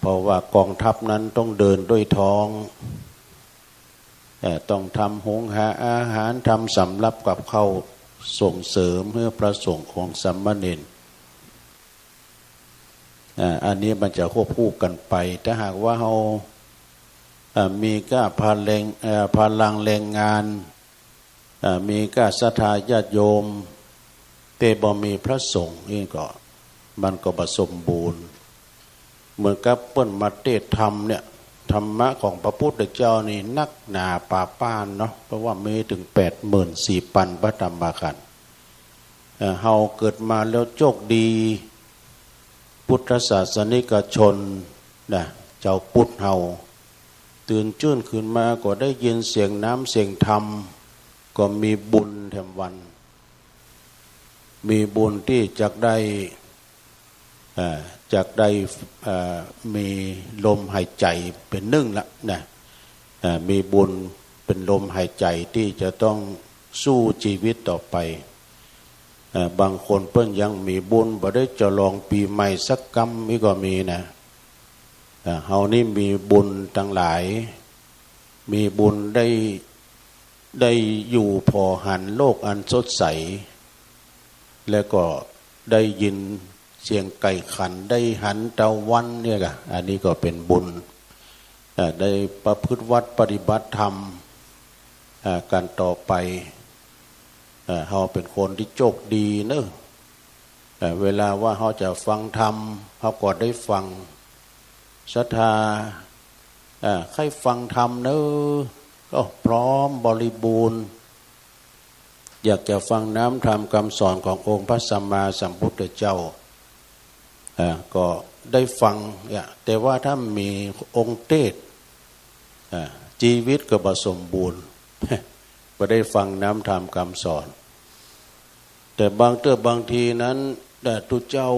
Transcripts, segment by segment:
เพราะว่ากองทัพนั้นต้องเดินด้วยท้องต้องทำหุงหาอาหารทำสำรับกับข้าวส่งเสริมเพื่อพระสงฆ์ของสามเณรอันนี้มันจะควบคู่กันไปถ้าหากว่าเรามีก้าพลังแรงงานมีก้าศรัทธาญาติโยมแต่บ่มีพระสงฆ์นี่ก็มันก็บ่สมบูรณ์เหมือนกับเปิ้นมาเทศธรรมเนี่ยธรรมะของพระพุทธเจ้านี่นักหนาป่าป้านเนาะเพราะว่ามีถึง 84,000 พระธรรมขันธ์เฮาเกิดมาแล้วโชคดีพุทธศาสนิกชนนะเจ้าพุทธเฮาตื่นจื้นขึ้นมาก็ได้ยินเสียงน้ำเสียงธรรมก็มีบุญแถมวันมีบุญที่จักได้มีลมหายใจเป็นหนึ่งละนะมีบุญเป็นลมหายใจที่จะต้องสู้ชีวิตต่อไปบางคนเพิ่นยังมีบุญบ่ได้จะลองปีใหม่สักกำนี่ก็มีนะเฮานี่มีบุญทั้งหลายมีบุญได้อยู่พอหันโลกอันสดใสแล้วก็ได้ยินเสียงไก่ขันได้หันตะวันเนี่ยก็อันนี้ก็เป็นบุญได้ประพฤติวัดปฏิบัติธรรมกันต่อไปเฮาเป็นคนที่โชคดีเนอะเวลาว่าเฮาจะฟังธรรมเฮาก็ได้ฟังศรัทธาใครฟังธรรมเนอะก็พร้อมบริบูรณ์อยากจะฟังน้ำธรรมคำสอนขององค์พระสัมมาสัมพุทธเจ้าก็ได้ฟังแต่ว่าถ้ามีองค์เทศชีวิตก็บ่สมบูรณ์ก็ได้ฟังน้ำธรรมคำสอนแต่บางทีนั้นทุเจ้า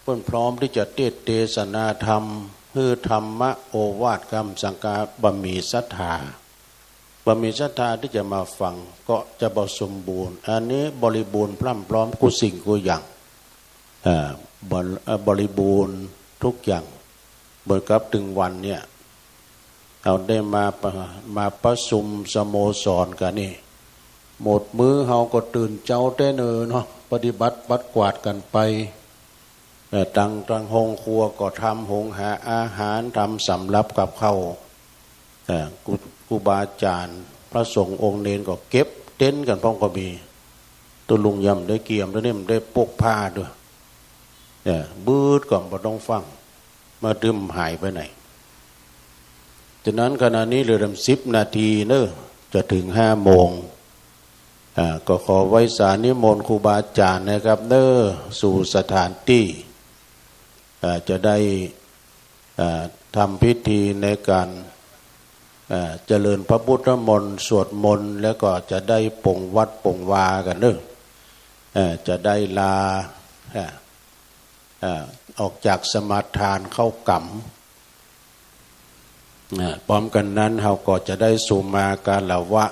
เพิ่นพร้อมที่จะเทศนาธรรมเพื่อธรรมะโอวาทคำสังฆาบ่มีศรัทธาที่จะมาฟังก็จะบ่สมบูรณ์อันนี้บริบูรณ์พรั่งพร้อมกุสิ่งกุอย่างบริบูรณ์ทุกอย่างเหมือนกับถึงวันเนี่ยเราได้มาประชุมสโมสรกันนี่หมดมื้อเฮาก็ตื่นเจ้าแต่เนาะปฏิบัติปัดกวาดกันไปตั้งห้องครัวก็ทำหุงหาอาหารทำสำรับกับข้าวครูบาอาจารย์พระสงฆ์องค์เนรก็เก็บเต็นท์กันพร้อมก็มีตัวลุงยำได้เกี่ยมด้วยนี่มันได้ปกผ้าด้วยบืดก่อนบ่ต้องฟังมาดื่มหายไปไหนฉะนั้นขณะนี้เหลือ10 นาทีเนอะจะถึง5 โมงก็ขอไว้สานิมนต์ครูบาอาจารย์นะครับเนอะสู่สถานที่จะได้ทำพิธีในการเจริญพระพุทธมนต์สวดมนต์แล้วก็จะได้ปงวัดปงวากันเนอะจะได้ลาออกจากสมาทานเข้ากรรมพร้อมกันนั้นเราก็จะได้สุมาการวะ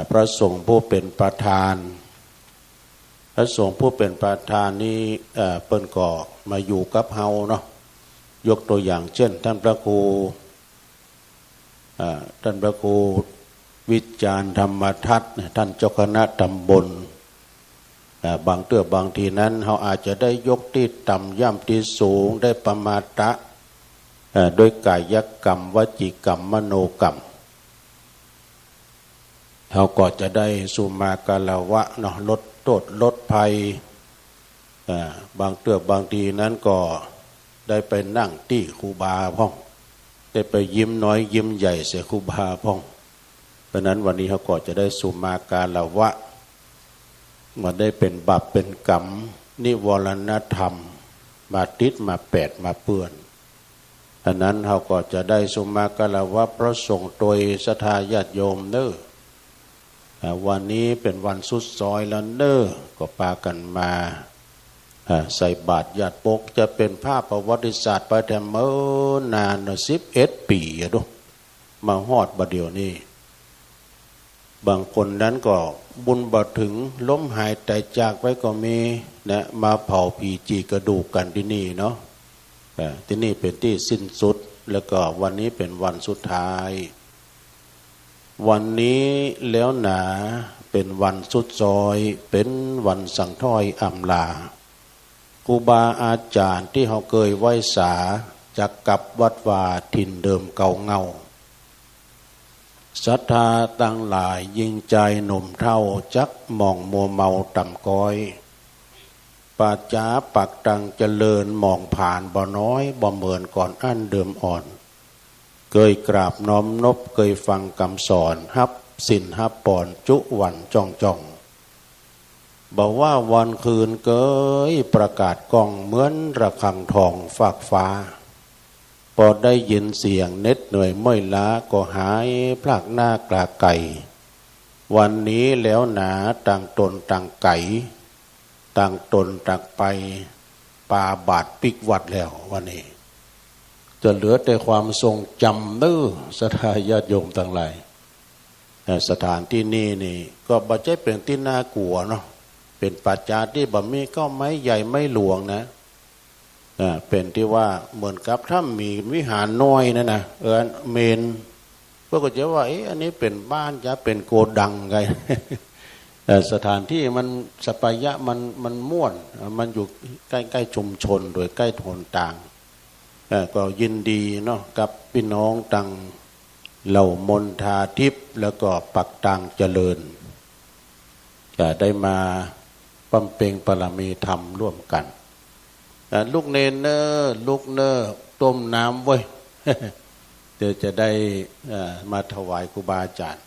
พระสงฆ์ผู้เป็นประธานพระสงฆ์ผู้เป็นประธานนี้เปิ้นก็มาอยู่กับเฮาเนาะยกตัวอย่างเช่นท่านพระครูวิจารณ์ธรรมทัศน์ท่านเจ้าคณะตำบลบางทีนั้นเราอาจจะได้ยกที่ต่ำย่ำที่สูงได้ประมาทะโดยกายกรรมวจีกรรมมโนกรรมเราก็จะได้สุมาการวะเนาะลดโทษลดภัยบางทีนั้นก็ได้ไปนั่งที่ครูบาพ่องได้ไปยิ้มน้อยยิ้มใหญ่เสียครูบาพ่องเพราะนั้นวันนี้เขาก็จะได้สุมาการวะมาได้เป็นบาปเป็นกรรมนิวรณธรรมมาติดมาแปดมาเปื้อนฉะนั้นเขาก็จะได้สุมาการวะพระสงฆ์โดยศรัทธาญาติโยมเนอะวันนี้เป็นวันสุดซอยแล้วเนอะก็พากันมาใส่บาตรญาติปกจะเป็นภาพประวัติศาสตร์ไปแต่เมื่อนาน11 ปีดูมาฮอดบัดเดียวนี้บางคนนั้นก็บุญบ่ถึงล้มหายใจจากไปก็มีนะมาเผาผีจีกระดูกกันที่นี่เนาะ ที่นี่เป็นที่สิ้นสุดแล้วก็วันนี้เป็นวันสุดท้ายวันนี้แล้วหนาเป็นวันสุดซอยเป็นวันสั่งถ้อยอำลาครูบาอาจารย์ที่เขาเคยไหว้สาจากกับวัดวาถิ่นเดิมเก่าเงาศรัทธาตั้งหลายยิ่งใจหนุ่มเท่าจักมองมัวเมาต่ำก้อยปัจจาปักตังเจริญมองผ่านบ่น้อยบ่เหมือนก่อนอันเดิมอ่อนเคยกราบน้อมนบเคยฟังคำสอนฮับสินฮับปอนจุวันจ้องบอกว่าวันคืนเกยประกาศกล้องเหมือนระฆังทองฟากฟ้าพอได้ยินเสียงเน็ดเหนื่อยเมื่อยล้าก็หายพลากหน้ากลาไก่วันนี้แล้วหนาต่างตนต่างไก่ต่างตนต่างไปปาบาดปิกวัดแล้ววันนี้จะเหลือแต่ความทรงจำเด้อศรัทธาญาติโยมทั้งหลายสถานที่นี้นี่ก็บ่ใช่เป็นที่น่ากลัวเนาะเป็นปัจจาที่บ่มีก็ไม้ใหญ่ไม้หลวงนะเป็นที่ว่าเหมือนกับถ้ามีวิหารน้อยนะเมนพวกก็จะว่าอันนี้เป็นบ้านจะเป็นโกดังไงสถานที่มันสปายะมันม่วนมันอยู่ใกล้ๆชุมชนโดยใกล้ทนต่างก็ยินดีเนาะกับพี่น้องตังเหล่ามนทาทิพย์แล้วก็ปักตังเจริญจะได้มาบำเพ็ญบารมีธรรมร่วมกันลูกเนนเนอลูกเนอต้มน้ำไว้เดี๋ยวจะได้มาถวายครูบาอาจารย์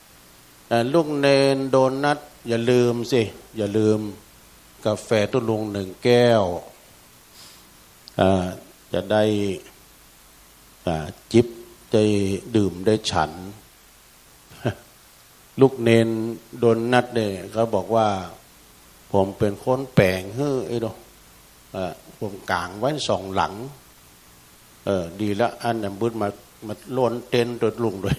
ลูกเนนโดนนัดอย่าลืมสิอย่าลืมกาแฟตุลุง1 แก้วจะได้จิบได้ดื่มได้ฉันลูกเนนโดนนัดเนี่ยเขาบอกว่าผมเป็นคนแปลงไอ้ดอกผมกางไว้2 หลังดีละอันนั้นบึ้ดมาล้นเต็นตัวลุงด้วย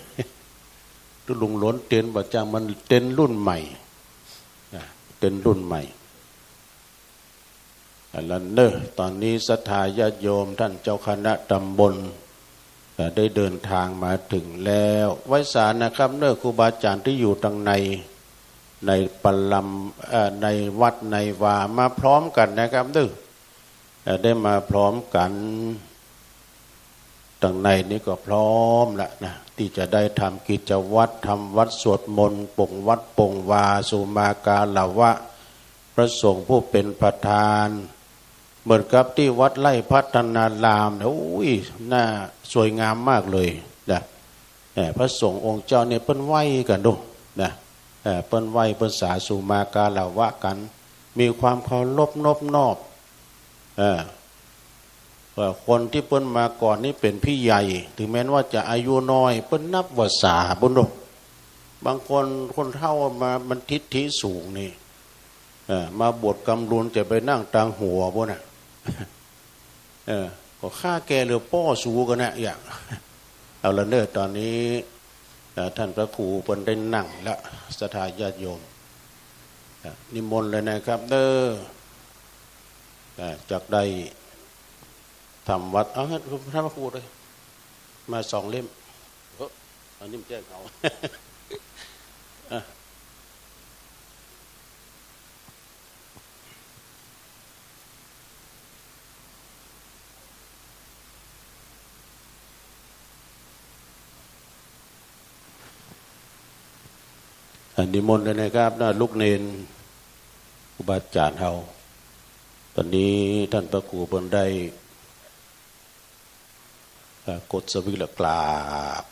ตัวลุงล้นเต็นบอกจังมันเต็นรุ่นใหม่เต็นรุ่นใหม่แล้วเนอะตอนนี้ศรัทธาญาติโยมท่านเจ้าคณะตำบลได้เดินทางมาถึงแล้วไว้สารนะครับเนอะครูบาอาจารย์ที่อยู่ทางในปลัมในวัดในวามาพร้อมกันนะครับเนอะได้มาพร้อมกันทางในนี้ก็พร้อมแล้วนะที่จะได้ทำกิจวัตรทำวัดสวดมนต์ปงวัดปงวาสุมากาลาวะพระสงฆ์ผู้เป็นประธานเหมือนกับที่วัดไร่พัฒนารามนะอุ้ยน่าสวยงามมากเลยนะพระสงฆ์องค์เจ้าเนี่ยเปิ้นไหว้กันดูนะเปิ้นไหว้เปิ้นสาสุมากาลาวะกันมีความเคารพนอบนอบว่าคนที่เปิ้นมาก่อนนี่เป็นพี่ใหญ่ถึงแม้ว่าจะอายุน้อยเปิ้นนับว่าสาบุญดูบางคนเฒ่ามามันทิฐิสูงนี่มาบวชกำลุนจะไปนั่งตางหัวบ่น่ะก็ฆ่าแกหรือป้อสูกันนะอย่างเอาละเด้อตอนนี้ท่านพระครูเพิ่นได้นั่งแล้วศรัทธาญาติโยมนิมนต์เลยนะครับเด้อจากได้ทำวัดเอาให้ท่านพระครูเลยมา2 เล่มอันนี้แจ้งเขานิมนต์เลยนะครับน่าลูกเนนครูบาอาจารย์เฮาตอนนี้ท่านพระครูเพิ่นได้กดสวิละกราบ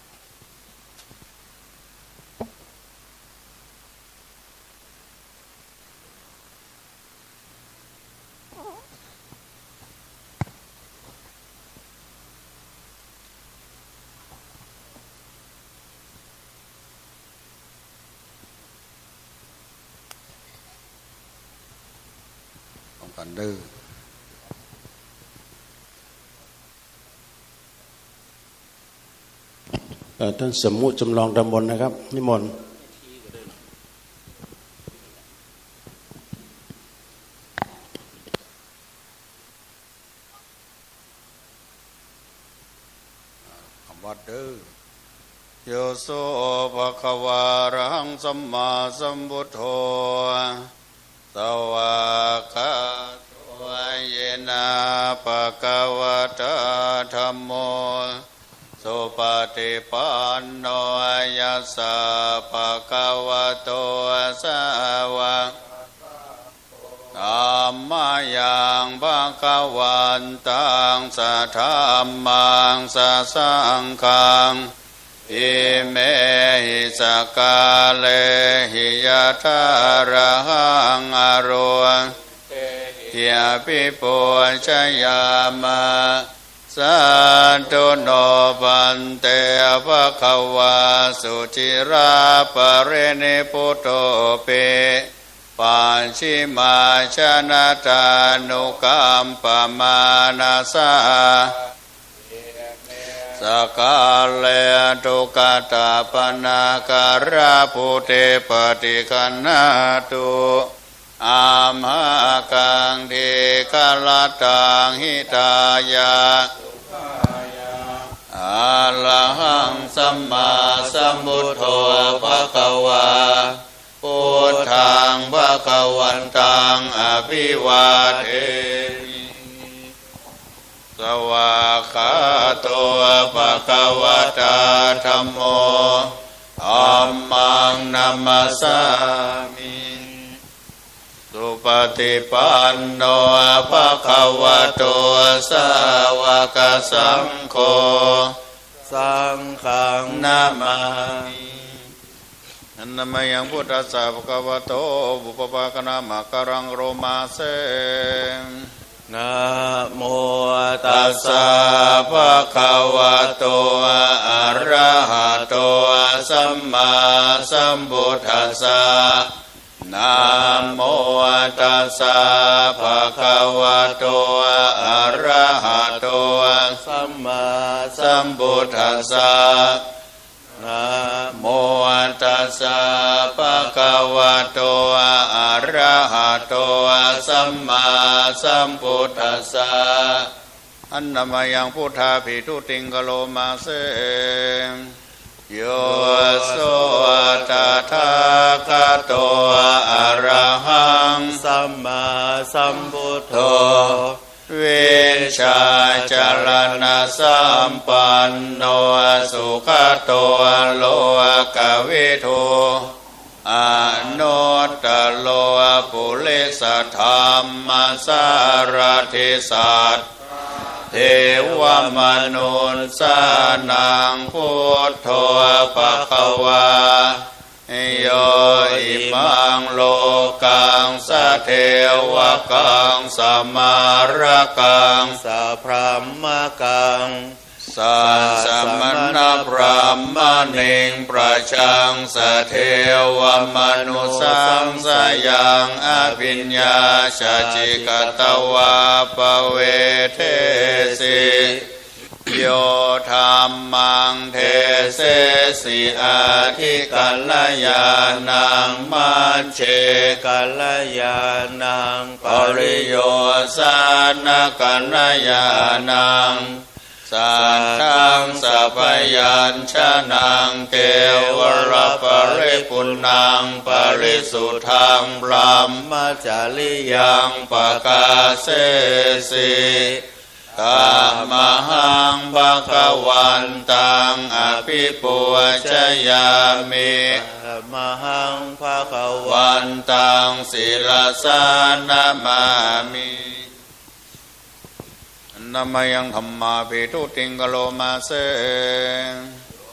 กันเด้อท่านสมุจำลองตำบลนะครับนิมนต์ วัดเด้อโยโสภะคะวะอะระหังสัมมาสัมพุทโธสวากขาโตเยนะภะคะวะตะธัมโมสุปฏิปันโนยัสสะภะคะวะโตสาวกธัมมายังภะคะวันตังสัทธัมมังสัสสังฆังอิเมหิสกาเลหิยะทาระหังอโรยะปิปุชยามะสันตุโนปันเตภะคะวะสุจิราปะเรนิพุตโตเปปัญชิมาชนะตานุกัมปมานาสาสกาเลตุกตาปนาการาภูเตปฏิคันนาตุอามหากังเทกลตังหิตายาอะระหังสัมมาสัมพุทโธภะคะวาพุทธังภะคะวันตังอภิวาเทมิสวากขาโตภะคะวะตาธัมโมธัมมังนัมมัสสามิสุปฏิปันโนภะคะวะโตสาวกสังโฆสังฆังนามามิอันนามยังพุทธัสสะภะคะวะโตบุปภาคณามะกะรังโรมาเสนะโมตัสสะภะคะวะโตอะระหะโตสัมมาสัมพุทธัสสะนะโมตัสสะภะคะวะโตอะระหะโตสัมมาสัมพุทธัสสะนะโมตัสสะภะคะวะโตอะระหะโตสัมมาสัมพุทธัสสะอันนามยังพุทธาภิทุติงกโลมาเสโยโสตถาคโตอะระหังสัมมาสัมพุทโธเวชาจารณะสัมปันโนสุขโตโลกวิทูอนุตตโลปุริสธรรมสารถิสัตเทวมนุษย์สานังพุทโธภคะวาโยอิมังโลกังสะเทวกังสมารกังสะพรหมกังสัสมณพรหมณิงประชังสะเทวมนุสังสยังอภิญญาชจิกตวาปเวเทสิโยธรรมังเทเสสิอาทิกัลยานังมัชเชกัลยานังปริโยสานกัลยานังสัทธังสัพยัญชนะเกวรปริปุณังปริสุทธังพรหมจาริยังปกาเสสิกามหังภะคะวันตังอภิปุชยามิมหังภะคะวันตังศิลสานามามินามยังธัมมาภิทุติงกโลมาเส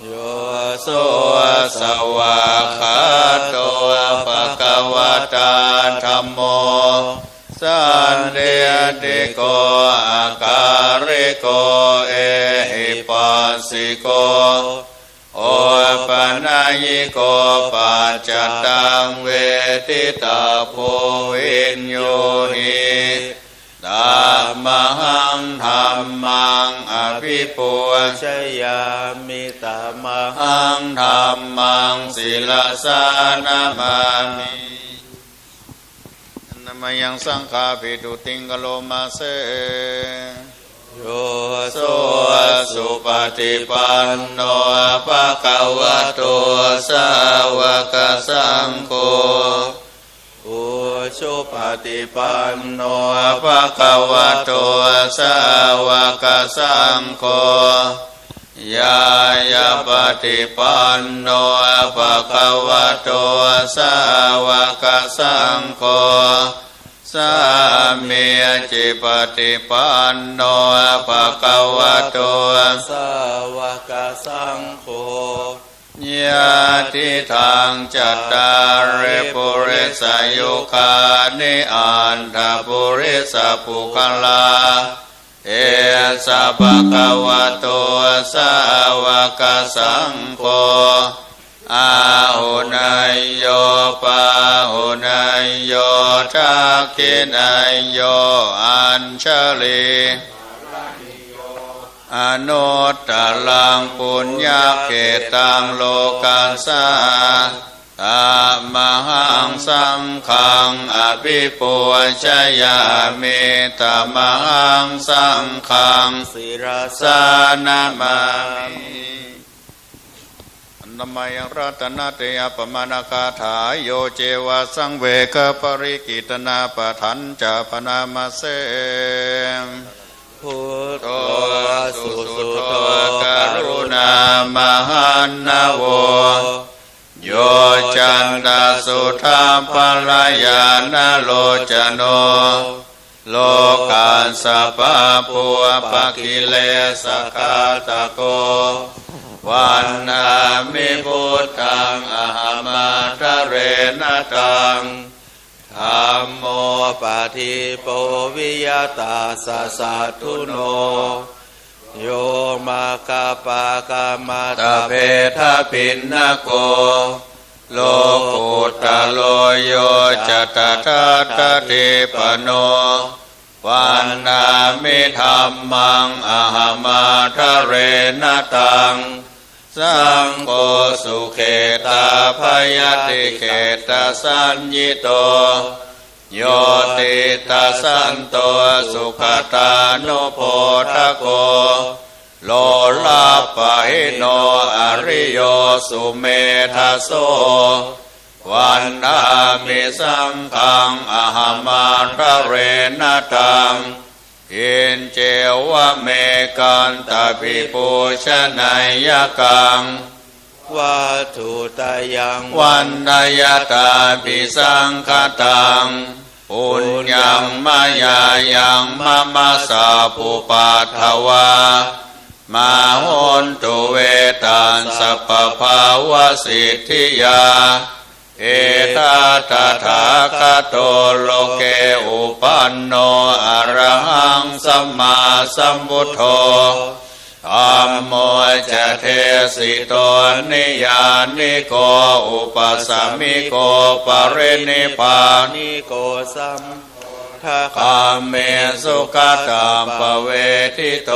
โยโสสวากขาโตภะคะวะตาธัมโมสันเดติโกอาการิโกเอหิปัสสิโกโอปนายิโกปัจจตังเวทิตาโพวินโยหิธัมมังธัมมังอภิปุชยามิธัมมังธัมมังศิลสานามามินามยังสังฆาภิทุติงกโลมาเส โยโสสุปฏิปันโนภะคะวะโตสาวกสังโฆอุชุปฏิปันโนภะคะวะโตสาวกสังโฆยายาปฏิปันโนภะคะวะโตสาวกสังโฆสามีจิปฏิปันโนภะคะวะโตสาวกสังโฆญาติทางจัตตาริปุริสยุคานิอันทปุริสปุคลาเอสะภะคะวะโตสาวกสังโฆอาหุนายโยปาหุนายโยทักขินายโยอัญชลีอนุตตรังปุญญเขตังโลกัสสะธรรมหังสังฆังอภิปูชยามิธรรมหังสังฆังศิรสานามามินมัยรัตนาเตยปมาณคาถาโยเจวะสังเวกปริกิตนาปทันจะปนามาเสพุทโธสุสุโธกรุณามหันนาโวโยจันตสุธาภลายานาโลจโนโลกาสัพพะปุปะกิเลสกาตโกวันนามิพุทธังอหัมมาทะเรนตังธัมโมปะทิโปวิยตาสัสสะทุโนโยมากาปากามาตะเพทะปินนโกโลกุตโลโยจัตตะตะติปโนวันนามิธัมมังอหัมมาทะเรนตังสังโฆสุเขตาภยติเขตาสัญญิโตโยติตาสันโตสุขตานุโพธโกโลลาปะหิโนอริโยสุเมธาโสวันนามิสังฆังอหัมมาทะเรนตังอินเจวะเมกันตาภิปูชนัยยกังวัตถุตายังวันนายตาภิสังฆตังปุญญังมายายังมะมะสาปุปัฏฐวามาโหนตุเวตันสัพพะภาวะสิทธิยาเอตตถาคโตโลเกอุปันโนอะระหังสัมมาสัมพุทโธธัมโมจะเทสิโตนิยานิโกอุปสัมมิโกปรินิพพานิโกสัมทะคาเมสุขตัมปเวทิโต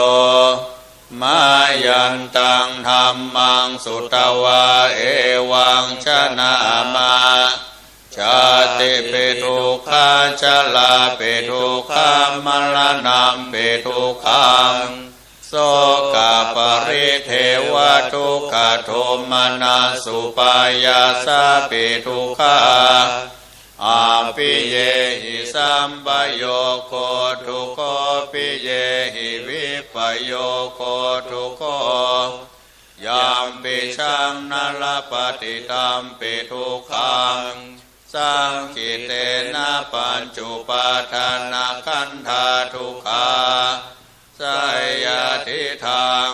มายันตังธัมมังสุตวาเอวังชนะมาชาติปิทุกขาชลาปิทุกขามรณะปิทุกขังโสกปริเทวทุกขโทมนัสสุปายาสาปิทุกขาอาปิเยหิสัมปโยโคทุกขปิเยหิวิปโยโคทุกขยามปิชังนลปฏิตัมปิทุกขังสังคิเตนะปัญจุปาทานาขันธาทุกขาสยทิทัง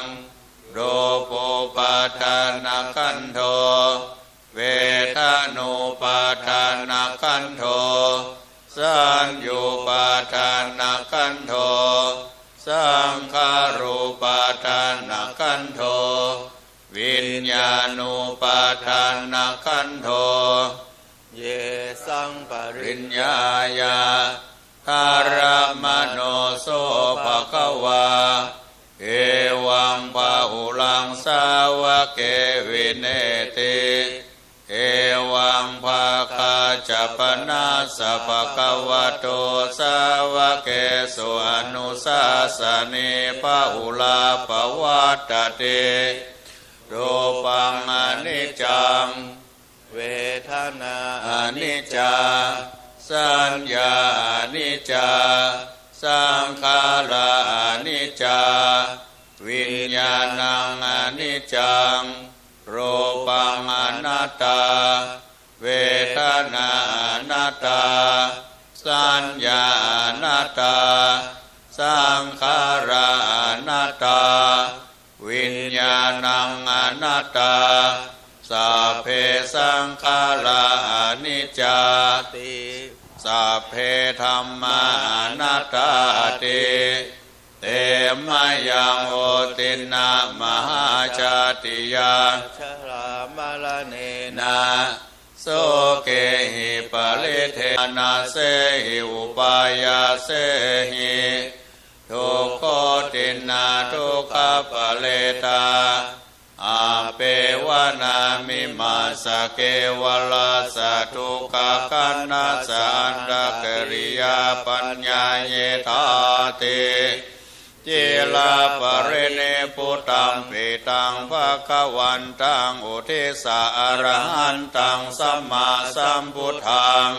โรโปปาทานาขันโทเวทานุปาทานาขันโทสัญญูปาทานาขันโทสังขารูปาทานาขันโทวิญญาณุปาทานาขันโทเยสังปริญญายาคารมโนโสภควาเอวังพาหุลังสาวกเกวินเนติเอวังภาคาจะ ปนาสะภะคะวะโตสาวะเกสุอนุสาสเนปะอุลาภวัตเตรูปังอนิจจังเวทนาอนิจจาสัญญาอนิจจาสังขารอนิจจาวิญญาณังอนิจจังรูปังอนัตตาเวทนาอนัตตาสัญญาอนัตตาสังขารอนัตตาวิญญาณังอนัตตาสัพเพสังขาราอนิจจติสัพเพธัมมาอนัตตาติเตมะยังโอตินะมหาชาติยาชรามลเนนะโสเกหิปะริเทนะเสหิอุปายาเสหิทุกขตินาทุกขปะเลตาอาเปวานามิมาสเกวลาสทุกขคันนาสันตกริยาปัญญาเยธาติเจลาปะเรเนปุตัมปิตังภะคะวันตังอุทิสะอรหันตังสัมมาสัมพุทธัง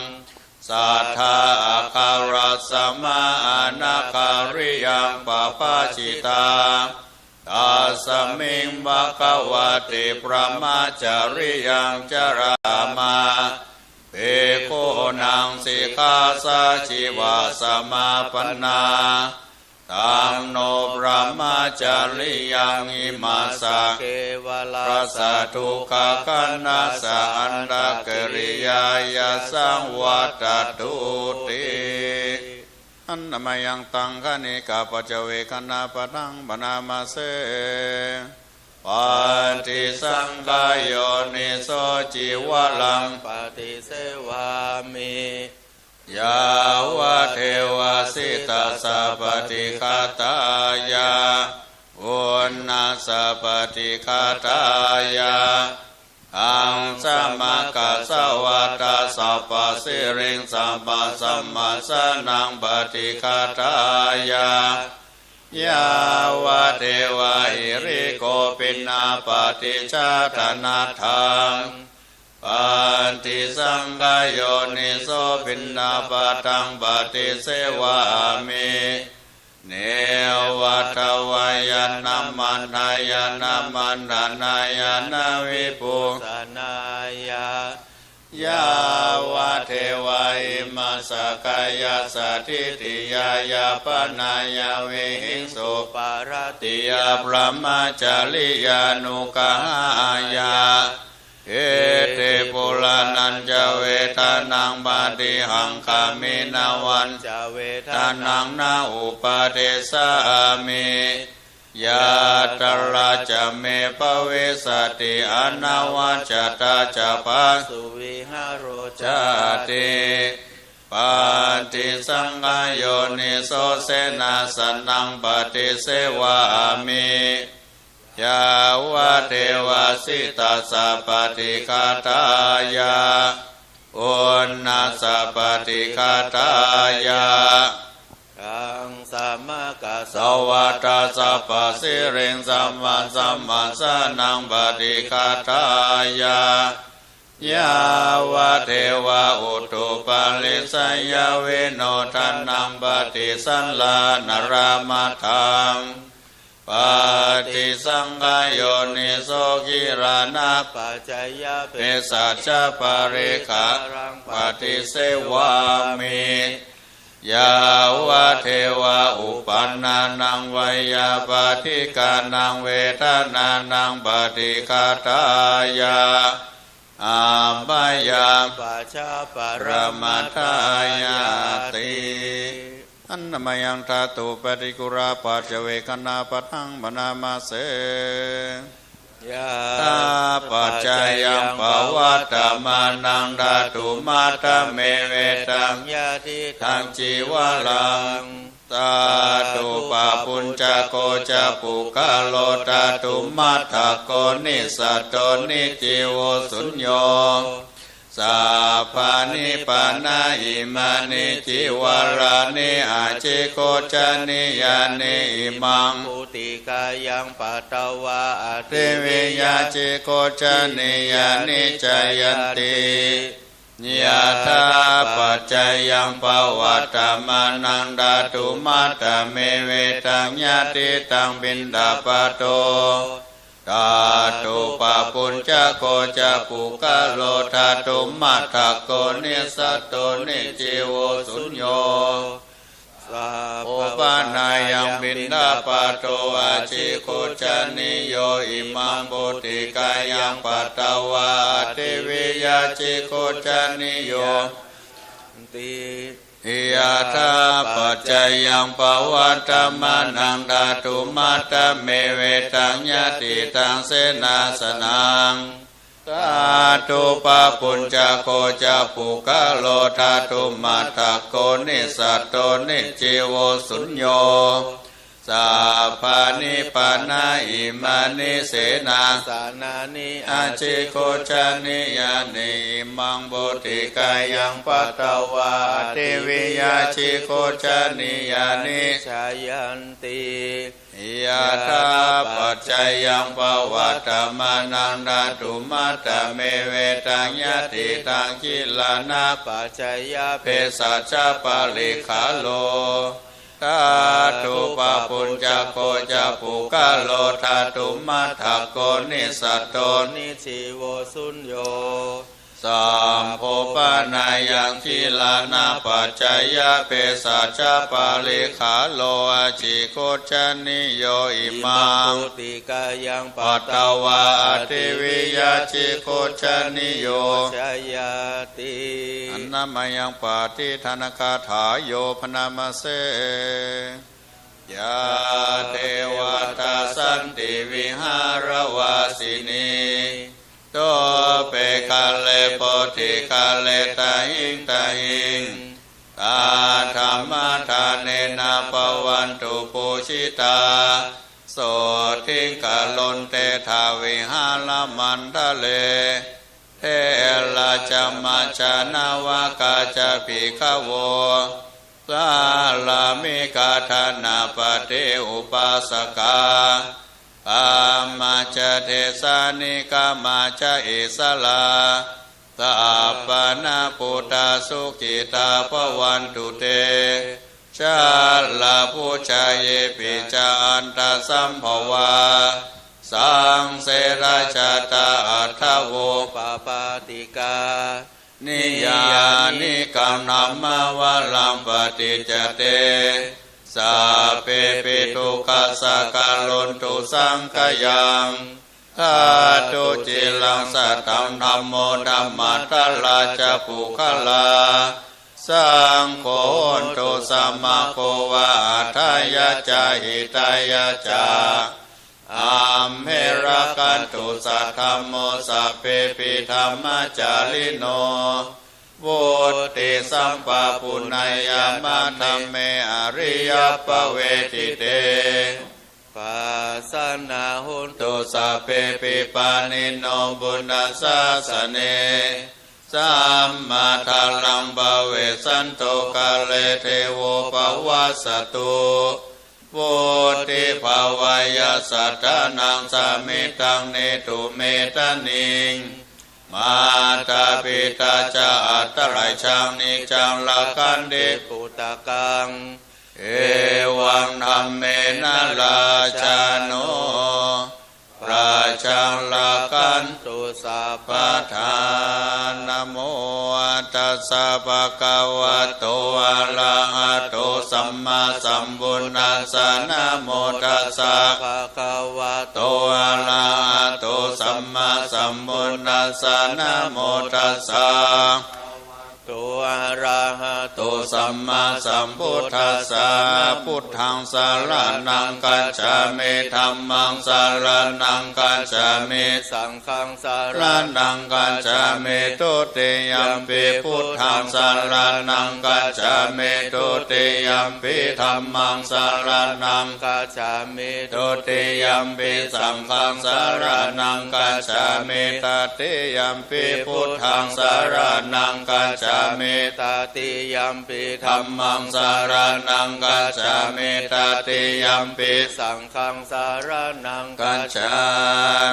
สัทธาอาคารัสสมาอนาคาริยังปะปะจิตาตัสมิงภะคะวะเตประมาจาริยังจรามาเภโคนังสิกขาสาชิวาสมาปนาตังโนพระมาจาริยังอิมาสะเกวลาสะทุกขคันนาสันตกริยายาสังวัตตุติอันนามยังตังคณิกาปัจเวคณาปทังบนามาเสปันติสังกายโยนิโสจิวลังปฏิเสวามิยาวะเทวสิตาสัพติคาตายาอุณนาสัพติคาตายาอังสัมมากัสสวัตตาสัพพสิริงสัมปัสัมมาสนังปฏิคาตายายาวะเทวะหิริโกปินาปฏิชาตนาทังปันติสังกายโยนิโสปินาปตังปฏิเสวามิเนวัตวายนามันนายนามันนายนาวิปุสนายายาวะเทวะอิมาสกายาสถิติยายาปนายาวิหิงสุปารติยาพระมาจาริยานุกหายาเอเตปุลานันจะเวทานังบาติหังคามินาวันจะเวทานังนาอุปเทสามิยาตระจะเมปเวสติอนาวาจตาจะปัสสุวิหารโรจติปันติสังฆโยนิโสเสนาสนังปฏิเสวามิยาวะเทวสิตาสัพติคาตายาอุณนาสัพติคาตายาตังสัมมากัสสวัตตาสัพพสิริงสัมมาสัมมาสนังปฏิคาตายายาวะเทวะอุตุปาลิสัยยเวโนทันนังปฏิสันลานรามาทังปฏิสังขโยนิโสกิรานะปัจจยเปสัจจปาริขารังปฏิเสวามิยาวะเทวะอุปันนานังไวยาปฏิกานังเวทนานังปฏิคาตายาอัมบายาปัจจปรมัตถายาติอันนามยังธาตุปฏิกุราปัจเจเวคณาปทังบนามาเสยาปัจจายังปวัตตมานังธาตุมาตเมเวตังยาทิทังจีวลังธาตุปะปุญจโกจะปุกะโลธาตุมัทธโกนิสัตโตนิจิโวสุญโญ สัพพานิปานาอิมานิจิวารานิอาจิโกจานิยานิอิมังปุติกายังปัตตวะอ เทวิยาจิโกจานิยานิจายันติยะถาปัจจยังภวัตมานังดาตุมัตตเมเวตังญาติตังบินดาปโตตาตุปะปุญจโกจะปุกะโลธาตุมัตถโกนิสัตโตนิจิโวสุญโยโอปานายังบินดาปโตอาจิโกจานิโยอิมังปุติกายังปัตตวะเทวิยาจิโกจานิโยติยะถาปัจจยังภวัตมานังดาตุมัตตเมเวตังญาติตังเสนาสนังตาตุปะปุญจโกจะปุกะโลธาตุมัตถโกนิสัตโตนิจิโวสุญโยสัพพานิปานาอิมานิเสนาสานานิอาจิโกจานิยานิมังบุติกายังปัตตวะเทวิยาจิโกจานิยานิชายันติยะถาปัจจยังภวัตมานังดาตุมัตตเมเวตังญาติตังคิลานะปัจจยเพสัชฌปาลิขาโลธาตุปะปุญจโกจะปุกะโลธาตุมัตถโกนิสัตโตนิจิโวสุญโยสัมโพปานายังคิลานาปัจจยเปสัชฌปาลิขาโลอาจิโกจานิโยอิมังปุติกายังปัตตวะเทวิยาจิโกจานิโยชายาติอันนามยังปาติธนคาถาโยพนามเสยาเทวตาสันติวิหารวาสินีโตเปกาเลโพธิกาเลตาหิงตาหิงตาธรรมทานเนนาปวันตุปูชิตาโสทิงกาลนเตทาวิหารมันทะเลเทลาจามาจานาวากาจะปิขโวสาลามิกาธนาปเทอุปาสกาอามาจเทสานิกามาจเอสลาสัพพนาปุตตาสุขิตาภวันตุเตชาลาภูชาเยปิจาอันตสัมภวาสังเสราชาตาอัทโวปาปาติกานิยานิกัมนัมมาวะลัมปฏิจเตสัพเพปิทุกัสสะกาลนตุสังขยังธาตุจิลังสัตตังธัมโมธัมมัตตลาจะปุคลาสังโฆตุสัมมาโควาทายะจาหิตายะจาอัมเหระกันตุสัทธัมโมสัพเพปิธัมมจาริโนวุติสัมปะปุณณยามาธัมเมอริยปเวทิเตปัสสนาหุนตุสัพเพปิปานิโนบุญนาสาสเนสัมมาทัลลังบาเวสันโตกาเลเทโวปวัสสตุวุติภาวายสัตตานังสามิตังเนตุเมตานิงมาตาปิตาจาอัตตรัยชังนิจังละกันเดปุตตะกังเอวังธัมเมนะราชาโนราชังละกันตุสัพพะทานะโมตัสสะภะคะวะโตอะระหะโตสัมมาสัมพุทธัสสะนะโมตัสสะภะคะวะโตอะระหะโตสัมมาสัมพุทธัสสะนะโมตัสสะ โตอะระหะโตสัมมาสัมพุทธัสสะพุทธังสารนังกัจฉามิธัมมังสารนังกัจฉามิสังฆังสารนังกัจฉามิตุติยัมปิพุทธังสารนังกัจฉามิตุติยัมปิธัมมังสารนังกัจฉามิตุติยัมปิสังฆังสารนังกัจฉามิตติยัมปิพุทธังสารนังกัจฉามิตติยัมปิธัมมังสารนังกัจฉามิตติยัมปิสังฆังสารนังกัจฉา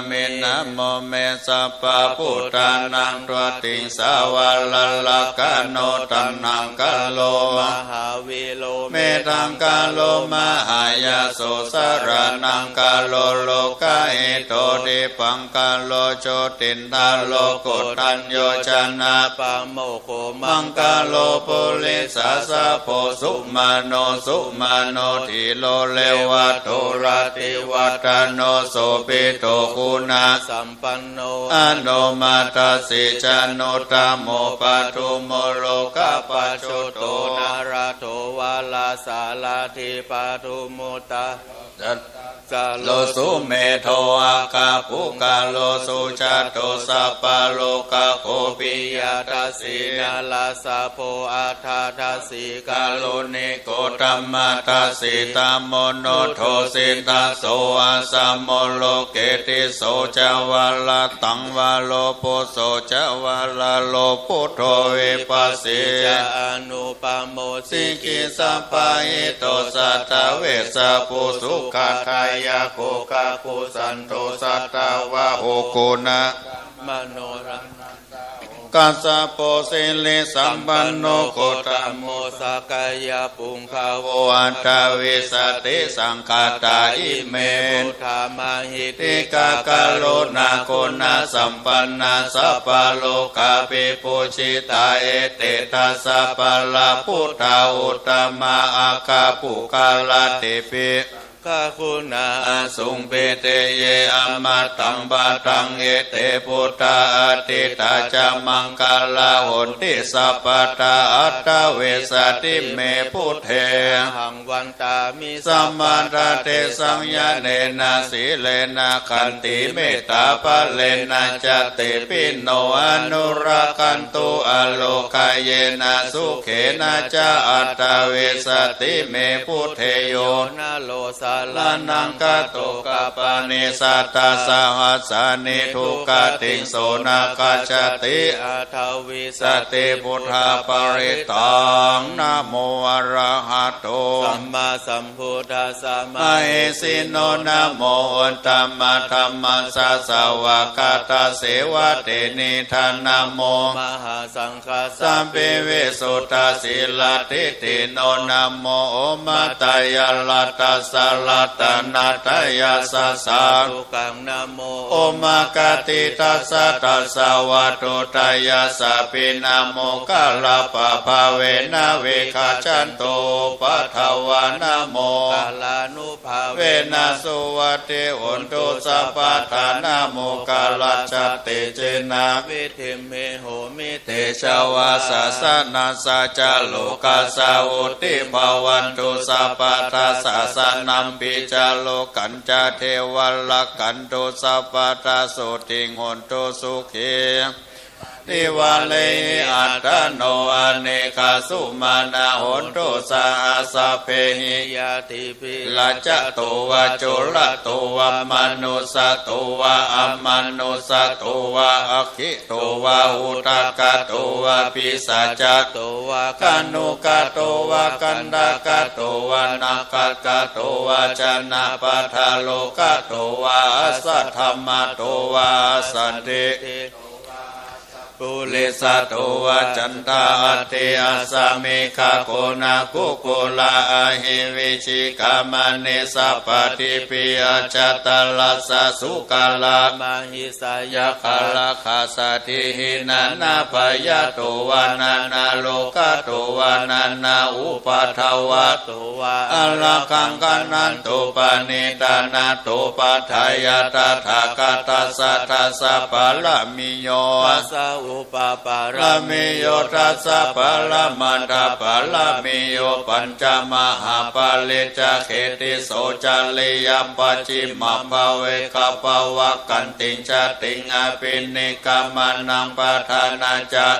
มินะโมเมสัพพะพุทธานังตัวติงสาวาลละกะโนตันนังกะโลมหาวิโลเมตังกะโลมหายาโสสารนังกะโลโลกะเอโตดิปังกะโลโจตินทาโลโกตัญโยชนะปะโมโคมังกะโลปุริสาสะโพสุมาโนสุมาโนทิโลเลวะโตระติวัตโนโสปิโตคุณาสัมปันโนอโนมาตัสสิจานุตโมปะทุโมโลกะปัจโชโตนาราโทวาลาสาลาธิปะทุโมตาโลสุเมโทอาคาปุกาโลสุจาโตสัพพะโลกะโคปิยาทัสสินาลาสะโพอาทาทัสสิกาโลนิโกตัมมาทัสสิตามโมโนโทสิตาโสอาสัมโมโลเกติโสจาวาลาตังวาโลโปโสจาวาลาโลพุทโธวิปัสสิจาอนุปโมสิกิสัพพะอิโตสัตตเวสะปุสุขทายาโคกาคุสันโตสัตตาวะโหโกนะมโนรังกัสสะโปสิลิสัมปันโนโกตโมสักยะปุงคาวอัตตวิสติสังฆาตาอิเมพุทธามาหิติกากาโลนาโกนาสัมปันนาสัพพะโลกาปิปุชิตาเอเตทัสสะปะละพุทธาอุตตมาอาคาปุกาลติปิกาคุณาสุงเปเตเยอมตังบาตังเอเตพุทธาอติตาจามังคลาหนติสัพพตาอัตตเวสติเมพุทเทหังวันตามิสัมมาเตสังยาเนนะสีเลนะขันติเมตตาภะเลนะจติปิโนอนุรักขันตุอโลกายเยนะสุเขนะจาอัตตเวสติเมพุทเทโยนะโลสาลานังกะโตกะปะนิสัตตาสหัสสานิทุกขติงโสนาคัจจติอาทวิสติพุทธาปริตังนะโมอะระหะโตสัมมาสัมพุทธัสสะมะเหสิโนนะโมอัตตมะธัมมัสสะสาวกตาเสวะเตนิทานะโมมหาสังฆัสสัมปิเวสุตาสิลติติโนนะโมโอมาตายาลัตตาสลัตตนาตยาสสาสุกังนะโมโอมากติตัสสะตัสสะวะโตตยาสะปินะโมกะลาปะภาเวนะเวคาจันโตปะทวานะโมกาลานุภาเวนะสุวัติโอนตุสัพพะทานะโมกาลจัตติเจนะวิธิเมโหมิเตชวาสสะนาสัจโลกัสสะอุติภวันตุสัพพะทัสสะสนัมปิจาโลกันจเทวลกันตุสัพพะทัสสุติงหนตุสุขีนิวาเลอัตโนอเนกสุมาณาหนตุสาสะเพหิยาติปิลัจจโตวะจุลโตวะมนุสโตวะอมนุสโตวะอคิโตวะอุตกะโตวะปิสัจจโตวะกันุกะโตวะกันดากะโตวะนาคกะโตวะจนะปัทาโลกะโตวะสัทธรรมโตวะสันติปุริสโตวะจันตาเตอาสามิคาโกนาคุโกลาอหิวิชิกามเนสัพพติปิอาจตลัสสะสุกาลามหิสายาคาลาคาสติหินานาภยโตวานานาโลกะโตวานานาอุปัฏฐวะโตวะอลคังกันันโตปานิตานาโตปัฏฐายตถา กตัสสะทัสสะปะละมิโยทัสสะอุปปาระมิโยทัสสะปะละมันตาปะละมิโยปัญจมหาปาลิจเขติโสจาริยปัจฉิมภเวคปวะกันติงชติงอภินิกามานังปะทานาจัต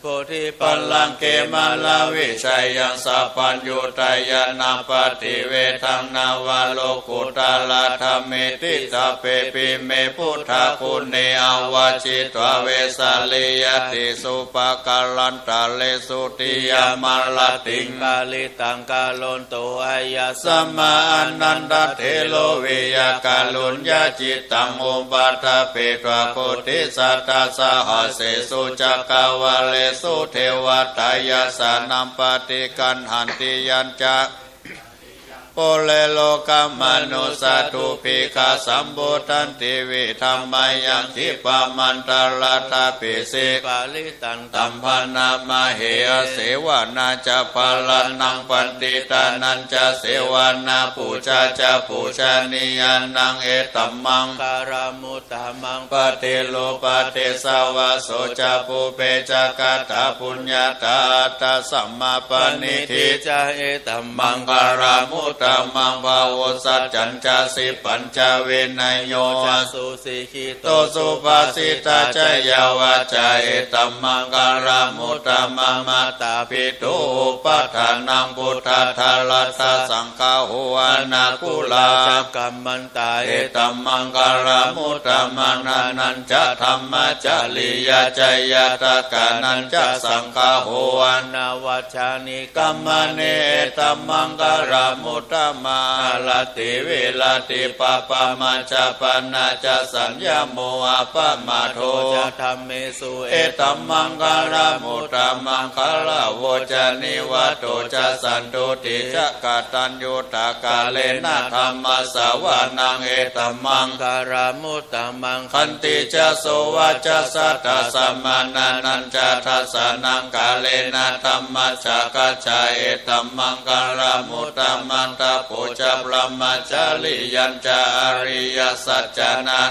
โพธิปัลลังเกมาลาวิชัยยังสัพพัญญุตายานาปฏิเวทังนาวาโลกุตาลาธรรมิติสเปปิเมพุทธคุณเนอวชิตวเวสาลียติสุปกาลันตาเลสุติยามาลติงกาลิตังกาลนโตอายาสัมมาอนันตเทโลวิยากาลุญญาจิตตังอุปัฏฐเปตวโพธิสัตตาสหเสสุจักขวาเลสุเทวตายาสานัมปฏิกันหันติยัญจะโปเลโลกามนุสาตุภิกขาสัมบูตันติวิธรรมยังทิปามันตลาตาปิสิปาลิตันตัมพนามเหอเสวนาจะพลานังปันติตานันจะเสวนาปูชาจะปูชานิยานังเอตัมมังการามุตตมังปฏิโลปฏิสาวะโสจะปุเปจะกาตาปุญญาตาตาสัมมาปณิทิจะเอตัมมังการามุตตมังภาวสัจจัญจสิปัญจเวนยโยสุสิขิโตสุภาสิตาจยาวาจาเอตัมมังการามุตตมังมาตาปิตุปัฏฐานังพุทธทารัสสะสังฆาหุอานาคุลาจักกัมมันตาเอตัมมังการามุตตมังนานันจะธรรมจาริยจยตกานันจะสังฆาหุอานาวัชานิกัมมะเนเอตัมมังการามุตตมาลติเวลติปะปะมาจะปนาจะสัญญาโมอะปะมาโทจะธรรมเมสุเอตัมมังการามุตตมังคาลาวจานิวัตโตจะสันตุติจะกตัญญูตากาเลนะธรรมสาวานังเอตัมมังการามุตตมังคันติจะโสวะจะสัตตะสัมมานานันจะทัสสะนังกาเลนะธรรมจักกัจจเอตัมมังการามุตตมังตาโพจะปรมาจาริยัญจาอริยสัจจานา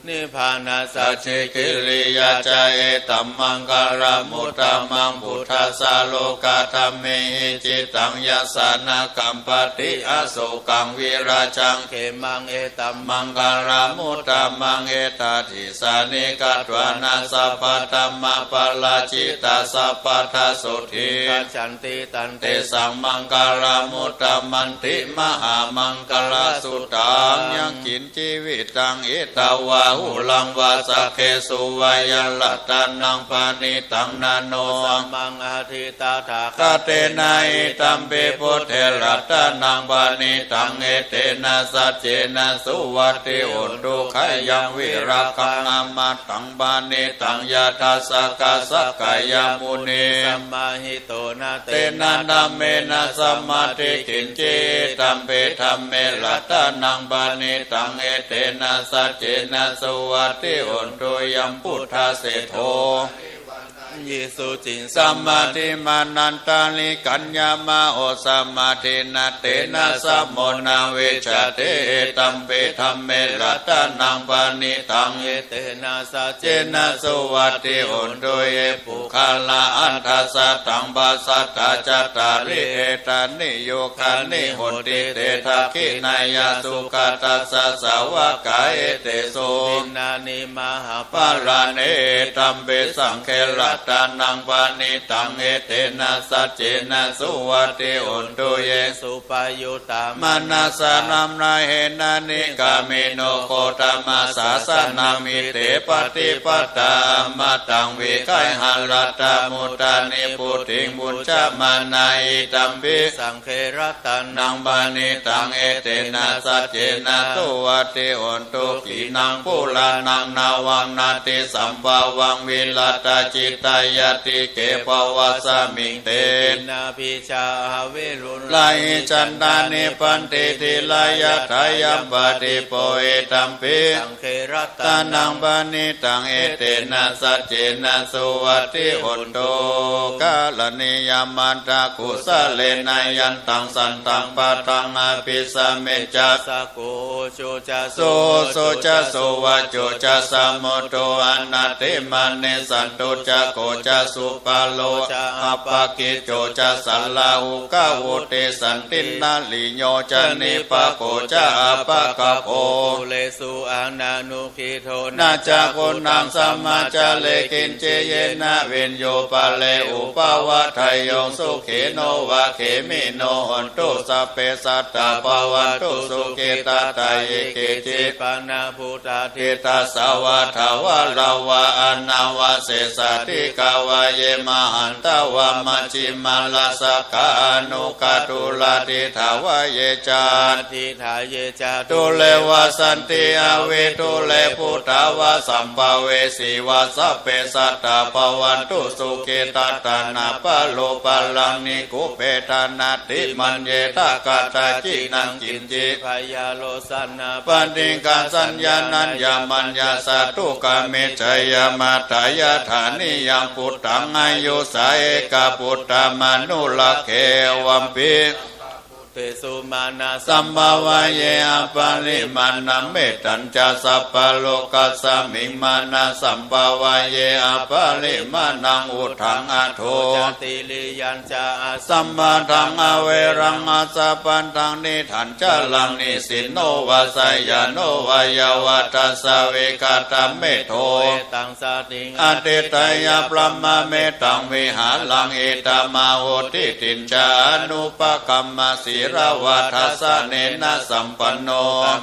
นิพพานาสัจฉิกิริยาจาเอตัมมังการามุตตมังพุทธัสสะโลกาธัมเมหิจิตังยัสสนะกัมปติอโศกังวิราชังเขมังเอตัมมังการามุตตมังเอตติสานิกัตวานาสัพพธัมมาปลาจิตาสัพพทัสสุทิกัจฉันติตันเตสังมังการามุตตมันติมหามังคลสุตังยังกินชีวิตังเอตาวาหุลังวาสเคสุวายัลลัตตานังปานิตังนาโนสัมมังอาทิตาถาคเตนะอิตัมเปพุทเทลัตตานังปานิตังเอเตนะสัจเจนะสุวัติอุตุขยังวิราคังอามาตังปานิตังยาทัสสะกะสักกายามุนีสัมมาหิโตนะเตนะนัมเมนะสัมมาทิกินเจตัมเปธัมเมลัตตานังปานิตังเอเตนะสัจเจนะสุวัติอุตุยัมพุทธเสโธยิสุจินสัมมาทิมานันตาลิกัญญามาโอสัมมาทินาเตนะสัมโมนาเวชเตตัมเปธัมเมรัตนังปานิตังเอเตนะสัจเจนะสุวัติอุตุเยปุคาลาอันทัสสะตังบาสัตตาจัตตาริเอตานิโยคานิโหติเตทะกินายาสุขตัสสะสาวกาเอเตโสตินานิมหาปาราเนตัมเปสังเครัตตานังปานิตังเอเตนะสัจเจนะสุวัติอุตุเยสุปายุตามนัสสะนัมนาเหนะนิกามิโนโคตมัสสะสนามิเตปฏิปตามาตังวิไคหันรัตตมุตตานิปุติงบุญจามานาอิตัมปิสังเครัตตันังปานิตังเอเตนะสัจเจนะสุวัติอุตุกินังปุลานังนาวังนาติสัมภาวังวิลัตตจิตา ายติเกภวสมิงเตนาภิชาเวรุลายจันตานิปันติทิลายทายัมปติโปเอตัมปิสังเขรตานังปานิตังเอเตนะสัจเจนะสุวัติหุนโตกาลนิยามันตากุสะเลนะยันตังสันตังปะตังอภิสเมจัสสะโกโจจะโสโสจะโสวะโจจะสมุโตอนัตติมันเนสันตุจะโกจะสุปาโลจะอัปปะกิโจจะสัลลาหุกะวุเตสันตินาลิโยจะนิปะโกจะอัปปะกะโพเลสุอานานุขิโทนาจะโกนังสัมมาจะเลกินเจเยนะเวนโยปะเลอุปาวะไทยโยสุเขโนวะเขมิโนหันตุสัพเพสัตตาภวันตุสุเกตตาเยเกจิปนาภูตาเทตาสาวะทาวะลาวะอนาวะเสสติกาวะเยมหันตวะมัจจิมาลาสกานุกาตุลาติทาวะเยจาติทาเยจาตุเลวะสันติอเวตุเลพุทธาวะสัมภเวสีวะสัพเพสัตตาภวันตุสุเกตตานาปะโลปะลังนิกุเปตานาติมันเยตากาตาจินังกินจิพยาโลสันนาปันติกาสัญญานัญญามัญญาสัตตุกาเมจยมาตายาฐานิยังพุทธังอายุสาเอกพุทธมนุลเขวัมปิเตสุมานาสัมภวะเยอปาริมานัมเมตัญจะสัพพโลกัสสมิมานาสัมภวะเยอปาริมานังอุทังอโทจติลิยัญจาสัมมาทังอเวรังอาสปันทังนิทันจะลังนิสินโนวาสยโนวายวัตสเวกตเมโทตังสติอเตตยาปรมเมตังวิหาลังเอตมาโหติตินจานุปกัมมสีรวัฏสะเนนะสัมปันโน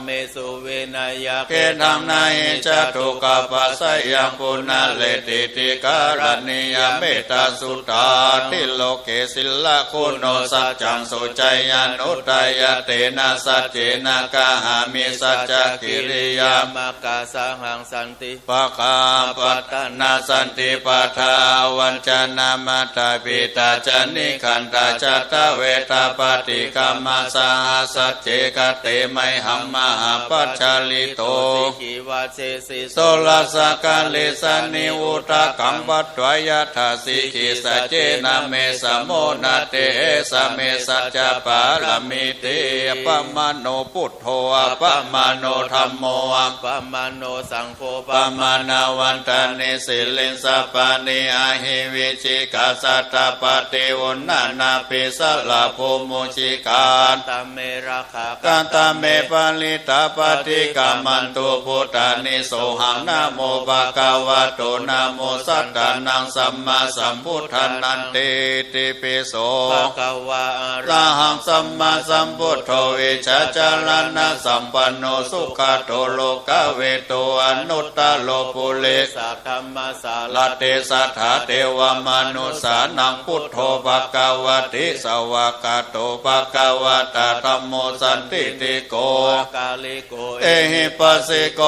เมสุเวนายะเกทังนายจตุกะปัสสยังปุณเลติติการณิยเมตาสุตาติโลเกศิลคุณโนสัจจังสุจยานุตายเตนะสัจเจนะกะหามิสัจจกิริยามกาสังหังสันติปะคาปัตตนาสันติปัฏฐาวัญจนามัตตาปิตาจนิขันตาจัตตเวตาปฏิกรรมสาสัจเจกเตไมหัมมหาปัจจลิโตสิวาเชสิโสลสกาลิสานิอุตกังวัตถยถาสิกิสัจเจนะเมสโมนาเตสเมสัจจปาลมิเตปะมโนพุทโธปะมโนธัมโมปะมโนสังโฆปะมนาวันตานิสิลินสัปปานิอาหิวิจิกาสัตตปฏิวุณนานาปิสลาภูมุจิกาตเมราคากันตเมปาลิตาปฏิกามันตุพุทธานิโสหังนะโมภะคะวะโตนะโมสัตตานังสัมมาสัมพุทธันนันติติปิโสภะคะวะอะระหังสัมมาสัมพุทโธวิชาจารณะสัมปันโนสุขโตโลกเวโตอนุตตโลปุเรสัทธัมมาสาลเตสัทธาเทวมนุสานังพุทโธภะคะวะติสวากาโตภะคะวะตาธัมโมสันติติโกกาลิโกเอหิปัสสิโก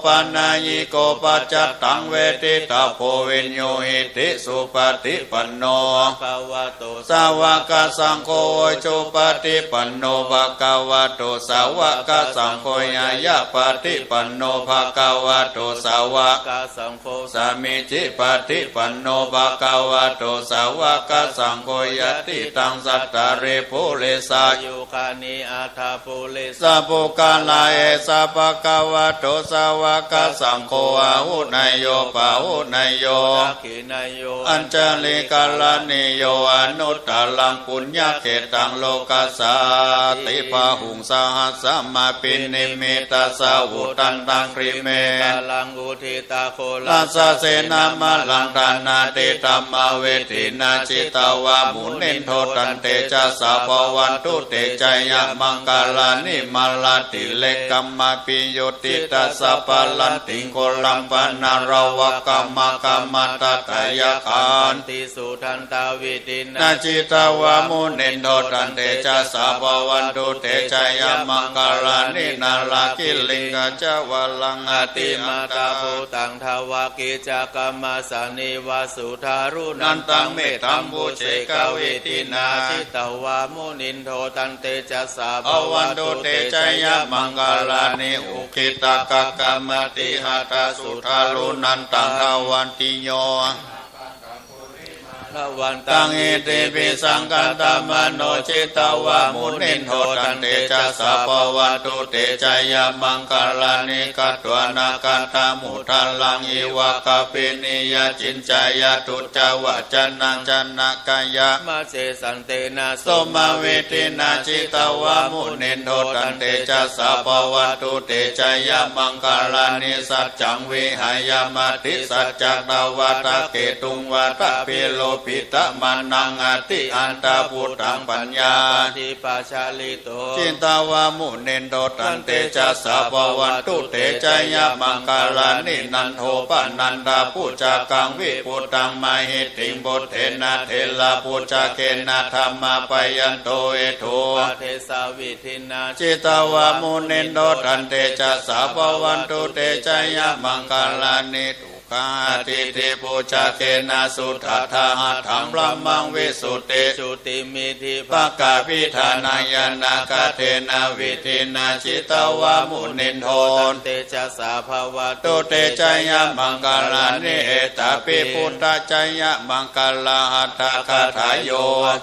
ปนายิโกปัจจตังเวทิตาโพวิญโยหิติสุปฏิปันโนภะวะโตสาวกสังโฆจุปฏิปันโนภะคะวะโตสาวกสังโฆญาญาปฏิปันโนภะคะวะโตสาวกสังโฆสามิจิปฏิปันโนภะคะวะโตสาวกสังโฆยติตังสัตตะเรภูเรสายุคานิอาทาภูเรสัพพุกาลาเอสัพพะคะวะโตสาวกสังโฆอาหุนายโยปาหุนายโยอัญจลิกาลนิโยอนุตตลังปุญญเขตังโลกัสสาติปะหุงสหัสสมาปินิมิตาสาวุตันตังคริเมลังอุทิตาโคลาสเสนามาลังทานาเตตัมมาเวทินาจิตาวามุนินโทตันเตจะสาภวันตุเตจยมังกาลานิมาลาติเลกัมมาปิโยติตัสสะปะลันติโกลัมปนารวะกัมมะกัมมตตยคานติสุทันตาวิตินาจิตาวามุนินโทตันเตจะสาภวันตุเตจยมังกาลานินาลาคิลิงกะจวะลังอติมาตาภูตัง ทวากิจกรรมสานิวาสุทารุนันตังเมตัมบุเชกเวทินาชิตวามุนินโทตันเตจัสสะภวันตุเตชยมังคลานิอุคิตกกรรมติหัตสุทารุนันตังทวันติโยวันตังอิติปิสังกันตมโนจิตวามุนินโทตันเตจัสสะภวันตุเตชยมังคลานิกัตวนาคันธมุทัลลังอิวะกปินิยจินจายตุจวะจันนังจันนกายะมาเจสันเตนะสมาเวทินาจิตวามุนินโทตันเตจัสสะภวันตุเตชยมังคลานิสัจจังวิหายมติสัจจตวัตเกตุงวัตปิโลปิตมันังอติอันตพุทธังปัญญาทิปัชชาลิโตจินตาวามุนินโตตันเตจัสสะภวันตุเตชยมังคลานินันโทปนันดาปุจกังวิปุตังมหิติงบทเทนะเทลาปุจเกนะธรรมปยันโตเอโทเทสาวิทินาจิตาวามุนินโตตันเตจัสสะภวันตุเตชยมังคลานิกาติติปุจเกนะสุทัทธะธัมพระมังวิสุทธิสุติมิธิภกาพิธานายนาคเทนะวิธินาจิตวามุนินโทตันเตจัสสะภวันตุเตชยมังคลานิเอตปิพุทธชยมังคลาหัตถคาถายโย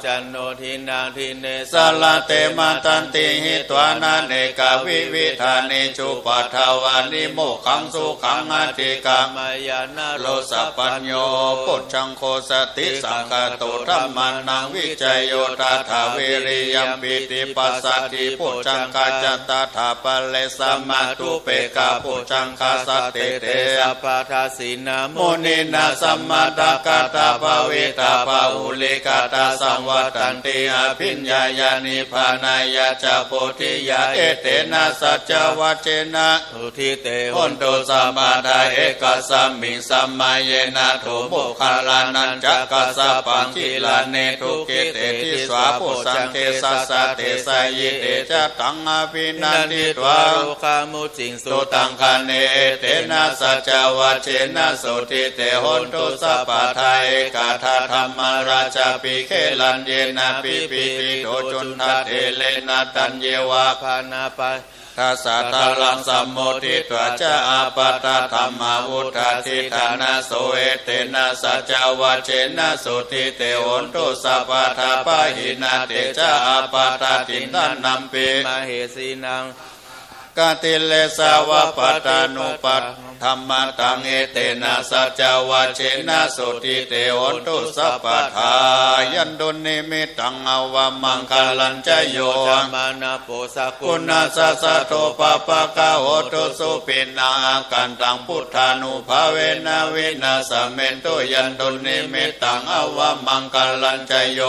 จันโนทินาทิเนสลาเตมาตันติหิตวานาเนกาวิวิธานิจุปัฏฐวานิโมขังสุขังอธิกามายนาโลสัพพัญโยปุจจังโคสติสังฆโตธัมมานังวิจัยโยตถาวิริยัมปิติปัสสัทธิปุจจังกาจตถาปะเลสัมมาตุเปกาปุจจังคาสเตเตสัพพทาสีนาโมนินาสัมมาตกาตาภเวตาภาอุลิกาตาสังวัตันติอภิญญายานิพานายาจโพธิยาเอเตนะสัจจวัจเจนะอุทิเตหุนโตสัมมาทาเอกสัมมิสัมมาเยนะโถโมคลานันจักกัสสะปังคิลาเนทุกิเตทิสวาปุสังเทสัสสะเทสยิเตจะตังอภินันติตวารุคามุจิงสุตังคเนเตนะสัจจวัจเจนะสุทิเตหุนตุสัพพทาเอกาธาธรรมราชาปิเคลันเยนะปิปิติโตจุนทัเทเลนะตัญเยวะภานาปะทัสสะตาลังสัมโมทิตวะจะอาปัตตะธรรมาวุฒาทิฐานะโสเอเตนะสัจจวัจเจนะสุทิเตโหนตุสัพพทาปะหินาเตจะอาปัตตะทินันนัมปิมเหสีนังกติเลสาวะปัตตานุปัฏธรรมตังเอเตนะสัจจวัจเจนะสุทิเตโหนตุสัพพทายันตุนิมิตังอวามังคลัญจโยมานะโปสะกุณาสัสสะโตปะปะกะโหตุสุปินากันตังพุทธานุภาเวนะวินาสเมนตุยันตุนิมิตังอวามังคลัญจโย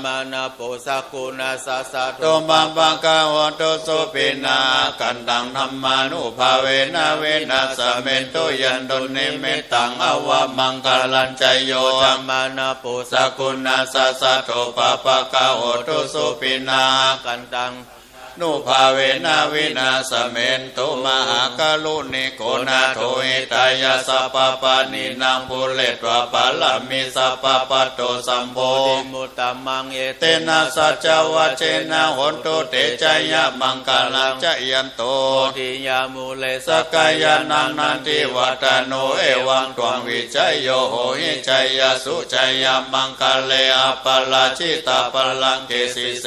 มานะโปสะกุณาสัสสะโตปะปะกะโหตุสุปินากันตังธัมมานุภาเวนะวินาสเมนตุยันตุนิมิตังอวามังคลัญจโยมานะโปสะกุณาสัสสะโตปะปะกะโหตุสุปินากันตังนุภาเวนะวินาสเมนตุมหากรุณิโกนาโทหิตายาสัพพปานินางภูเลตวะปะละมิสัพพปะโตสัมโพธิมุตตมังเอเตนะสัจจวัจเจนะโหนตุเตชยมังคลังจยันโตทิยามูเลสกายานังนันติวัตโนเอวังตวงวิจัยโยโหหิจยสุจยมังคเลอปะลาชิตาปะลังเกสิเส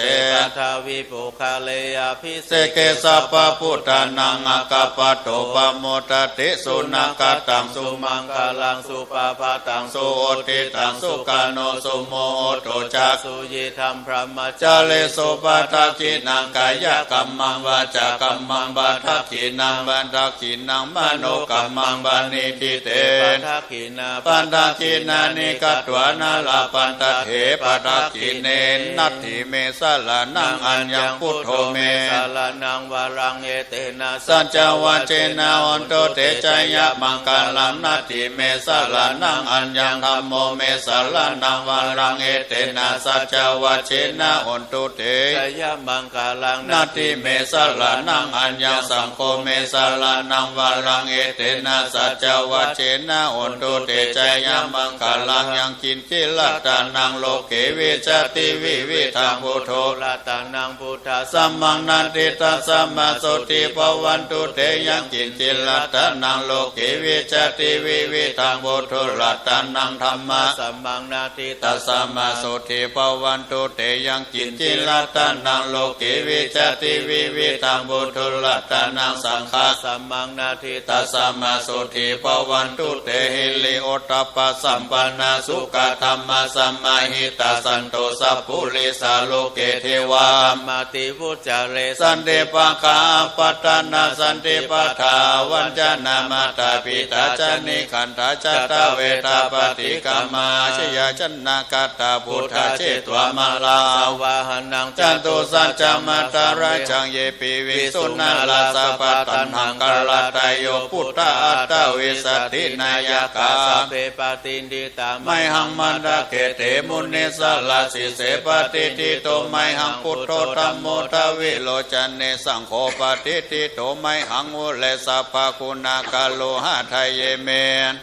ทาวิปุคาเลพิเศเกสัพพพุทธานังอากาปโตปโมทติสุนักตังสุมังคลังสุปปะตังสุโอติตังสุกาโนสุโมโตจักสุยิธรรมพระมจาเลสุปทักขินังกายกัมมังวาจากัมมังบัตทักขินังบัตทักขินังมโนกัมมังบานิทิเตปัตทักขินาปัตทักขินานิกัตวานาลาปันตเถปัตทักขิเนนัตถิเมสลานังอัญญังพุทโธเม สารนังวารังเอเตนะสัจวะเจนะอนโตเตจายะมังคลังนาติเมสารนังอัญญังธัมโมเมสารนังวารังเอเตนะสัจวะเจนะอนโตเตจายะมังคลังนาติเมสารนังอัญญังสังโฆเมสารนังวารังเอเตนะสัจวะเจนะอนโตเตจายะมังคลังยังกินกิลัตตานังโลเกวิจติวิวิธังพุทโธลัตตานังพุทธะสัมมังนันติตัสสัมมาโสติภวันตุเตยังกินกิลัตตานังโลเกวิจติวิวิธังพุทโธลัตตานังธัมมะสัมมังนาติตัสสัมมาโสติภวันตุเตยังกินกิลัตตานังโลเกวิจติวิวิธังพุทโธลัตตานังสังฆะสัมมังนาทิตัสสัมมาโสติภวันตุเตหิริโอตตัปปะสัมปันนาสุขธรรมะสัมมาหิตาสันโตสัพพุริสาโลเกเทวามาติพุจาเรสันเดปะคาปัตตานาสันติปัฏฐาวันจนามาตาปิตาจานิขันธาจัตตาเวทาปฏิกามาชยาจันนาคตาพุทธเจตวมาลาวาหนังจันตุสัจจมัตตาราชังเยปิวิสุนาลาสะปะตันหังกลาตโยพุทธะอัตตวิสัตถินายกาเปปตินดิตาไมหังมันดาเกเตมุนิสลาสิเสปฏิทิโตไมหังพุทโธธัมโมทวิโลจันเนสังโฆปฏิทิโตไมหังวุเลสัพพะคุณากาโลหะไทเยเมน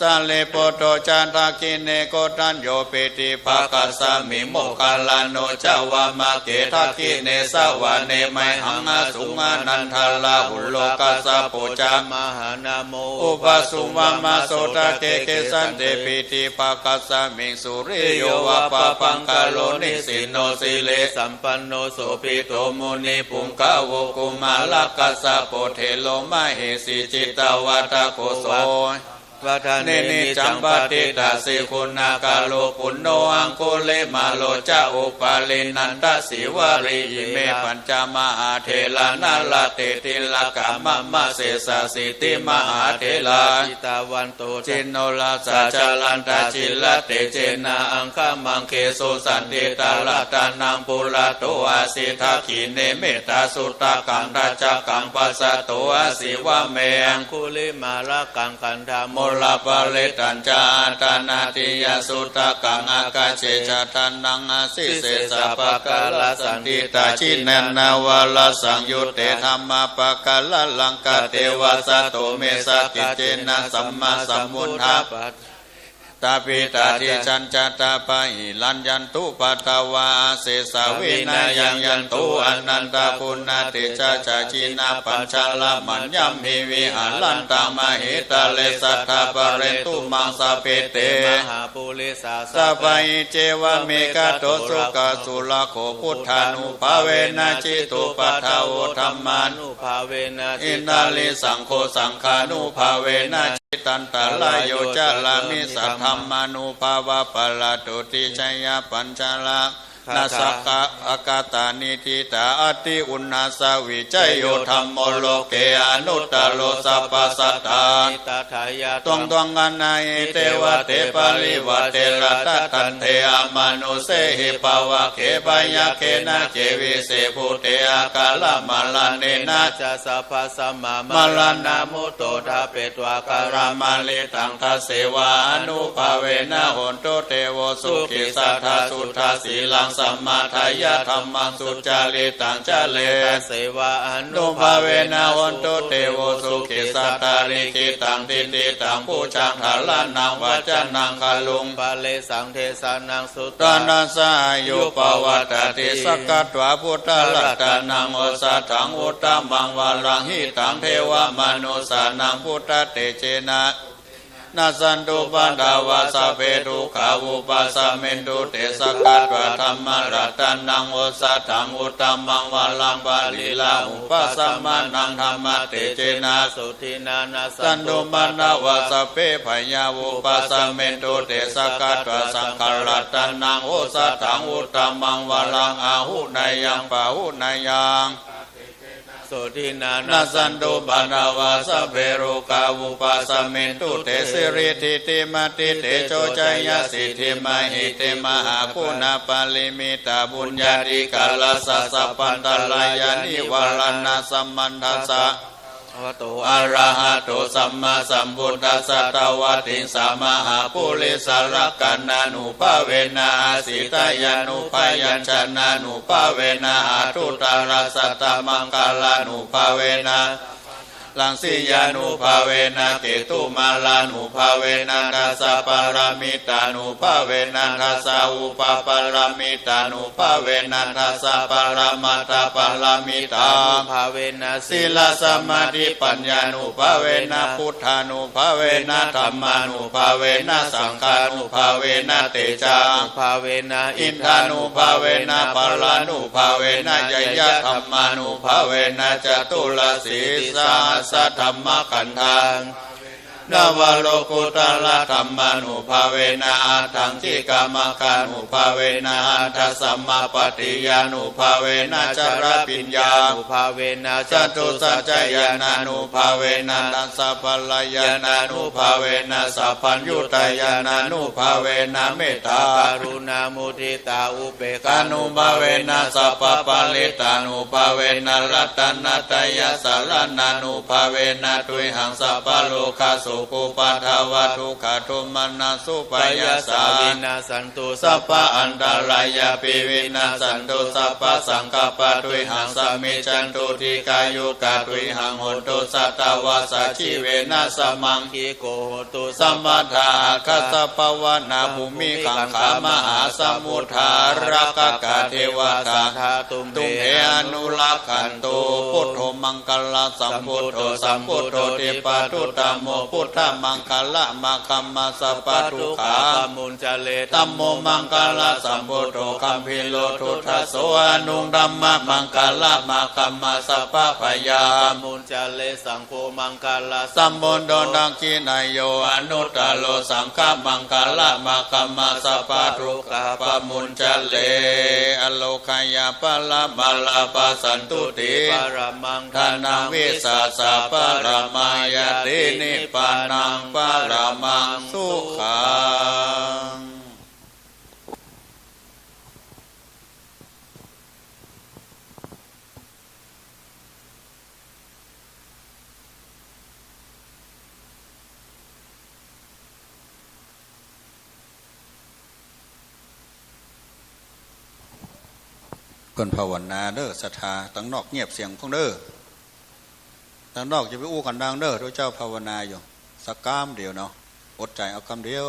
สัลเลโปโตจันทกิเนโกตัญโยปิติภาคัสสมิโมคคัลลาโนจาวามาเกทักขิเนสวะเนไมหังอาสุงานันทาลาหุโลกัสสะโปจามหานาโมอุปสุวามาโสตเกเกสันเตปิติภาคัสสมิสุริโยวะปะปังกาโลนิสิโนสิเลสัมปันโนโสภิโตมุนีปุงกะโวกุมาลักกัสสะโปเทโลมะเหสีจิตตวัตโกโสวัฏเนนิจัมปติตาสิคุณากาโลปุณโนอังคุเลมาโลจะอุปาลินันตสิวาริยิเมปัญจมหาเทลานาลเตติลกามะมะเสสะสิติมหาเทลาจิตาวันโตจินโนลาสัจลันตาจิลเตเจนะอังคมังเคโสสันติตาลตานังปุระโตอาสิทักขิเนเมตตาสุตตะกังราชกังปัสสะโตอาสิวะเมอังคุลิมาละกังกันธโมลาปะเลตัญจาตานาติยสุตตะกังอากาเจชะทันนังอาสิเสสะปะกาลสันติตาชินนาวาลสังยุตเตธัมมาปะกาลลังกเทวะสะโตเมสะกิเจนะสัมมาสัมพุทธะตาปิตาทิจันจตาปะหิลัญญันตุปัตตวาเสสาวินายังยันตุอนันตาปุณาติจาจาจินาปัญชาลมัญญัมหิวิหาลันตามหิตาเลสัทธาปะเรตุมังสะเปเตมหาปุริสาสัพพะเจวะเมกะโตสุกะสุลโขพุทธานุภาเวนะจิตุปัฏฐาวธัมมานุภาเวนะอินนาลิสังโฆสังฆานุภาเวนะตันตะลายโยจะลามิสัทธัมมานุภาวะปะละตุติชยปัญจละนาสกะอากาตานิทิตาอติอุณาสวิจัยโยธัมโมโลเกอนุตตโลสัพพสัตตาตวงกันนายเทวเทปาลิวะเทระตันเทอมนุเสหิปาวะเขปยะเขนะเจวิเสภูเตอากาลมาลเนนะจะสัพพสัมมามาลนามุตโตทาเปตวาการามาลิตังทัสเสวาอนุภาเวนะโหนโตเทโวสุขิสัทธาสุทธาสีลังสัมมาทายะธรรมังสุจาริตังจาเลเสวะอนุภาเวนะวันโตเทโวสุขิสัตตาริกิตังติติตังผู้จังหาลานังวาจานังคาลุงปะเลสังเทสานังสุตตานัสสายุปวัตติสักกัตวะพุทธลัตตานังโอสัตถังอุตตมังวารังหิตังเทวมนุสานังพุทธเตเจนะนาสันตุปันดาวาสะเพทุขาวุปัสสะเมนตุเตสกัตวะธรรมรัตนังโอสัตถังอุตตมังวาลังปะลีลาอุปัสสะมานังธรรมเตเจนะสุทินานาสันตุปันดาวาสะเพพยาวุปัสสะเมนตุเตสกัตวะสังขารตนังโอสัตถังอุตตมังวาลังอาหุนายังปะหุนายังส โสทินานาสันตุปนาวาสเพโรกาวุปาสมินตุเตสิริทิติมติเตโชจยสิทธิมหิเตมหาคุณาปาลิมิตาบุญญาธิกาลสัสสะปันตลายานิวรณะสัมมันทัสสะวะโตอะระหะโตสัมมาสัมพุทธัสสะตวะติสัมมาหาปุริสรักขันนานุภาเวนะสิตายานุภายัญชนะนุภาเวนะอาทุตารัสสตมังคลานุภาเวนะลังสียานุภาเวนะเกตุมาลานุภาเวนะทัสสะปารามิตานุภาเวนะทัสสะอุปปารามิตานุภาเวนะทัสสะปารามัตถปารามิตานุภาเวนะศีลสมาธิปัญญานุภาเวนะพุทธานุภาเวนะธรรมานุภาเวนะสังฆานุภาเวนะเตจานุภาเวนะอินทานุภาเวนะปารานุภาเวนะยยะธรรมานุภาเวนะจตุลสีสาสัทธรรมขันธังนวโลกุตละธรรมานุภาเวนะอัตถังจิกามคานุภาเวนะอัตถสัมมาปฏิญานุภาเวนะจารปิญญานุภาเวนะจตุสัจจยานานุภาเวนะตัสสะปะลายานานุภาเวนะสัพพัญญุตายานานุภาเวนะเมตตาการุณามุทิตาอุเบกขานุภาเวนะสัพพปะลิตานุภาเวนะรัตนัตยสารนานุภาเวนะตุยหังสัพพโลกาสุกุปัฏฐาวะทุกขโทมนัสสุปยาสาวินาสันตุสัพพะอันตรายาปิวินาสันตุสัพพะสังกัปปะตุยหังสัมมิจันตุทิกายุกะตุยหังโหตุสัตตวาสชิเวนะสมังคีโกโหตุสัมมาทาคัสสะปวนาภูมิขังขามหาสมุทธารกกะเทวตาตุมเทอนุลักขันตุพุทโธมังคลสัมพุทโธสัมพุทโธติปะทุตโมพุทธมังคละมาคัมมาสัพพทุขามุนจเลตัมโมมังคละสัมพุทโธคัมพิโลทุทัสโสอนุดัมมะมังคละมาคัมมาสัพพพยามุนจเลสังโฆมังคละสัมบุญโดดังกินายโยอนุตตโลสังฆมังคละมาคัมมาสัพพทุขาปมุนจเลอโลคายาปะละมาลาปัสสันตุติปรมังทานาวิสัสสะปรมายตินิพพานังปรมังสุขังคนภาวนาเด้อศรัทธาตั้งนอกเงียบเสียงของเด้อตั้งนอกจะไปอู้กันดังเด้อทุกเจ้าภาวนาอยู่สักกามเดียวเนาะอดใจเอาคำเดียว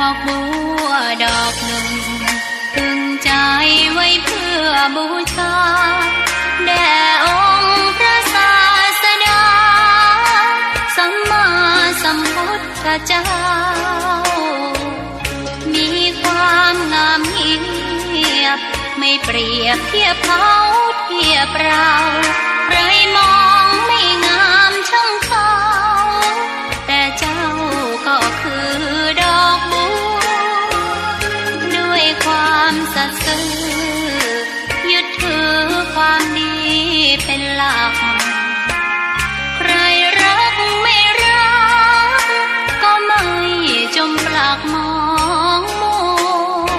อกบัวดอกหนึ่งพึงใจไว้เพื่อบูชาแด่องค์พระศาสดาสัมมาสัมพุทธเจ้ามีความงามเงียบไม่เปรียบเทียบเขาเทียบเราใครมองไม่งามช่างเขาแต่เจ้าก็คือดอกบัวด้วยความสัตย์ซื่อยึดถือความดีเป็นหลักใครรักไม่รักก็ไม่จมปลักมองมัว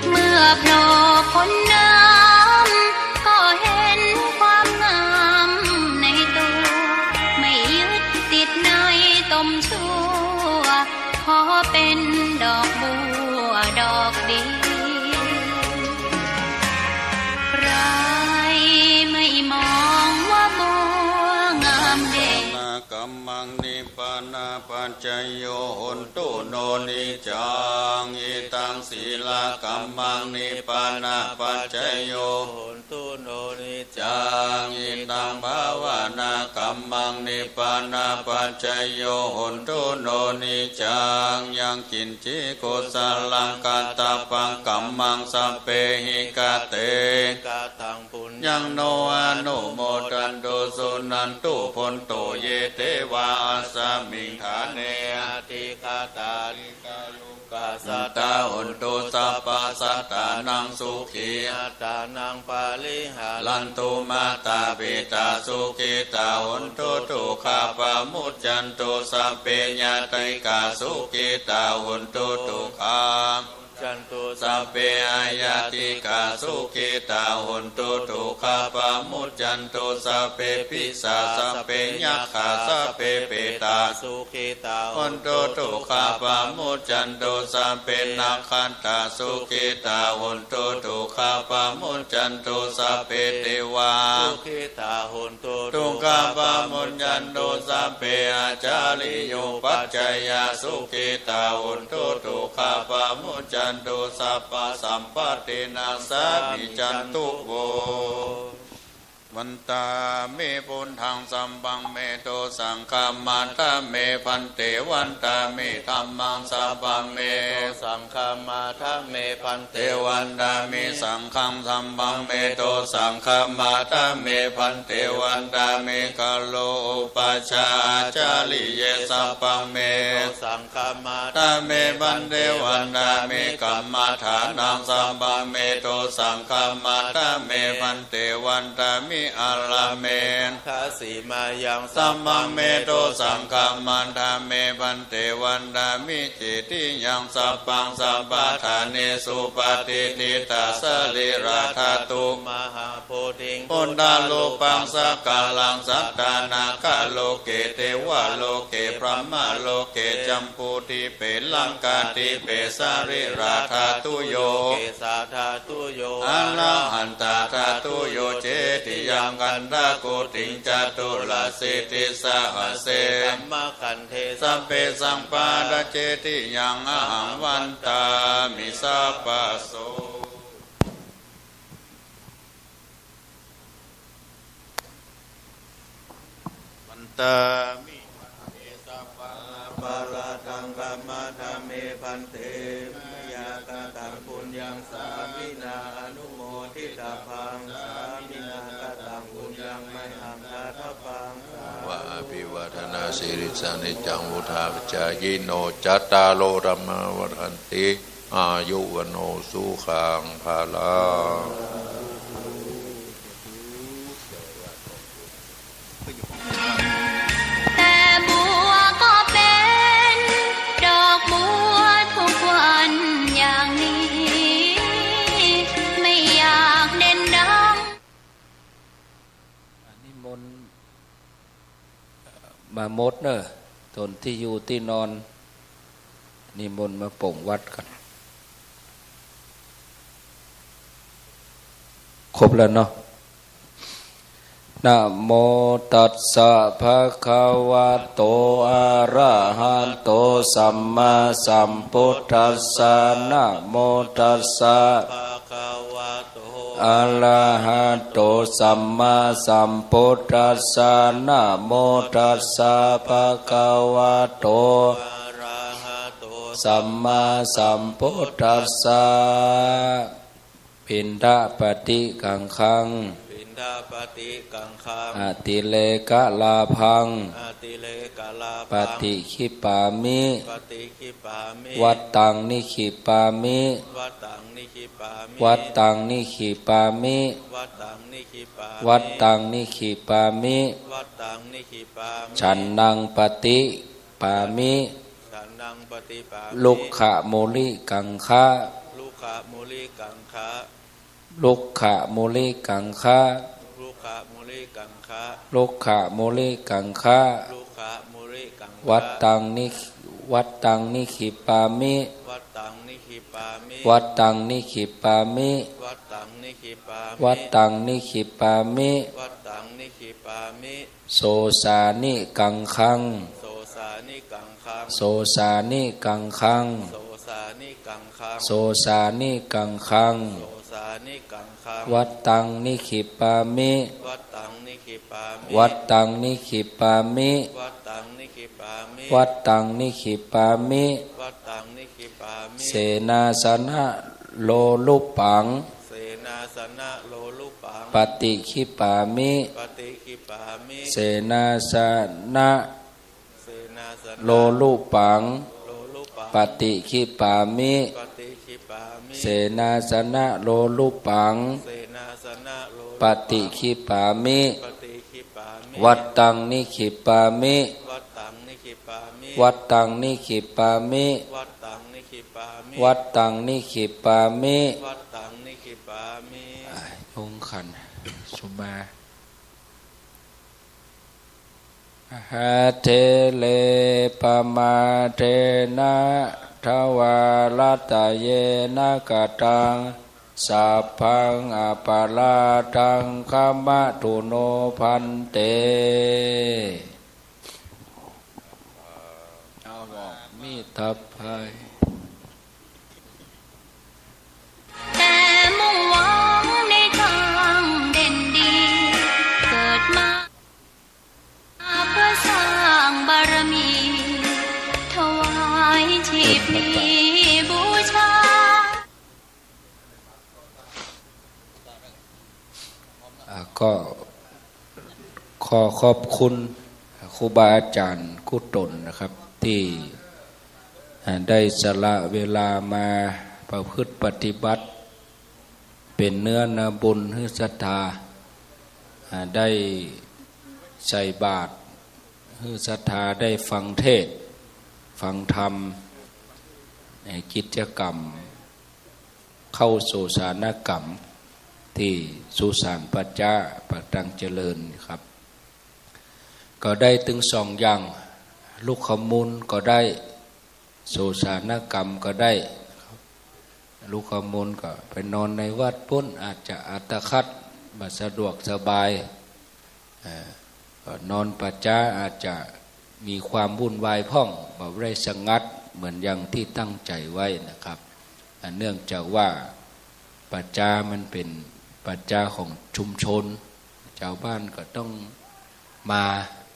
เมื่อโผล่พ้นน้ำก็เห็นความงามในตัวไม่ยึดติดในตมชั่วขอเป็นดอกบัวดอกดีใครไม่มองว่าบัวงามเด่นกัมมังนิปานาปัจจโยโหนตุโนนิจังอิตังศีลากัมมังนิปานาปัจจโยโหนตุโนนิจังอิตังภาวนากัมมังนิปานาปัจจโยโหนตุโนนิจังยังกินจิโกสลังกัตตาปังกัมมังสัพเพหิกาเตกาตังปุญญังโนอนุโมทันโตสุนันตุพนโตเยเทวาสามิงฐานเนอติคาตาลิกายุกาสัตตาหุนตุสัพพสัตตานังสุขีอัตตานังปาลิหาลันตุมาตาปิตาสุขิตาหุนตุตุขาปะมุจจันตุสัพเพญาติกาสุขิตาหุนตุตุขาจันตุสัพเพอายาติกาสุขิตาหุนตุตุขาปะมุจจันตุสัพเพปิสาสัพเพยัคขาสัพเพเปตาสุขิตาหุนตุตุขาปะมุจจันตุสัพเพนาคันตาสุขิตาหุนตุตุขาปะมุจจันตุสัพเพเทวาสุขิตาหุนตุตุขาปะมุจจันตุสัพเพอาจาริโยปัจจยาสุขิตาหุนตุตุขาปะมุจจันตุสัพพสัมปตินาสามิจันตุโววันตาเมปุณทังสัมปังเมโตสังฆามาตาเมพันเตวันตาเมธัมมังสัพพังเมสังฆามาตาเมพันเตวันตาเมสังฆังสัมปังเมโตสังฆามาตาเมพันเตวันตาเมกะโลอุปัชฌาจาริเยสัพพังเมสังฆามาตาเมพันเตวันตาเมกัมมาฐานังสัมปังเมโตสังฆามาตาเมพันเตวันตาเมอาลาเมนทาสีมายังสัมมังเมโตสังฆามันธาเมพันเตวันดามิจิติยังสัพพังสัพพะทานิสุปฏิทิตาสลิราธาตุมหาโพธิงปุณดาโลปังสักกาลังสัตตานาคาโลเกเทวะโลเกพระมะโลเกจัมพูติเปลังกาติเปสาริราธาตุโยเกสาธาตุโยอะระหันตาธาตุโยเจติยังกันตะโกติงจตุลาสิติสหเสสัมมาคันเทสัพเพสังปาดเจติยังอหังวันตามิสัพพโสวันตามิสัพพะปาราทังกัมมะธรรมเมพันเตยากตังปุญญังสามินาอนุโมทิตาพังสามินากตังปุญญังไมหังคาทพังวะอภิวาทนาสิริสานิจังวุธาปจายโนจัตตาโลธัมมวัฏันติอายุวโนสุขังภาลังแต่บัวก็เป็นดอกบัวทุกวันอย่างนี้ไม่อยากเด่นดังนิมนต์มามดเนอะตนที่อยู่ที่นอนนิมนต์มาโป่งวัดกันครบแล้วเนาะ นะโมตัสสะภะคะวะโตอะระหะโตสัมมาสัมพุทธัสสะนะโมตัสสะอะระหะโตสัมมาสัมพุทธัสสะนะโมตัสสะภะคะวะโตสัมมาสัมพุทธัสสะปิณฑปฏิกังขังอติเลกะลาพังปฏิคิปามิวัตตังนิคิปามิวัตตังนิคิปามิวัตตังนิคิปามิฉันนังปฏิปามิลุกขะโมลิกังคะลุกขะโมลิกังคะลุกขะโมลิกังคะวัตตังนิขิปามิวัตตังนิขิปามิวัตตังนิขิปามิโสสานิกังขังโสสานิกังขังโสสานิกังขังวัตตังนิขิปามิวัตตังนิขิปามิวัตตังนิขิปามิเสนาสนะโลลุปังปฏิคิปามิเสนาสนะโลลุปังปฏิคิปามิเสนาสนะโลลุปังปฏิคิปามิวัตตังนิขิปามิวัตตังนิขิปามิวัตตังนิขิปามิองขันสุมาหะเทเลปมาเทนะทวาลตะเยนะกตังสัพพังอปาลาทังคัมมะตุโนพันเตเอาบอกมีทัพไพแต่มุ่งหวังในทางเด่นดีเกิดมาเพื่อสร้างบารมีถวายชีพนี้บูชาก็ขอขอบคุณครูบาอาจารย์กุตนนะครับที่ได้สละเวลามาประพฤติปฏิบัติเป็นเนื้อนาบุญให้ศรัทธาได้ใส่บาตรให้ศรัทธาได้ฟังเทศน์ฟังธรรมในกิจกรรมเข้าสู่สานกรรมที่สุสานปัจจาปักตังเจริญครับก็ได้ถึงสองอย่างลูกขมูลก็ได้สุสานกรรมก็ได้ลูกขมูลก็ไปนอนในวัดปุ้นอาจจะอัตคัดบัดสะดวกสบายนอนปัจจาอาจจะมีความวุ่นวายพ่องแบบไรสงัดเหมือนอย่างที่ตั้งใจไว้นะครับเนื่องจากว่าปัจจามันเป็นปัจจาของชุมชนชาวบ้านก็ต้องมา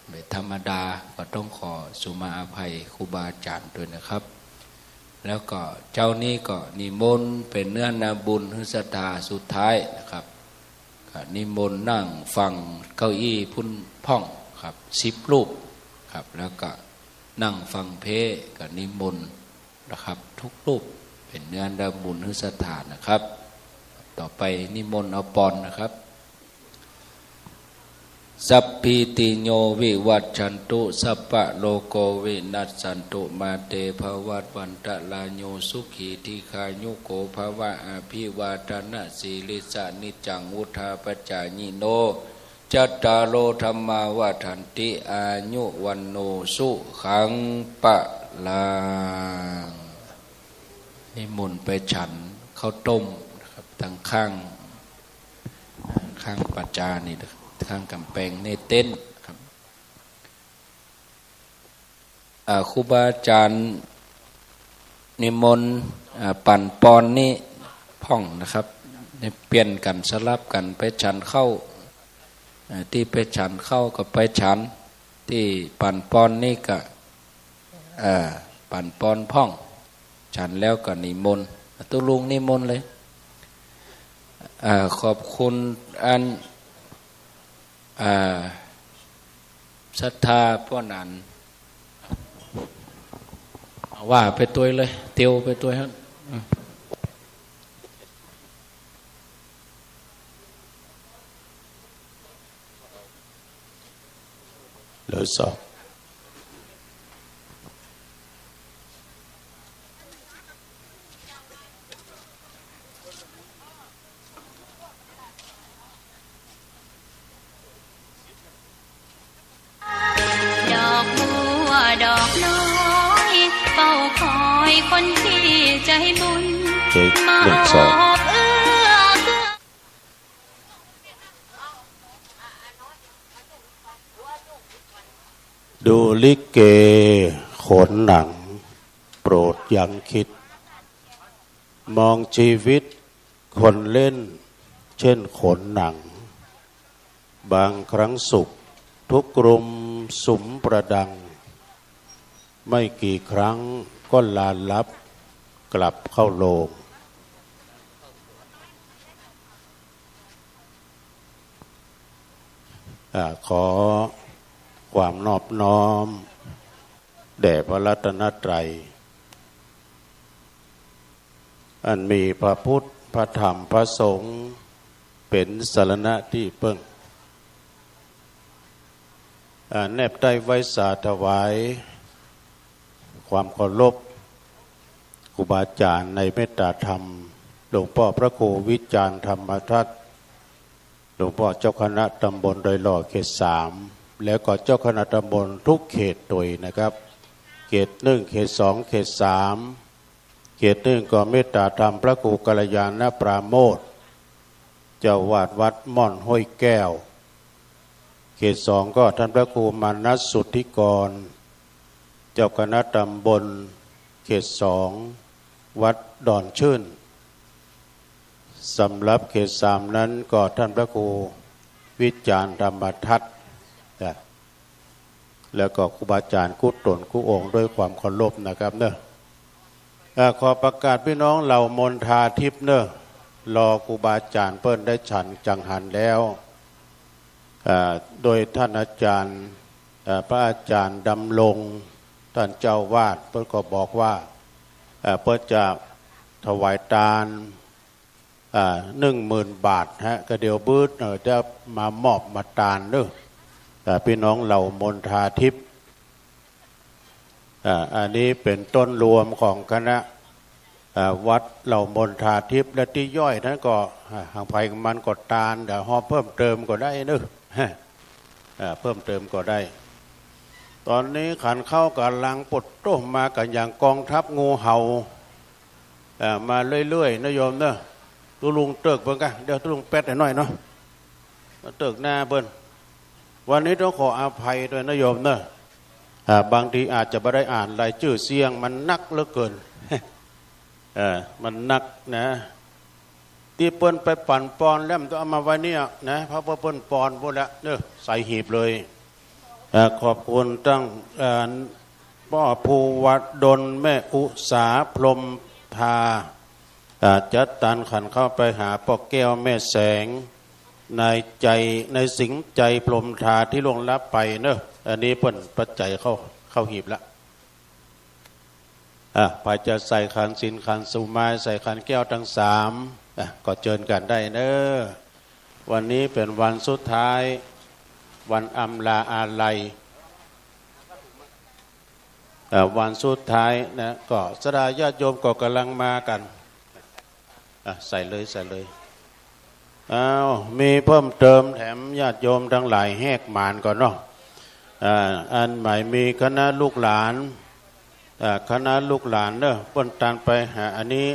เป็นธรรมดาก็ต้องขอสุมาอภัยครูบาอาจารย์ด้วยนะครับแล้วก็เจ้านี้ก็นิมนต์เป็นเนื้อนาบุญหรือศรัทธาสุดท้ายนะครับก็นิมนต์นั่งฟังเก้าอี้พุ่นพ่องครับ10 รูปครับแล้วก็นั่งฟังเพลงก็นิมนต์นะครับทุกรูปเป็นเนื้อนาบุญหรือศรัทธานะครับต่อไปนิมนต์เอาปอนนะครับสัพพิติโยวิวัชชันตุสัพพะโลโกวินัสสันตุมาเตภวัตวันตะลาโยสุขีทีคายุโกภวะอภิวาทนะสีลิสานิจังวุธาปจายิโนจัตตารโลธรรมาวาทันติอายุวันโนสุขังปะลังนิมนต์ไปฉันข้าวต้มนะครับทางข้างปัจจานี่ ทางกำแพงในเต้นครับครูบาอาจารย์นิมนต์ปั่นปอนนี่พ่องนะครับเปลี่ยนกันสลับกันไปฉันเข้าที่ไปฉันเข้าก็ไปฉันที่ปั่นปอนนี่ก็ปั่นปอนพ่องฉันแล้วก็นิมนต์ตุลุงนิมนต์เลยขอบคุณอันศรัทธาพ่อนันว่าไปตัวเลยเตียวไปตัวฮะเหลือสองดอกบัวดอกน้อยเฝ้าคอยคนที่ใจบุญมาอบเอื้อเกื้อ ดูลิเกโขนหนังโปรดยังคิดมองชีวิตคนเล่นเช่นโขนหนังบางครั้งสุขทุกกลุ่มสุมประดังไม่กี่ครั้งก็ลาลับกลับเข้าโลงขอความนอบน้อมแด่พระรัตนตรัยอันมีพระพุทธพระธรรมพระสงฆ์เป็นสรณะที่พึ่งแนบได้ไว้สาถวายความเคารพครูบาอาจารย์ในเมตตาธรรมหลวงพ่อพระครูวิจารณ์ธรรมทัศน์หลวงพ่อเจ้าคณะตำบลดอยหล่อเขต 3แล้วก็เจ้าคณะตำบลทุกเขตโดยนะครับเขต 1เขต 2เขต 3เขต 1ก็เมตตาธรรมพระครูกัลยาณปราโมทย์เจ้าวาดวัดม่อนห้วยแก้วเขต 2ก็ท่านพระครูมานัสสุทธิกรเจ้าคณะตำบลเขต 2วัดดอนชื่นสำหรับเขต 3นั้นก็ท่านพระครูวิจารณ์ธรรมทัศน์แล้วก็ครูบาอาจารย์กู้ตนกู้องค์ด้วยความเคารพนะครับเนอะขอประกาศพี่น้องเหล่ามนทาทิพย์เนอะรอครูบาอาจารย์เปิ้นได้ฉันจังหันแล้วโดยท่านอาจารย์พระอาจารย์ดำรงท่านเจ้าวาดเปิ้นก็บอกว่าเปิ้นจะถวายทาน10,000 บาทฮะก็เดี๋ยวบื้อจะมามอบมาทานเนอะพี่น้องเหล่ามนทาทิพย์อันนี้เป็นต้นรวมของคณะวัดเหล่ามนทาทิพย์และที่ย่อยนั้นก็หางไผ่มันก็ตาลเดี๋ยวหอเพิ่มเติมก็ได้เนอะเพิ่มเติมก็ได้ตอนนี้ขันเข้ากับลังปดโตมากันอย่างกองทัพงูเห่ามาเรื่อยๆนะโยมเนอะตุลุงเติกเบิ่งกันเดี๋ยวตุลุงแป๊ดหน่อยเนาะเติกหน้าเบิ่นวันนี้ต้องขออภัยด้วยนะโยมเนอะบางทีอาจจะไม่ได้อ่านรายชื่อเสียงมันนักเหลือเกินมันนักนะที่เปิ้นไปปั่นปอนแล้วมันต้องเอามาไว้เนี่ยนะเพราะเปิ้นปอนพวกละเนอะใส่หีบเลยขอบคุณตั้งพ่อภูวัดดลแม่อุสาพรหมทาจัดตันขันเข้าไปหาพ่อแก้วแม่แสงในใจในสิงใจพรหมทาที่ล่วงลับไปเนอะอันนี้เปิ้นปัจจัยเข้าหีบละพายจะใส่ขันสินขันสุมาใส่ขันแก้วทั้ง3ก็เชิญกันได้เนอะวันนี้เป็นวันสุดท้ายวันอำลาอาลัยวันสุดท้ายนะก็สดาญาติโยมก็กำลังมากันใส่เลยมีเพิ่มเติมแถมญาติโยมทั้งหลายแหกหมานก่อนเนาะอันใหม่มีคณะลูกหลานเนอะเปิ้นตันไปหาอันนี้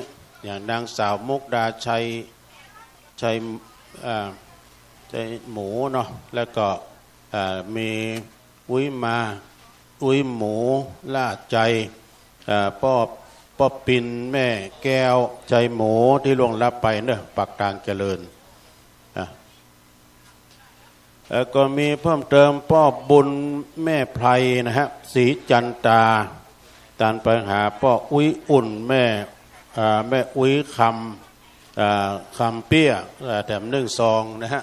อย่างนางสาวมุกดาชัย ใจหมูเนาะแล้วก็มีอุ้ยมาอุ้ยหมูล่าใจป้อปินแม่แก้วใจหมูที่ล่วงลับไปเนอะปักกลางเจริญแล้วก็มีเพิ่มเติมป้อบุญแม่ไพรนะฮะศรีจันตาตานไปหาป้ออุ้ยอุ่นแม่อุ้ยคำเปี้ยแถม1 ซองนะฮะ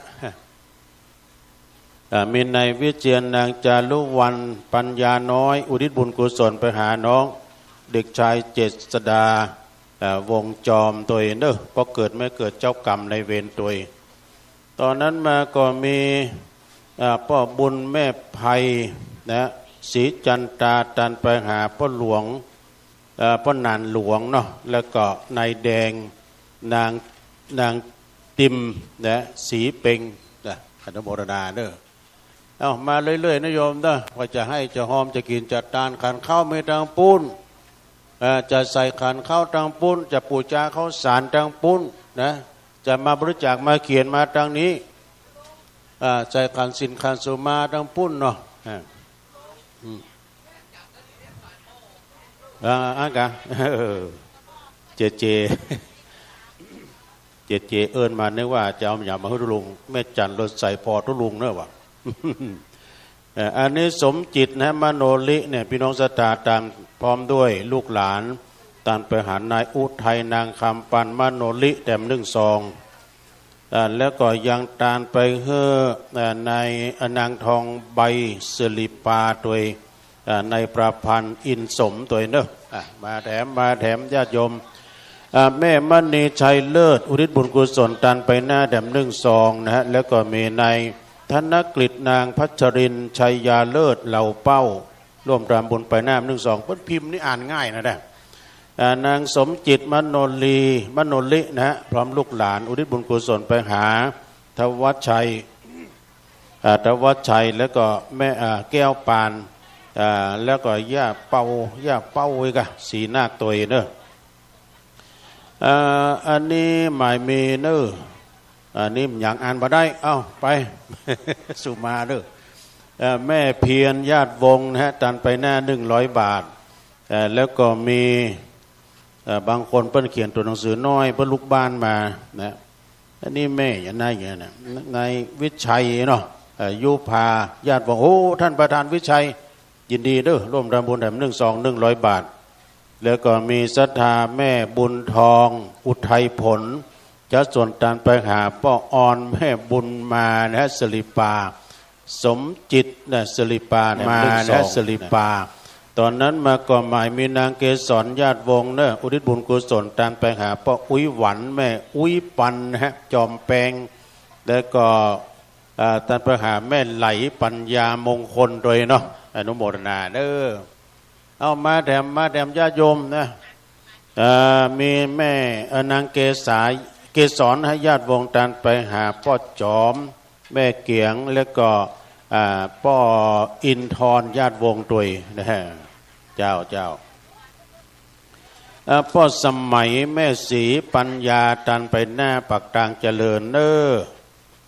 มีในวิเชียรนางจารุวรรณปัญญาน้อยอุทิศบุญกุศลไปหาน้องเด็กชายเจษดาวงจอมตัวเนอะเพราะเกิดไม่เกิดเจ้ากรรมในเวรตัวตอนนั้นมาก็มีพ่อบุญแม่ไพนะศรีจันตาตันไปหาพ่อหลวงพ่อนานหลวงเนาะแล้วก็นายแดงนางติมนะสีเป่งนะอนุโมทนาเนอะเอามาเรื่อยๆนะโยมเนอะว่าจะให้จะหอมจะกินจะทานขันข้าวไม่ทางปุ้นจะใส่ขันข้าวทางปุ้นจะปูจาข้าวสารทางปุ้นนะจะมาบริจาคมาเขียนมาทางนี้ใจขันสินขันสุมาดังปุ้นเนาะอ่ะกะเจเอิญมาเนี่ยว่าจะเอาอย่างมาให้ลุงแม่จันรถใส่พอทุลุงเนอะวะอันนี้สมจิตนะมโนลิเนี่ยพี่น้องศรัทธาตามพร้อมด้วยลูกหลานตามไปหานายอุทัยนางคำปันมโนลิแต้ม1 ซองแล้วก็ยังตานไปเฮือในอนางทองใบสิริปาตัวในประพันธ์อินสมตัวเนอะมาแถมญาติโยมแม่มณีชัยเลิศอุทิศบุญกุศลตานไปหน้าแต้ม1 ซองนะฮะแล้วก็มีในธนกฤษนางพัชรินชัยยาเลิศเหล่าเป้าร่วมรำบุญไปหน้า1 ซองเพิ่นพิมพ์นี่อ่านง่ายนะเด้นางสมจิตมโนลินะฮะพร้อมลูกหลานอุทิศบุญกุศลไปหาทวัชชัยแล้วก็แม่แก้วปานแล้วก็ย่าเป้าอีกสีนาคตัวเนอะอันนี้หมายมีเนอะอันนี้อย่างอ่านมาได้เอ้าไป สุมาเนอะแม่เพียรญาติวงนะฮะตันไปหน้า100 บาทแล้วก็มีบางคนเพิ่นเขียนตัวหนังสือน้อยเพิ่นลูกบ้านมานะอันนี้แม่อย่างนั้นอย่างนั้นนายวิชัยเนาะยุพาญาติบอกโอ้ท่านประธานวิชัยยินดีเด้อร่วมทำบุญแถม1 ซอง100 บาทแล้วก็มีศรัทธาแม่บุญทองอุทัยผลจะส่วนตานไปหาป้อออนแม่บุญมานะสิริปาสมจิตนะสิริปามานะสิริปาตอนนั้นมาก็หมายมีนางเกศรญาติวงเนอะอุทิศบุญกุศลตามไปหาป้าอุ้ยหวันแม่อุ้ยปันนะฮะจอมแปงแล้วก็ตามไปหาแม่ไหลปัญญามงคลโดยเนาะอนุโมทนาเด้อเอามาแถมญาติโยมนะมีแม่นางเกศรให้ญาติวงตามไปหาป้าจอมแม่เกียงแล้วก็ป้ออินทรญาติวงตัวนะฮะเจ้าป้อสมัยแม่ศรีปัญญาตันไปหน้าปักกลางเจริญเนอ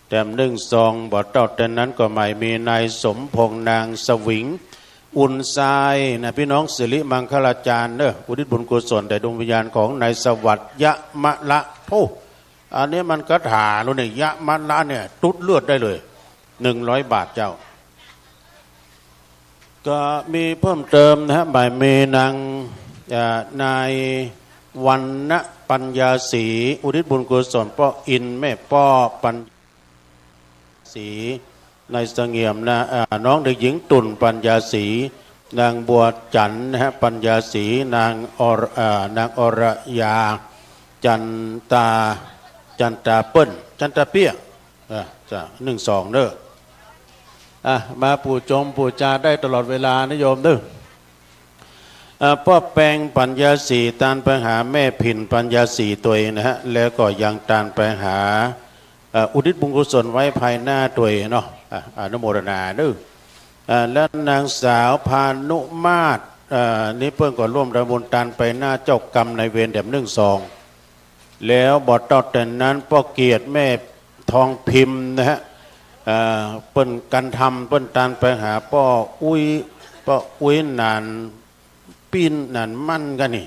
แต้ม1 ซองบ่เต่าแต่นั้นก็หมายมีนายสมพงษ์นางสวิงอุ่นทรายนะพี่น้องสิริมังคลาจารย์เนออุทิศบุญกุศลแต่ดวงวิญญาณของนายสวัสดิ์ยะมะละโธ่อันนี้มันกระถาแล้วเนี่ยยะมะละเนี่ยตุดเลือดได้เลย100 บาทเจ้าก็มีเพิ่มเติมนะฮะบ่ายเมนายวันณปัญญาศรีอุทิศบุญกุศลป้ออินแม่ป้อปัญศรีในเสงี่ยมนะน้องเด็กหญิงตุ่นปัญญาศรีนางบัวจันนะฮะปัญญาศรีนางอรยาจันตาเปิ้ลจันตาเปี้ยจะ1 ซองเด้อมาปู่จมปู่จาได้ตลอดเวลานะโยมเด้อพ่อแปงปัญญาศรีตานไปหาแม่พินปัญญาศรีตัวเองนะฮะแล้วก็ยังตานไปหาอุทิศบุญกุศลไว้ภายหน้าตัวเองเนาะอนุโมทนาเด้อและนางสาวพานุมาศนี่เพิ่งก็ร่วมระบุญตานไปหน้าเจ้ากรรมในเวรแถม1 ซองแล้วบอดต่อแต่นั้นพ่อเกียรติแม่ทองพิมพ์นะฮะ เปิ้นกันทำเปิ้นตานไปหาป้ออุ้ยนานปีนนานมั่นกันนี่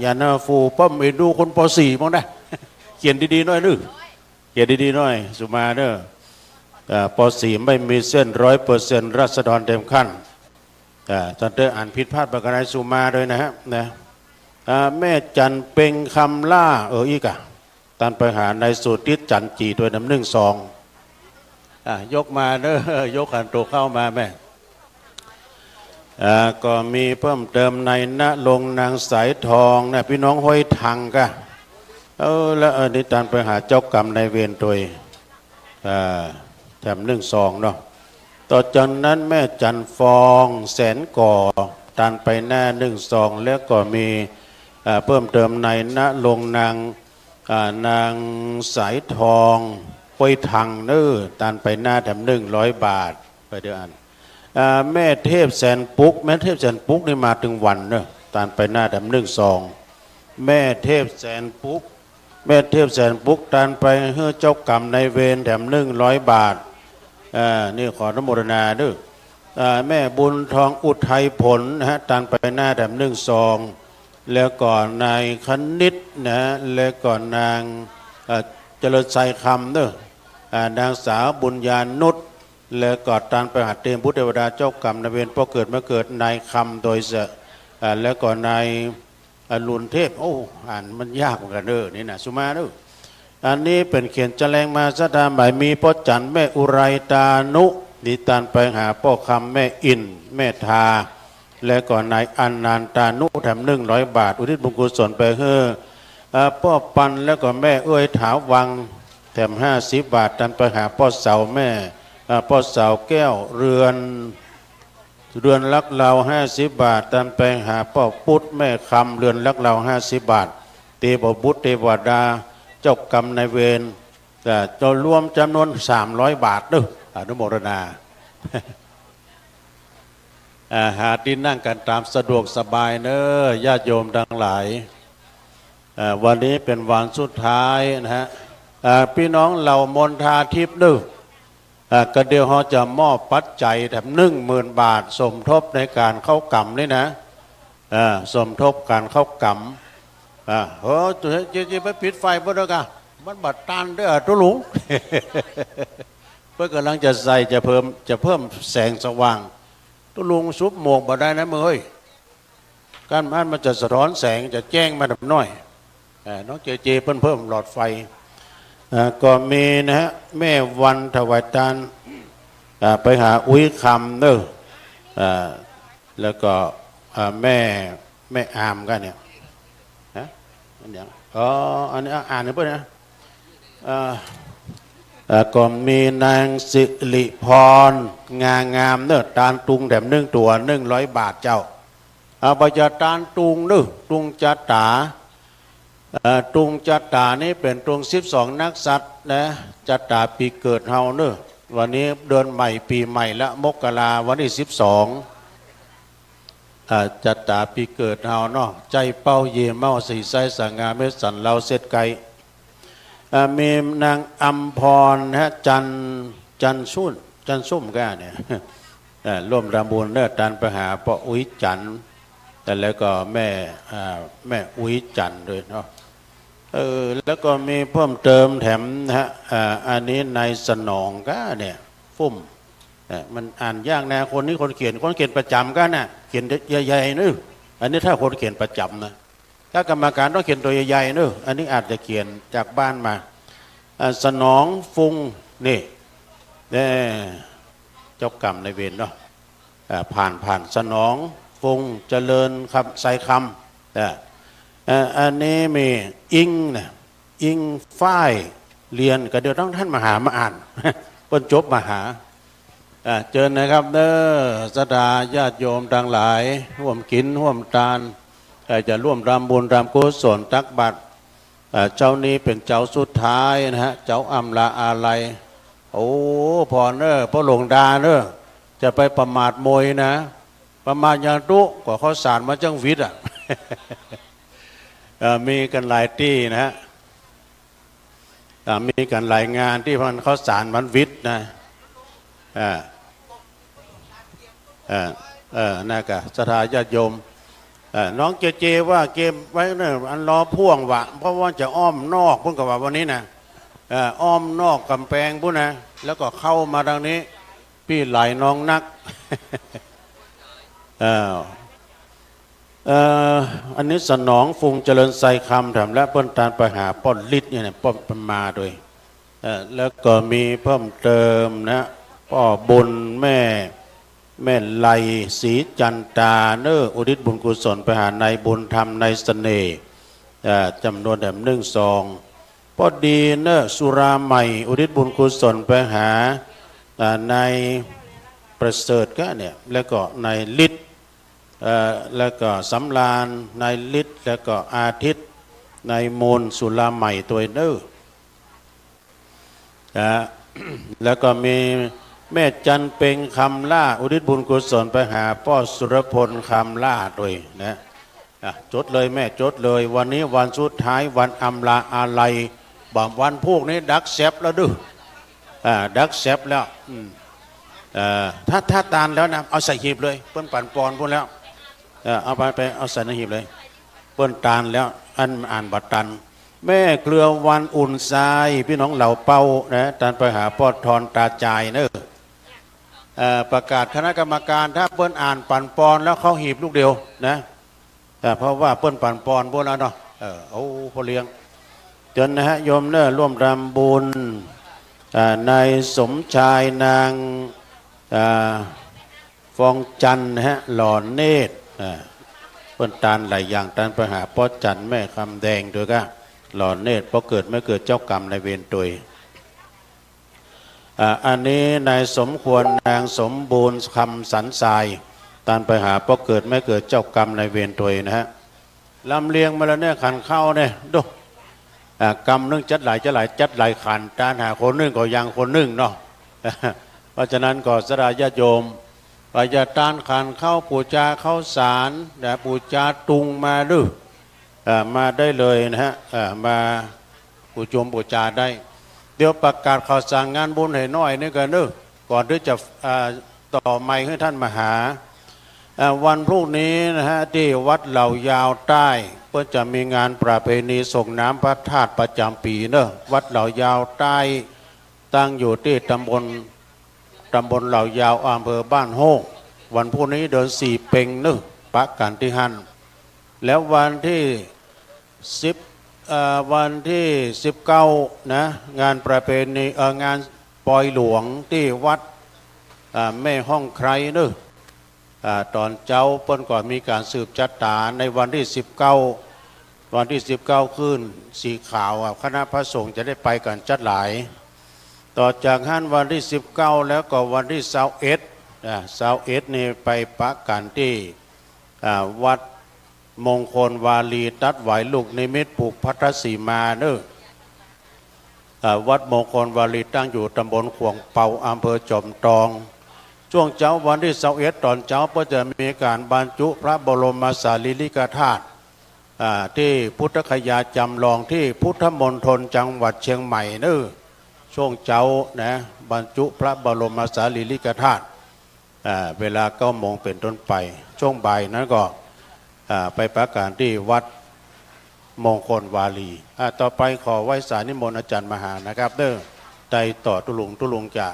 อย่านาฟูป้อมไปดูคนป .4 มั้งได้ เขียนดีๆหน่อยนึกเขียนดีๆหน่อยสุมาเด้อป .4 ไม่มีเส้น100%รัษฎรเต็มขั้นตอนเด้ออ่านผิดพลาดประการใดสุมาด้วยนะฮะนะแม่จันเป็งคำล่าอีกตานไปหาในสุติจันจีตัวน้ำ1 2ยกมาเด้อยกขันโตเข้ามาแม่ก็มีเพิ่มเติมในณลงนางสายทองนะพี่น้องห้อยทังกะแล้วนี่ตานไปหาเจ้ากรรมนายเวรตัวแถม1 2เนาะต่อจากนั้นแม่จันฟองแสนก่อตานไปหน้า1 2แล้วก็มีเพิ่มเติมในณลงนางสายทองห้อยทังเน้อตานไปหน้าแถม100 บาทไปเดี๋ยวอันแม่เทพแสนปุ๊กแม่เทพแสนปุ๊กนี่มาถึงวันเนอะตานไปหน้าแถม1 2แม่เทพแสนปุ๊กแม่เทพแสนปุ๊กตานไปเฮ้อเจ้ากรรมนายเวรแถม100 บาทนี่ขออนุโมทนาด้วยแม่บุญทองอุทัยผลนะฮะตานไปหน้าแถม1 2แล้วก่อนนายคณิตนะแล้วก่อนนางเจริญใจคำเนอะนางสาวบุญญานุชแล้วก็ตานไปหาเตรียมพุทธเทวดาเจ้ากรรมนายเวรพอเกิดมาเกิดนายคำโดยแล้วก็นายลุนเทพอ่านมันยากเหมือนกันนี่นะสุมาเด้ออันนี้เป็นเขียนจะแรงมาสดาหมายมีพ่อจันแม่อุไรตานุนิตานไปหาพ่อคำแม่อินแม่ทาแล้วก็นายอันนานตานุแถม100 บาทอุทิศบุญกุศลไปเฮ้อพ่อปันแล้วก็แม่เอ้ยถาวังแถม50 บาทตานไปหาพ่อเสาแม่พ่อสาวแก้วเรือนลักเรา50 บาทตามไปหาพ่อพุทธแม่คำเรือนลักเรา50 บาทเทพบุตรเทวดาเจ้ากรรมนายเวรจะรวมจำนวน300 บาทด้วยอนุโมทนา หาที่นั่งกันตามสะดวกสบายเนอะญาติโยมทั้งหลายวันนี้เป็นวันสุดท้ายนะฮะพี่น้องเหล่ามนทาทิพย์ด้วยก็เดี๋ยวเขาจะมอบปัจจัยแถม10,000 บาทสมทบในการเข้ากรรมนี่นะสมทบการเข้ากรรมตัวจะไปปิดไฟเพื่อนกันมันบัดตันด้วยตุลุง เพื่อกำลังจะใส่จะเพิ่มแสงสว่างตุลุงซุบหมวกบ่ได้นะมึงเฮ้ยการมันจะสะท้อนแสงจะแจ้งมาดับน้อยน้องเจเพิ่มหลอดไฟก็มีนะฮะแม่วันถวายทานไปหาอุ้ยคำเนอะแล้วก็แม่อามกันเนี่ยอันนี้อันนี้อ่านหรือเปล่านะก็มีนางสิริพรงามเนอะตานตุงแถม1 ตัว100 บาทเจ้าบะจะตานตุงเนอะตุงจัตตาตุงจัตตานี่เป็นตุง12 นักสัตว์นะจัตตาปีเกิดเฮาเนอะวันนี้เดือนใหม่ปีใหม่ละมกราวันที่12จัตตาปีเกิดเฮาเนาะใจเป้าเยเมาสีไซสังงาเมสันเราเสร็จไกมีนางอัมพรนะจันสุ่มก้าเนี่ยร่วมรำบุญเนอะตันไปหาพ่ออุ้ยจันแต่แล้วก็แม่อุ้ยจันด้วยเนาะแล้วก็มีเพิ่มเติมแถมนะฮะอันนี้ในสนองก้าเนี่ยฟุ่มมันอ่านยากนะคนเขียนประจำก้าน่ะเขียนใหญ่ๆนึกอันนี้ถ้าคนเขียนประจำนะถ้ากรรมการต้องเขียนตัวใหญ่ๆนึกอันนี้อาจจะเขียนจากบ้านมาสนองฟุงนี่เจ้ากรรมในเวรเนาะผ่านสนองฟุงเจริญคำใส่คำอันนี้มีอิงฝ้ายเรียนก็เดี๋ยวต้องท่านมาอ่านเพิ่นจบมาหาเชิญนะครับเด้อสดาญาติโยมทั้งหลายร่วมกินร่วมทานจะร่วมรำบุญรำกุศลตักบาตรเจ้านี้เป็นเจ้าสุดท้ายนะฮะเจ้าอำลาอาลัยพอเนอพ่อหลวงดาเนอจะไปประมาทมวยนะประมาทอย่างตุกว่าเขาสารมาจังวิทย์มีกันหลายที่นะฮะ มีการรายงานที่มันเขาสารมันวิทย์นะน่ากะสถาญาติโยมน้องเจว่าเกมไว้เนี่ยอันล้อพ่วงวะเพราะว่าจะอ้อมนอกพุ่นกับว่าวันนี้นะอ้อมนอกกำแพงพุ่นนะแล้วก็เข้ามาทางนี้พี่ไหลน้องนัก อันนี้สนองฟุงเจริญไซคำถามและเปิ้นตานไปหาป้อนลิดเนี่ยป้อนมาโดยแล้วก็มีเพิ่มเติมนะพ่อบุญแม่ไลศรีจันตาเนออุทิศบุญกุศลไปหาในบุญธรรมในเสน่ห์จำนวนแบบ1 2พอดีเนอสุราใหม่อุทิศบุญกุศลไปหาในประเสริฐก็เนี่ยแล้วก็ในฤทธิ์แล้วก็สำราญในฤทธิ์แล้วก็อาทิตย์ในมูลสุราใหม่ตัวเนอแล้วก็มีแม่จันเพ็งคำล่าอุทิศบุญกุศลไปหาพ่อสุรพลคำล่าด้วยนะจดเลยแม่จดเลยวันนี้วันสุดท้ายวันอำลาอาลัยบ่วันพวกนี้ดักแซบแล้วดื้อดักแซบแล้วถ้าตานแล้วนะเอาใส่หีบเลยเปิ้นปั่นปอนพวกแล้วเอาไปเอาใส่ในหีบเลยเปิ้นตานแล้วอันอ่านบัตรตันแม่เกลือวันอุ่นทรายพี่น้องเหล่าเป้านะตานไปหาพ่อทอนตาจายเนอะประกาศคณะกรรมการถ้าเปิ้นอ่านปั่นปอนแล้วเขาหีบลูกเดียวนะเพราะว่าเปิ้นปั่นปอนพวกแล้วเนาะเอาพอเลี้ยงจนนะฮะโยมเนอะร่วมรำบุญนายสมชายนางฟองจันนะฮะหล่อเนตรเปิ้นตานหลายอย่างตานไปหาพ่อจันแม่คำแดงด้วยก็หล่อเนตรเพราะเกิดไม่เกิดเจ้ากรรมในเวรตัวอันนี้นายสมควรนางสมบูรณ์คำสันทรายตานไปหาเพราะเกิดไม่เกิดเจ้ากรรมในเวรตัวนะฮะลำเลียงมาแล้วเนี่ยขันเข้าเนี่ยดูกรรมนึงจัดหลายจัดหลายขันตานหาคนนึงก็ยังคนนึงเนาะเพราะฉะนั้นก็สระญาติโยมไปจะตานขันเข้าปูจาเข้าสารแต่ปูจาตุงมาดื้อมาได้เลยนะฮะมาปูจมปูจาได้เดี๋ยวประกาศข่าวสารงานบุญให้น้อยนี่กันเนอะก่อนที่จะต่อไมค์ให้ท่านมาหาวันพรุ่งนี้นะฮะที่วัดเหล่ายาวใต้ก็จะมีงานประเพณีส่งน้ำพระธาตุประจำปีเนอะวัดเหล่ายาวใต้ตั้งอยู่ที่ตำบลเหล่ายาวอำเภอบ้านโฮงวันพรุ่งนี้เดิน4 เพ็งเนอะปะกันที่หันแล้ววันที่19นะงานประเพณีงานปอยหลวงที่วัดแม่ห้องใครเนอะตอนเจ้าเปิ้นก่อนมีการสืบจัดตาในวันที่19ขึ้นสีขาวคณะพระสงฆ์จะได้ไปกันจัดหลายต่อจากนั้นวันที่19แล้วก็วันที่21นี่ไปปะกันที่วัดมงคลวาลีตัดไหวลูกนิมิตผูกพัทสีมาเนอะวัดมงคลวาลีตั้งอยู่ตำบลขวงเปาอำเภอจอมทองช่วงเช้าวันที่21ตอนเช้าก็จะมีการบรรจุพระบรมสารีริกธาตุที่พุทธคยาจำลองที่พุทธมณฑลจังหวัดเชียงใหม่เนอะช่วงเช้านะบรรจุพระบรมสารีริกธาตุเวลา9 โมงเป็นต้นไปช่วงบ่ายนั้นก็ไปประกาศที่วัดมงคลวาลีต่อไปขอไหว้สายนิมนต์อาจารย์มหานะครับเด้อใจต่อตุลุงจะ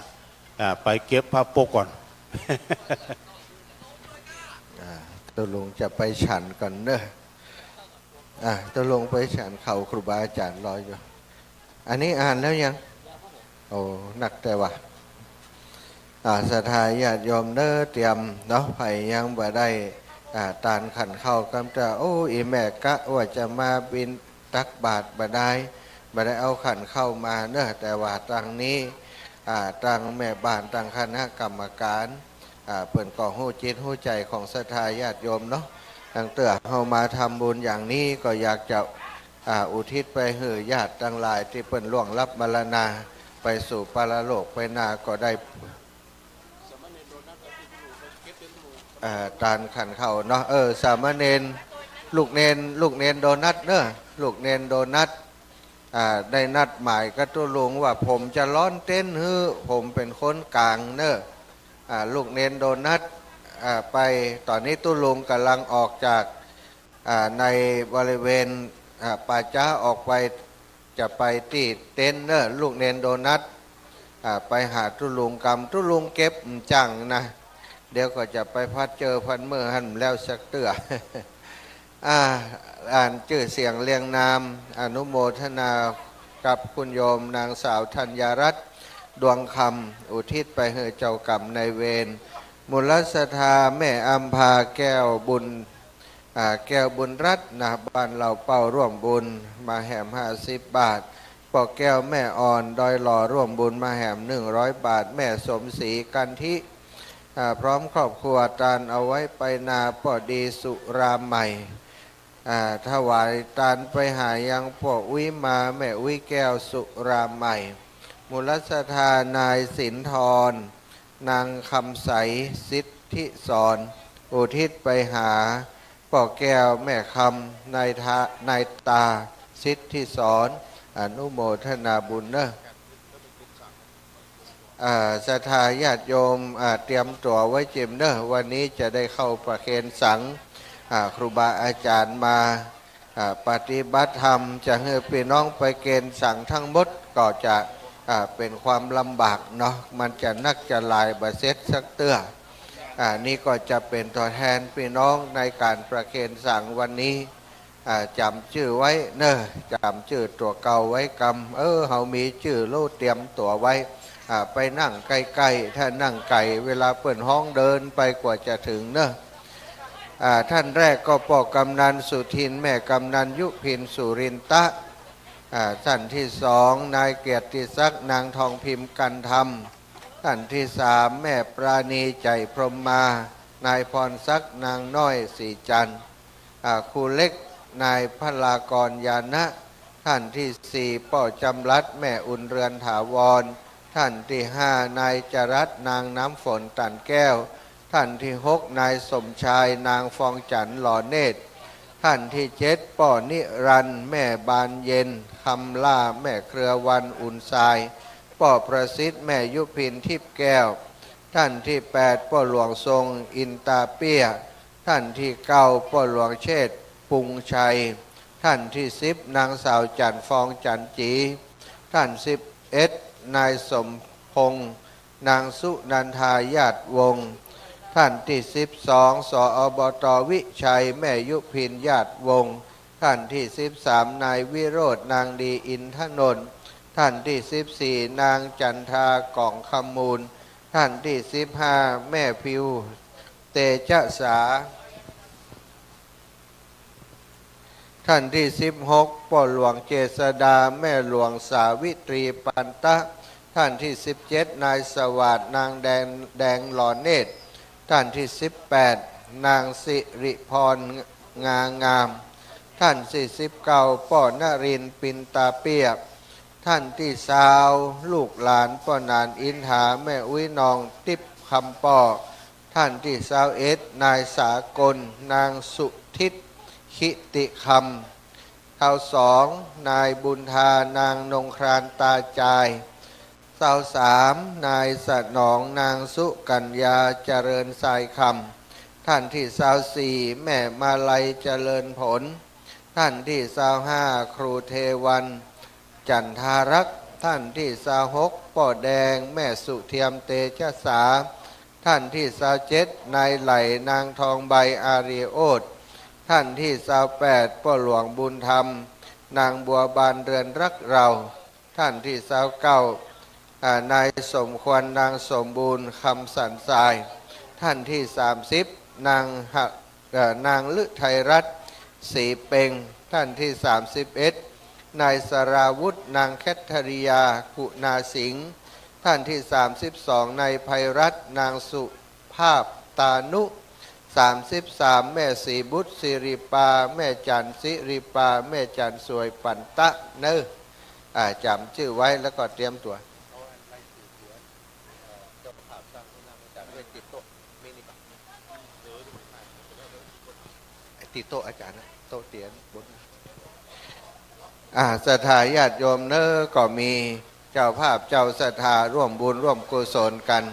ไปเก็บผ้าปกก่อน ตุลุงจะไปฉันก่อนเด้อตุลุงไปฉันเขาครูบาอาจารย์รออยู่อันนี้อ่านแล้วยังโอ้หนักแต่ว่าศรัทธาญาติโยมเด้อเตรียมเนาะไผยังบ่ได้ตานขันเข้ากำจะโอ้อีแม่กะว่าจะมาบินตักบาตรบ่ได้เอาขันเข้ามาเนอะแต่ว่าทางนี้ทางแม่บ้านทางคณะกรรมการเปิ่นก่อหู้จิตหู้ใจของศรัทธาญาติโยมเนาะตั้งแต่เฮามาทำบุญอย่างนี้ก็อยากจะอุทิศไปให้ญาติทั้งหลายที่เปิ่นล่วงลับมรณาไปสู่ปรโลกไปนาก็ได้ตานขันเข้าเนาะสามเณรลูกเนนโดนัทเนอะลูกเนนโดนัท ได้นัดหมายกับตุลุงว่าผมจะร้อนเต้นผมเป็นคนกลางเนอะลูกเนนโดนัทไปตอนนี้ตุลุงกำลังออกจากในบริเวณป่าช้าออกไปจะไปที่เต็นท์เนอะลูกเนนโดนัทไปหาตุลุงกำตุลุงเก็บจังนะเดี๋ยวก็จะไปพัดเจอพันเมื่อหันแล้วสักเตื้อ อ่านชื่อเสียงเรียงนามอนุโมทนากับคุณโยมนางสาวธัญญารัตน์ดวงคำอุทิศไปให้เจ้ากรรมนายเวรมูลศรัทธาแม่อัมพาแก้วบุญแก้วบุญรัตน์นะบ้านเราเป้าร่วมบุญมาแหม50 บาทปอแก้วแม่อ่อนดอยหล่อร่วมบุญมาแหม100 บาทแม่สมศรีกันทิพร้อมครอบครัวตานเอาไว้ไปนาปอดีสุรามใหม่ถวายตานไปหายังพ่ออุ้ยมาแม่อุ้ยแก้วสุรามใหม่มูลศรัทธานายสินทรนางคำใสสิทธิสอนอุทิศไปหาพ่อแก้วแม่คำนายตาสิทธิสอนอนุโมทนาบุญเนอะศรัทธาญาติโยมเตรียมตัวไว้จิมเนอะวันนี้จะได้เข้าประเคนสังครูบาอาจารย์มาปฏิบัติธรรมจะให้พี่น้องไปเกณฑ์สังทั้งหมดก็จะเป็นความลำบากเนาะมันจะนักจะลายบาเซ็ตสักเตื้อนี่ก็จะเป็นตัวแทนพี่น้องในการประเคนสังวันนี้จำชื่อไว้เนอะจำชื่อตัวเก่าไว้กำเฮามีชื่อโลเตรียมตัวไว้ไปนั่งใกล้ๆถ้านั่งไก่เวลาเปิดห้องเดินไปกว่าจะถึงเนอะท่านแรกก็พ่อกำนันสุทินแม่กำนันยุพินสุรินตะท่านที่สองนายเกียรติศักดิ์นางทองพิมพ์กันธรรมท่านที่สามแม่ปราณีใจพรหมมานายพรศักดิ์นางน้อยสีจันทร์ครูเล็กนายพลากรยานะท่านที่สี่ป่อจำรัดแม่อุ่นเรือนถาวรท่านที่ห้านายจรัสนางน้ำฝนตันแก้วท่านที่6นายสมชายนางฟองจันทร์หล่อเนตรท่านที่7ป่อนิรันดร์แม่บานเย็นคำล่าแม่เครือวันอุ่นทรายป่อประสิทธิ์แม่ยุพินทิพย์แก้วท่านที่8ป่อหลวงทรงอินตาเปี้ยท่านที่9ป่อหลวงเชษฐ์ปุงชัยท่านที่10นางสาวจันฟองจันจีท่าน11นายสมพงษ์นางสุนันทายาตวงศ์ท่านที่12สอบต.วิชัยแม่ยุพินญาติวงศ์ท่านที่13นายวิโรจน์นางดีอินทนนท์ท่านที่14นางจันทากล่องคำมูลท่านที่15แม่พิวเตชะสาท่านที่16ป่อหลวงเจษดาแม่หลวงสาวิตรีปันตะท่านที่17นายสวัสดิ์นางแดงหล่อเนตรท่านที่18นางสิริพรงางามท่านที่19ป่อนรินทร์ปินตาเปียกท่านที่20ลูกหลานป่อนานอินหาแม่อุ้ยนองติบคำป่อท่านที่21นายสากลนางสุทิศขิติคำเท่า2นายบุญทานางนงครานตาจายเท่า3นายสนองนางสุกัญญาเจริญสายคำท่านที่24แม่มาลัยเจริญผลท่านที่25ครูเทวันจันทารักษ์ท่านที่26ป่อแดงแม่สุเทียมเตชะสาท่านที่27นายไหลนางทองใบอารีโอดท่านที่28ป่อหลวงบุญธรรมนางบัวบานเรือนรักเราท่านที่29นายสมควรนางสมบูรณ์คำสันทรายท่านที่30นางฤทัยรัตน์ศรีเป่งท่านที่31นายสราวุธนางแคทริยากุณาสิงห์ท่านที่32นายไพรัตน์นางสุภาพตานุ33แม่ศรีบุตรสิริปาแม่จันสิริปาแม่จันสวยปันตะเนอจำชื่อไว้แล้วก็เตรียมตัวติดโต๊ะอาจารย์นะโต๊ะเตียนบน ศรัทธาญาติโยมเนอก็มีเจ้าภาพเจ้าศรัทธาร่วมบุญร่วมกุศลกัน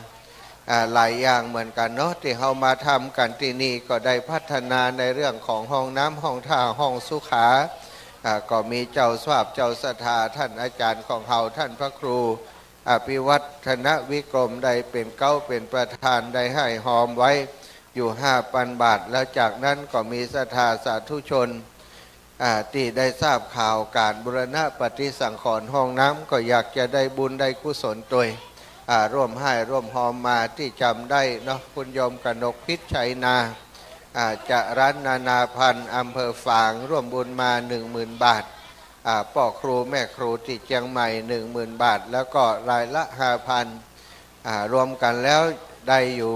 หลายอย่างเหมือนกันเนาะที่เรามาทำกันที่นี่ก็ได้พัฒนาในเรื่องของห้องน้ำห้องท่าห้องสุขาก็มีเจ้าภาพเจ้าศรัทธาท่านอาจารย์ของเราท่านพระครูอภิวัฒนวิกรมได้เป็นเก้าเป็นประธานได้ให้หอมไว้อยู่5,000 บาทแล้วจากนั้นก็มีศรัทธาสาธุชนที่ได้ทราบข่าวการบูรณะปฏิสังขรณ์ห้องน้ำก็อยากจะได้บุญได้กุศลตัวร่วมให้ร่วมหอมมาที่จำได้เนาะคุณโยมกนกพิชัยนาจะร้านนานาพันธ์อำเภอฝางร่วมบุญมา 10,000 บาทพ่อครูแม่ครูที่เชียงใหม่ 10,000 บาทแล้วก็รายละ 5,000รวมกันแล้วได้อยู่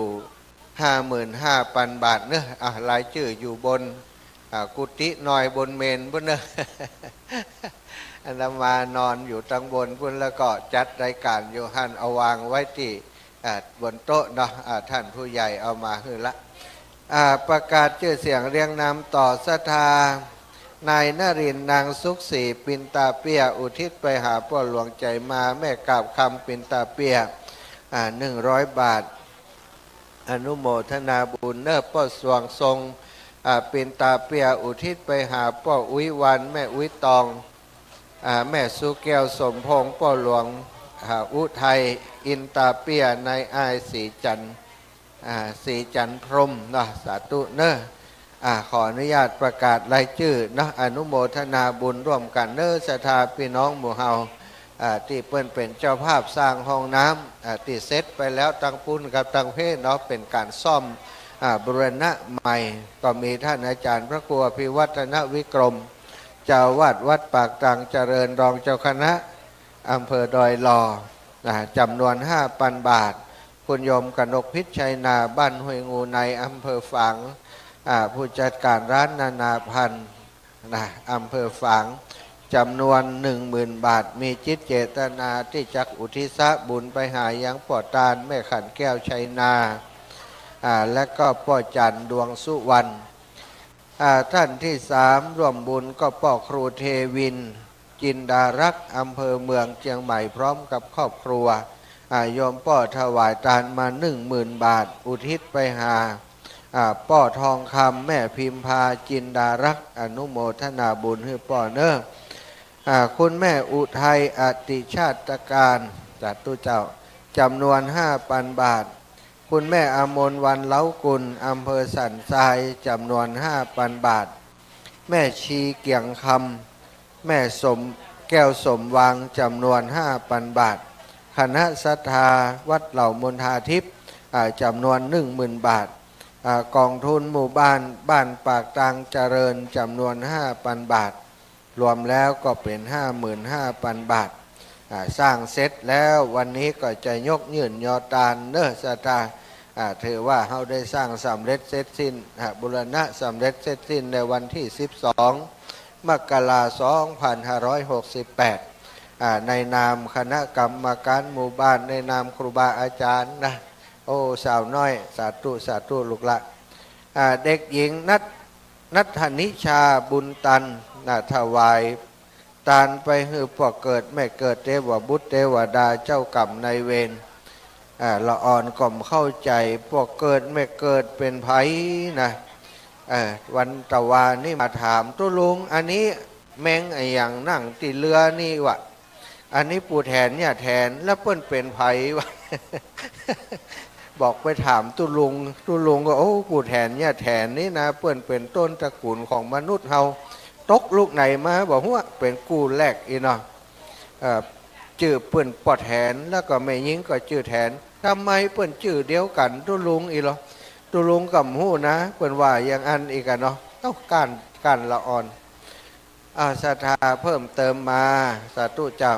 55,000 บาทเนอะรายชื่ออยู่บนกุฏิน้อยบนเมนพุ่นเนอะอันนั้นมานอนอยู่ตั้งบนพุ่นแล้วก็จัดรายการโยฮันเอาวางไว้ที่บนโต๊ะเนาะท่านผู้ใหญ่เอามาคือละประกาศชื่อเสียงเรียงนามต่อศรัทธานายนรินทร์นางสุขศรีปินตาเปียอุทิศไปหาพ่อหลวงใจมาแม่กราบคำปินตาเปีย100 บาทอนุโมทนาบุญเนอพ่อสวงทรงปินตาเปียอุทิศไปหาพ่ออุ้ยวันแม่อุ้ยตองแม่สุแก้วสมพงษ์พ่อหลวงอุทัยอินตาเปียในอายสีจันพรหมนะสาธุเนอขออนุญาตประกาศรายชื่อนะอนุโมทนาบุญร่วมกันเนอศรัทธาพี่น้องหมู่เฮาที่เปิ้นเป็นเจ้าภาพสร้างห้องน้ำที่เสร็จไปแล้วตั้งปุ้นกับตั้งเพศเนาะเป็นการซ่อมบูรณะใหม่ก็มีท่านอาจารย์พระครูอภิวัฒนวิกรมเจ้าวาดวัดปากตังเจริญรองเจ้าคณะอำเภอดอยหล่อจำนวน 5,000 บาทคุณโยมกนกพิชัยนาบ้านห้วยงูในอำเภอฝางผู้จัดการร้านนานาพันธ์อำเภอฝางจำนวน 10,000 บาทมีจิตเจตนาที่จักอุทิศบุญไปหายังป่อตาลแม่ขันแก้วชัยนาและก็ป่อจันดวงสุวรรณท่านที่3ร่วมบุญก็ป่อครูเทวินจินดารักษ์อำเภอเมืองเชียงใหม่พร้อมกับครอบครัวโยมป่อถวายทานมา 10,000 บาทอุทิศไปหาป่อทองคำแม่พิมพาจินดารักษ์อนุโมทนาบุญให้ป่อเนอคุณแม่อุทัยอติชาติการจัดตู้เจ้าจำนวน 5,000 บาทคุณแม่อมรวันเล้ากุลอำเภอสันทรายจำนวน 5,000 บาทแม่ชีเกียงคำแม่สมแก้วสมวังจำนวน 5,000 บาทคณะศรัทธาวัดเหล่ามนทาทิพย์จำนวน 10,000 บาทกองทุนหมู่บ้านปากตังเจริญจำนวน 5,000 บาทรวมแล้วก็เป็น 55,000 บาทสร้างเสร็จแล้ววันนี้ก็จะยกยื่นยอตานเนอศรัทธาถือว่าเราได้สร้างสำเร็จเสร็จสิ้นบูรณะสำเร็จเสร็จสิ้นในวันที่12 มกราคม 2568ในนามคณะกรรมการหมู่บ้านในนามครูบาอาจารย์นะโอ้สาวน้อยสาธุลูกละเด็กหญิงนัทธนิชาบุญตันถวายตานไปให้พ่อเกิดแม่เกิดเทวบุตรเทวดาเจ้ากรรมนายเวรละอ่อนก่อมเข้าใจพ่อเกิดแม่เกิดเป็นไผนะวันตะวานี่มาถามตุลุงอันนี้แมงไออย่างนั่งตีเรือนี่วะอันนี้ปู่แทนเนี่ยแทนแล้วเปิ้นเป็นไผวะ บอกไปถามตุลุงก็โอ้ปู่แทนเนี่ยแทนนี่นะเปิ้นเป็นต้นตระกูลของมนุษย์เฮาตกลูกไหนมาบอกว่าเป็นกู้แรกอีเนาะชื่อเปิ้นปอแทนแล้วก็แม่ยิงก็ชื่อแทนทำไมเปิ้นชื่อเดียวกันตุลุงอีหรอตุลุงกับหู้นะเปิ้นว่าอย่างอันอีกกันเนาะต้องการละอ่อนศรัทธาเพิ่มเติมมาสาธุเจ้า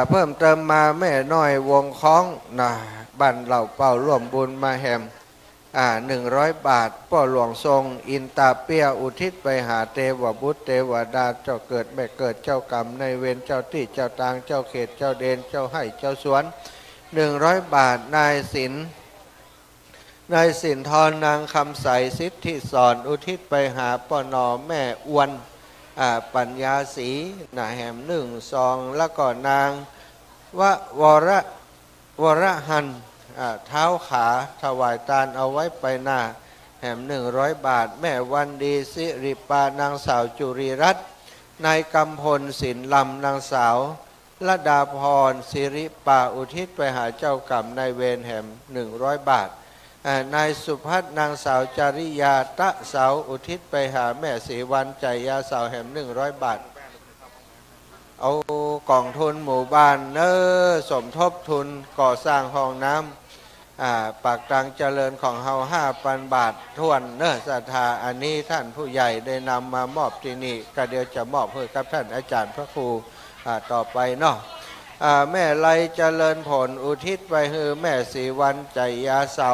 เพิ่มเติมมาแม่น้อยวงคล้องนะบ้านเหล่าเป่าร่วมบุญมาแฮม100 บาทพ่อหลวงทรงอินตาเปียอุทิศไปหาเทวบุตรเทวดาเจ้าเกิดแม่เกิดเจ้ากรรมในเวรเจ้าที่เจ้าทางเจ้าเขตเจ้าเดนเจ้าให้เจ้าสวน100 บาทนายสินทรนางคำใสสิทธิสอนอุทิศไปหาพ่อนอแม่อวน ปัญญาศรีแหมหนึ่งซองแล้วก็นางวรหันเท้าขาถวายทานเอาไว้ไปหน้าแหม100 บาทแม่วันดีสิริปานางสาวจุรีรัตน์นายกำพลศิลลำนางสาวละดาพรสิริปาอุทิศไปหาเจ้ากรรมนายเวรแหม100 บาทนายสุพัฒน์นางสาวจริยาตะเสาอุทิศไปหาแม่ศรีวันใจยาสาวแหม100 บาทเอากล่องทุนหมู่บ้านสมทบทุนก่อสร้างห้องน้ำปากกลางเจริญของเฮา5,000 บาทท่วนศรัทธาอันนี้ท่านผู้ใหญ่ได้นำมามอบที่นี่ก็เดี๋ยวจะมอบให้กับท่านอาจารย์พระครูต่อไปเนาะแม่ไลเจริญผลอุทิศไปให้แม่ศรีวันใจยาเสา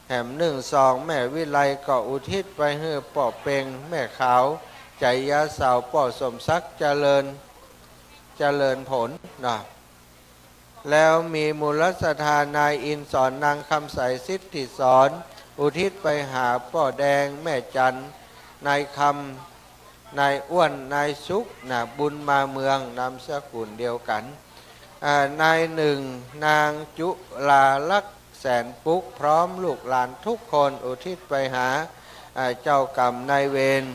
แหม1 2แม่วิไลก็อุทิศไปให้ป่อเปงแม่ขาวใจยาเสาป่อสมศักดิ์เจริญผลนะแล้วมีมูลศรัทธานายอินสอนนางคำใสสิทธิสอนอุทิศไปหาป่อแดงแม่จันนายคำนายอ้วนนายสุกบุญมาเมืองนามสกุลเดียวกันนายหนึ่งนางจุลาลักษณ์แสนปุกพร้อมลูกหลานทุกคนอุทิศไปหาเจ้ากรรมนายเวร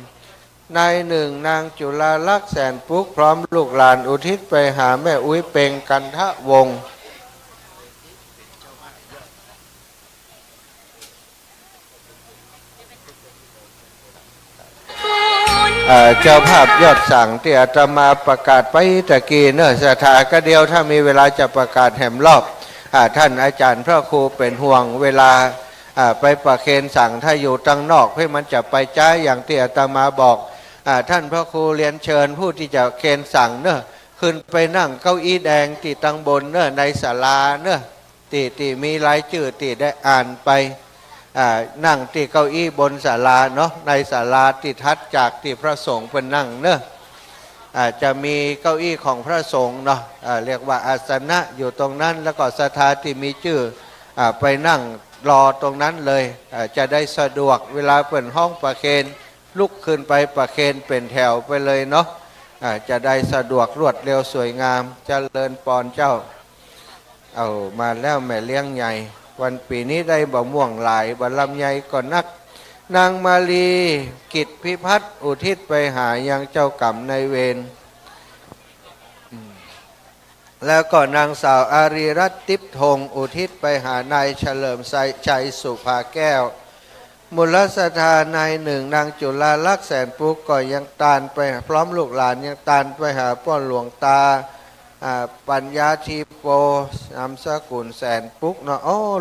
นายหนึ่งนางจุลาลักษณ์แสนปุกพร้อมลูกหลานอุทิศไปหาแม่อุ้ยเปงกันทะวงศ์เจ้าภาพยอดสั่งที่อาตมาประกาศไปตะกี้ศรัทธาก็เดียวถ้ามีเวลาจะประกาศแหมรอบท่านอาจารย์พระครูเป็นห่วงเวลาไปประเคนสั่งถ้าอยู่ตั้งนอกเพื่อมันจะไปจ้าอย่างที่อาตมาบอกท่านพระครูเรียนเชิญผู้ที่จะเคนสั่งขึ้นไปนั่งเก้าอี้แดงที่ตั้งบนในศาลาที่มีรายชื่อที่ได้อ่านไปนั่งที่เก้าอี้บนศาลาในศาลาที่ทัดจากที่พระสงฆ์เป็นนั่งจะมีเก้าอี้ของพระสงฆ์เรียกว่าอาสนะอยู่ตรงนั้นแล้วก็ศรัทธาที่มีชื่อไปนั่งรอตรงนั้นเลยจะได้สะดวกเวลาเปิดห้องประเคนลุกขึ้นไปประเคนเป็นแถวไปเลยจะได้สะดวกรวดเร็วสวยงามเจริญปอนเจ้าเอามาแล้วแม่เลี้ยงใหญ่วันปีนี้ได้บ่ม่วงหลายบ่ลำใหญ่ก่อนนักนางมาลีกิจพิพัฒน์อุทิศไปหายังเจ้ากรรมนายเวรแล้วก็นางสาวอารีรัตน์ทิพย์ธงอุทิศไปหานายเฉลิมชัยสุภาแก้วมูลศรัทธานายหนึ่งนางจุฬาลักษณ์แสนปุกก็ยังตานไปพร้อมลูกหลานยังตานไปหาป้อนหลวงตาปัญญาทีโปนามสกุลแสนปุก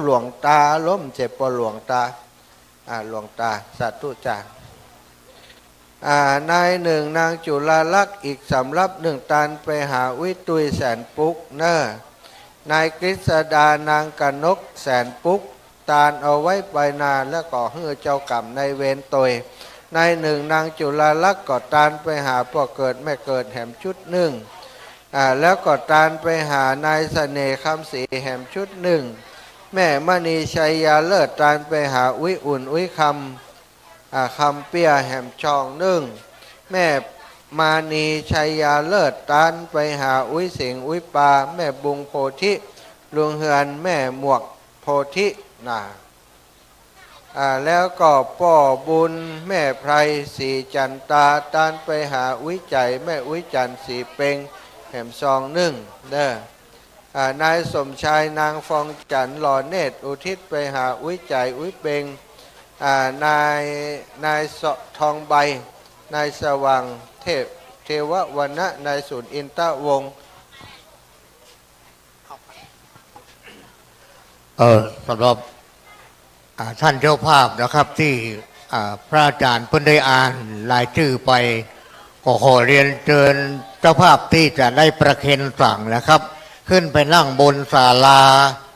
หลวงตาล้มเจ็บปอหลวงตาหลวงตาสาธุจ่านายหนึ่งนางจุฬาลักษณ์อีกสำรับหนึ่งตานไปหาวิตุยแสนปุกนายกฤษดานางกนกแสนปุกตานเอาไว้ไปนานแล้วก็เฮือเจ้ากรรมในเวรตยนายหนึ่งนางจุฬาลักษณ์ก็ตานไปหาพ่อเกิดแม่เกิดแหมชุดหนึ่งแล้วก็ตานไปหานายเสน่ห์คำศรีแหมชุดหนึ่งแม่มณีชัยยาเลิศตานไปหาอุ้ยอุ่นอุ้ยคำเปียแหมชองหนึ่งแม่มานีชัยยาเลิศตานไปหาอุ้ยสิงอุ้ยปาแม่บุงโพธิลุงเฮือนแม่หมวกโพธิแล้วก็ป่อบุญแม่ไพรสีจันตาตานไปหาอุ้ยใจแม่อุ้ยจันสีเปงแหมซองหนึ่งนายสมชายนางฟองจันหล่อเนตรอุทิศไปหาอุ้ยใจอุ้ยเปงนายทองใบนายสว่างเทววรรณะนายสุนอินตะวงศ์สำหรับท่านเจ้าภาพนะครับที่พระอาจารย์เพิ่นได้อ่านรายชื่อไปก็ขอเรียนเชิญเจ้าภาพที่จะได้ประเคนสั่งนะครับ ขึ้นไปนั่งบนศาลา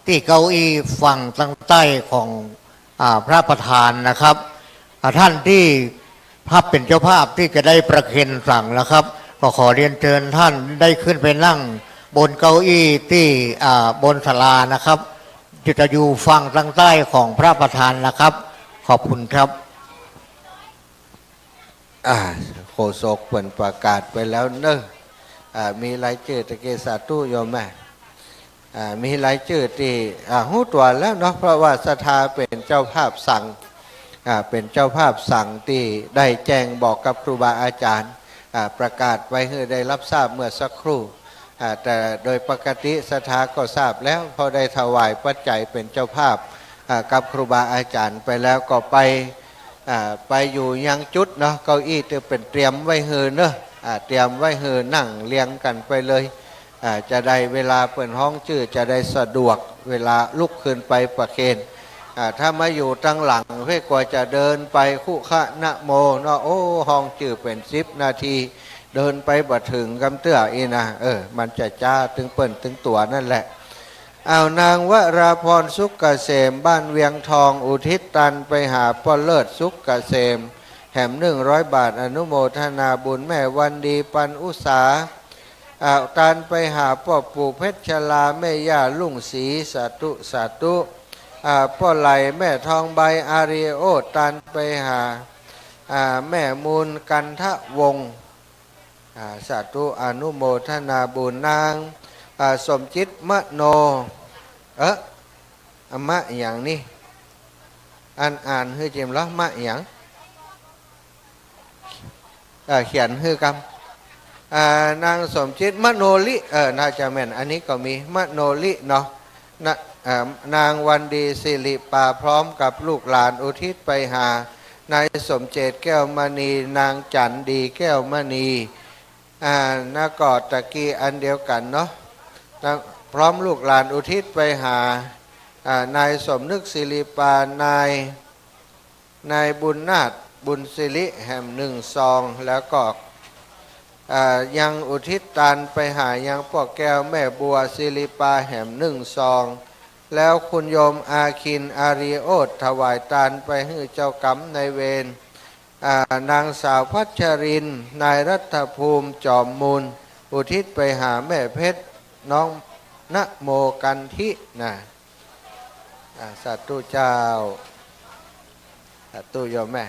ที่เก้าอี้ฝั่งทางใต้ของพระประธานนะครับท่านที่ภาพเป็นเจ้าภาพที่จะได้ประเคนสั่งนะครับก็ขอเรียนเชิญท่านได้ขึ้นไปนั่งบนเก้าอี้ที่บนศาลานะครับจะอยู่ฝั่งทางใต้ของพระประธานนะครับขอบคุณครับ โฆษกเปิดประกาศไปแล้วเนอะมีรายชื่อตะเกียสาธุโยมแม่มีรายชื่อที่หู้ตัวแล้วเนาะเพราะว่าศรัทธาเป็นเจ้าภาพสั่งเป็นเจ้าภาพสั่งที่ได้แจ้งบอกกับครูบาอาจารย์ประกาศไว้ให้ได้รับทราบเมื่อสักครู่แต่โดยปกติศรัทธาก็ทราบแล้วพอได้ถวายปัจจัยเป็นเจ้าภาพกับครูบาอาจารย์ไปแล้วก็ไปอยู่ยังจุดเนาะเก้าอี้จะเป็นเตรียมไว้เฮือเนอะเตรียมไว้เฮือนั่งเรียงกันไปเลยจะได้เวลาเปิดห้องชื่อจะได้สะดวกเวลาลุกขึ้นไปประเคนถ้ามาอยู่ตั้งหลังเพื่อกว่าจะเดินไปคู่ขะนะโมเนาะโอ้ห้องชื่อเป็น10 นาทีเดินไปบัดถึงกำเตื้ออีนะมันจะจ้าตึงเปิ่นตึงตัวนั่นแหละเอานางวราพรสุกเกษมบ้านเวียงทองอุทิศตันไปหาพ่อเลิศสุกเกษมแถม100 บาทอนุโมทนาบุญแม่วันดีปันอุสาตันไปหาพ่อปู่เพชรชลาแม่ย่าลุ่งศรีสาธุสาธุพ่อไหลแม่ทองใบอาริโอตันไปหาแม่มูลกันทะวงสาธุอนุโมทนาบุญนางสมจิตมโนมะอย่างนี้อ่านให้เจมแล้วมะอย่างเขียนให้กำนางสมจิตมโนลิน่าจะแม่นอันนี้ก็มีมโนลิเนาะนางวันดีสิริปาพร้อมกับลูกหลานอุทิศไปหานายสมเจตแก้วมณีนางจันดีแก้วมณีนากอดตะกี้อันเดียวกันเนาะพร้อมลูกหลานอุทิศไปหานายสมนึกสิริปานายบุญนาถบุญสิริแห่ม1 ซองแล้วก็ยังอุทิศทานไปหายังพ่อแก้วแม่บัวสิริปาแห่ม1 ซองแล้วคุณโยมอาคินอาริโอตถวายทานไปให้เจ้ากรรมนายเวรนางสาวพัชรินนายรัฐภูมิจอมมูลอุทิศไปหาแม่เพชรน้องนะโมกันทินะสาธุเจ้าสาธุโยมแม่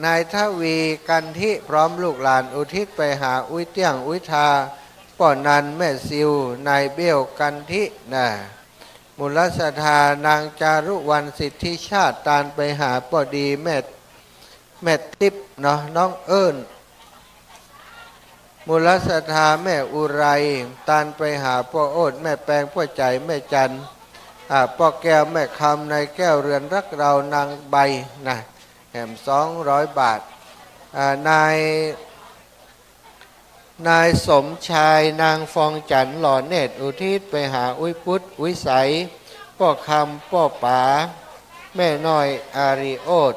นายทวีกันทิพร้อมลูกหลานอุทิศไปหาอุ้ยเตี้ยงอุ้ยทาป่อนันแม่ซิวนายเบี้ยวกันทินะมูลศรัทธานางจารุวรรณสิทธิชาติตานไปหาป่อดีแม่ทิพเนาะน้องเอิญมูลศรัทธาแม่อุไรตานไปหาพ่อโอดแม่แปงพ่อใจแม่จันพ่อแก้วแม่คำนายแก้วเรือนรักเรานางใบนะแถม200 บาทนายสมชายนางฟองจันหล่อเนตรอุทิศไปหาอุ้ยพุทธอุ้ยใสพ่อคำพ่อป๋าแม่น้อยอาริโอต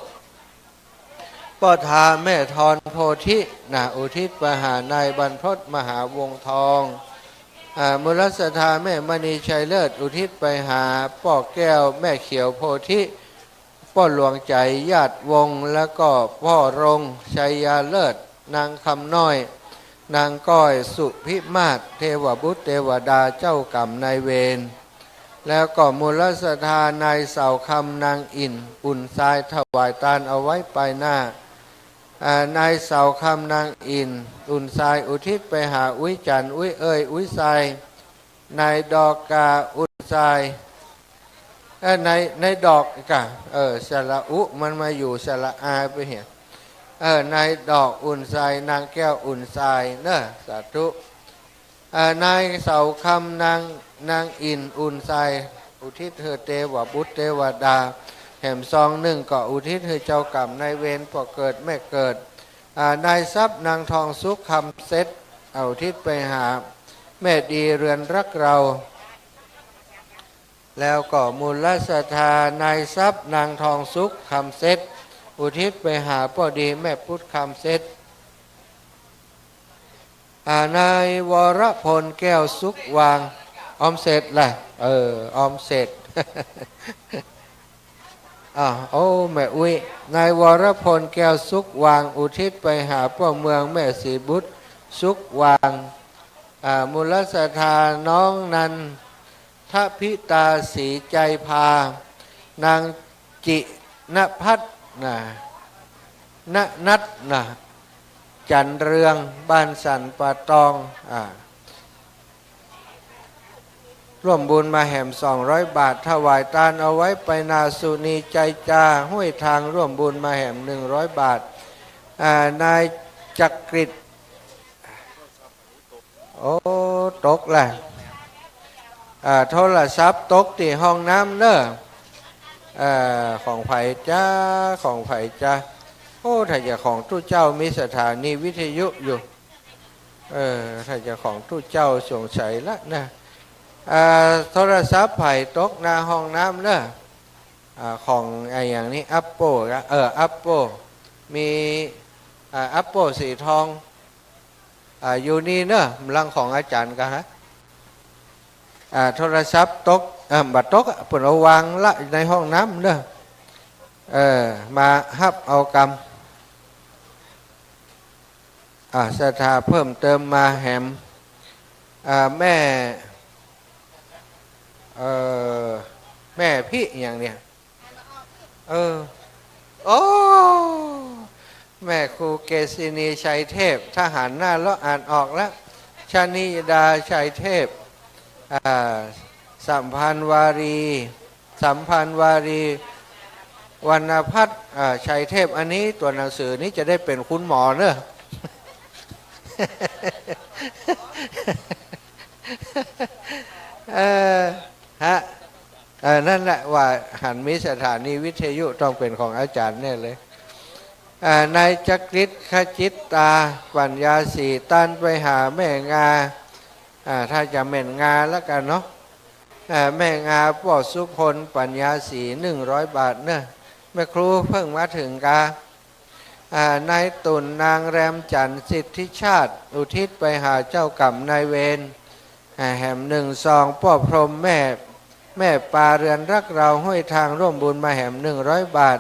พ่อทาแม่ทอนโพธิอุทิศไปหานายบรรพตมหาวงทองมูลศรัทธาแม่มณีชัยเลิศอุทิศไปหาพ่อแก้วแม่เขียวโพธิพ่อหลวงใจญาติวงแล้วก็พ่อรงชัยยาเลิศนางคำน้อยนางก้อยสุพิมาศเทวบุตรเทวดาเจ้ากรรมนายเวรแล้วก็มูลศรัทธานายเสาคำนางอินอุ่นทรายถวายทานเอาไว้ปลายหน้านายเสาคำนางอินอุ่นทรายอุทิศไปหาอุ้ยจันอุ้ยเอ้ยอุ้ยทรายนายดอกกาอุ่นทรายในดอกกะสระอุมันมาอยู่สระอาไปเห็นนายดอกอุ่นทรายนางแก้วอุ่นทรายเนอะสาธุนายเสาคำนางอินอุ่นทรายอุทิศเธอเทวบุตรเทวดาแห่ม1ก็อุทิศเธอเจ้ากรรมนายเวรพ่อเกิดแม่เกิดนายทรัพย์นางทองสุขคำเซตอุทิศไปหาแม่ดีเรือนรักเราแล้วก็มูลศรัทธานายทรัพย์นางทองสุขคำเซตอุทิศไปหาพ่อดีแม่พุทธคำเซตนายวรพลแก้วสุขวางออมเสร็จแหละออมเสร็จ โอ้แม่อุ้ยนายวรพลแก้วสุขวางอุทิศไปหาพ่อเมืองแม่ศรีบุตรสุขวางมูลศรัทธาน้องนันทพิตาสีใจพานางจิณพัฒน นัดนะจันเรืองบ้านสันป่าตองร่วมบุญมาแห่ม200 บาทถวายทานเอาไว้ไปนาสุนีใจจาห้วยทางร่วมบุญมาแห่ม100 บาทนายจักริดโอ้ตกแหละโทรศัพท์ตกที่ห้องน้ำเนอะของไผ่จ้าของไผ่จ้าโอ้ถ้าจะของตู้เจ้ามีสถานีวิทยุอยู่ถ้าจะของตู้เจ้าสงสัยละนะโทรศัพท์ไผ่ตกหน้าห้องน้ำเนอะของไอ้อย่างนี้อัปโปอัปโปมีอัปโปสีทองอยู่นี่เนอะลังของอาจารย์กันฮะโทรศัพท์ตกบัดตกเปิดเอาวางละในห้องน้ำเนอะมาฮับเอากรรมศรัทธาเพิ่มเติมมาแหมแม่พี่อย่างเนี้ยโอ้แม่ครูเกษินีชัยเทพทหารหน้าเลาะอ่านออกแล้วชนิดาชัยเทพสัมพันธ์วารีวรรณพัฒน์ชัยเทพอันนี้ตัวหนังสือนี้จะได้เป็นคุณหมอเนอะ นั่นแหละว่าหันมิสถานีวิทยุต้องเป็นของอาจารย์แน่เลยนายจักริดขจิตตาปัญญาสีตันไปหาแม่งาถ้าจะแม่นงาแล้วกันเนาะแม่งาป่อสุพลปัญญาสี100 บาทเนอะแม่ครูเพิ่งมาถึงกานายตุ่นนางแรมจันทร์สิทธิชาติอุทิศไปหาเจ้ากรรมนายเวรแห่ม1 ซองป่อพรหมแม่ปลาเรือนรักเราห้วยทางร่วมบุญมาแห่ม100 บาท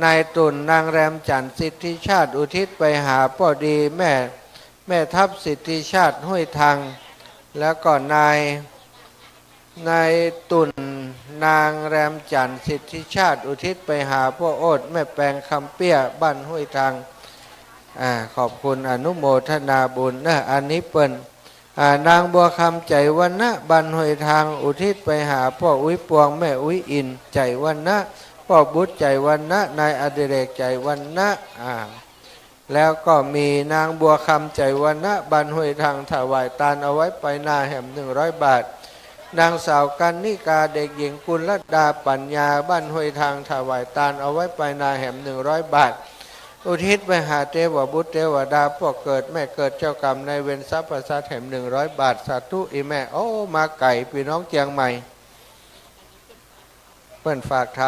นายตุ่นนางแรมจันทร์สิทธิชาติอุทิศไปหาป่อดีแม่ทัพสิทธิชาติห้วยทางแล้วก็นายตุ่นนางแรมจันทร์สิทธิชาติอุทิศไปหาพ่อโอดแม่แปงคำเปี้ยบ้านห้วยทางขอบคุณอนุโมทนาบุญนะอันนี้เปิ้นนางบัวคำใจวันนะบ้านห้วยทางอุทิศไปหาพ่ออุ้ยปวงแม่อุ้ยอินใจวันนะพ่อบุตรใจวันนะนายอดิเรกใจวันนะแล้วก็มีนางบัวคำใจวันนะบ้านห้วยทางถวายทานเอาไว้ไปนาแห่ม100 บาทนางสาวกันนิกาเด็กหญิงกุลดาปัญญาบ้านห้วยทางถวายทานเอาไว้ไปนาแห่ม100 บาทอุทิศไปหาเทวบุตรเทวดาพ่อเกิดแม่เกิดเจ้ากรรมในเวรทรัพย์ประสาทแห่ม100 บาทสาธุอีแม่โอ้มาไก่พี่น้องเจียงใหม่เพื่อนฝากท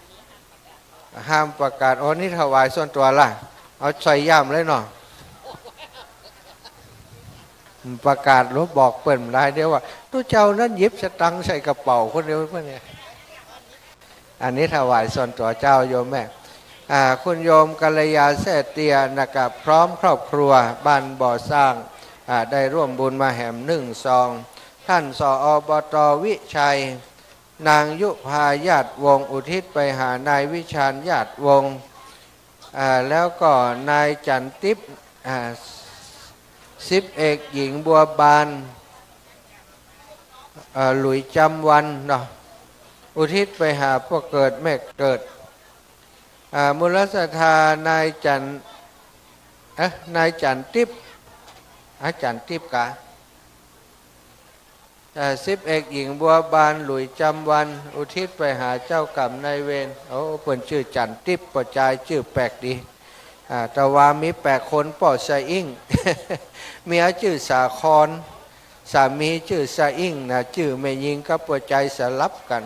ำห้ามประกาศนี่ถวายส่วนตัวล่ะเอาใส่ย่ำเลยเนาะประกาศรบบอกเปิ่นรายเดียวว่าตู้เจ้านั้นหยิบสตังค์ใส่กระเป๋าคนเดียวเพื่อนเนี่ยอันนี้ถวายส่วนตัวเจ้าโยมแม่คุณโยมกัลยาแซ่เตียนะครับพร้อมครอบครัวบ้านบ่อสร้างได้ร่วมบุญมาแห่ม1 ซองท่านสอบต.วิชัยนางยุพาญาติวงอุทิศไปหานายวิชาญญาติวงแล้วก็นายจันทิพย์10 เอกหญิงบัวบานหลุยจำวันเนาะอุทิศไปหาพ่อเกิดแม่เกิดมูลศรัทธานายจันทิพย์อาจารย์ทิพย์กะ10 เอกหญิงบัวบานหลุยจำวันอุทิศไปหาเจ้ากรรมนายเวรโอ้เปิ่นชื่อจันทิพย์ประจายชื่อแปลกดีแต่ว่ามี8 คนป่อสะอิ่ง เมียชื่อสาครสามีชื่อสะอิ่งนะชื่อแม่ยิงกับปัวใจสลับกัน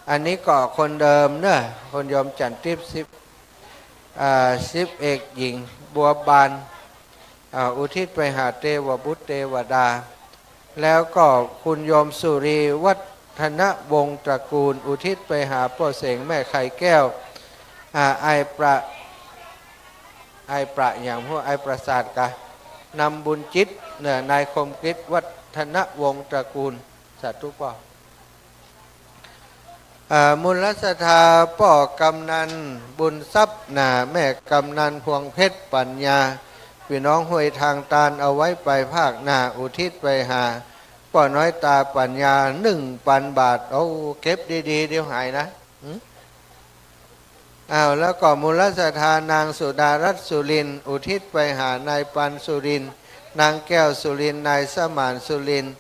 อันนี้ก็คนเดิมเนอะคนยอมจันทิพย์10 เอกหญิงบัวบานอุทิศไปหาเทวบุตรเทวดาแล้วก็คุณโยมสุรีวัฒนวงศ์ตระกูลอุทิศไปหาพ่อเสงแม่ไข่แก้วไอประอย่างพวกไอประสาทกะนำบุญจิตเนี่ยนายคมกิจวัฒนวงศ์ตระกูลสาธุป่ะ มูลศรัทธาป่อกำนันบุญทรัพย์นาแม่กำนันพวงเพชรปัญญาพี่น้องห้วยทางตาลเอาไว้ไปภาคหน้าอุทิศไปหาป่อน้อยตาปัญญา1,000 บาทเอาเก็บดีๆเดี๋ยวหายนะแล้วก็มูลศรัทธานางสุดารัตน์สุรินทร์อุทิศไปหานายปันสุรินทร์นางแก้วสุรินทร์นายสมานสุรินทร์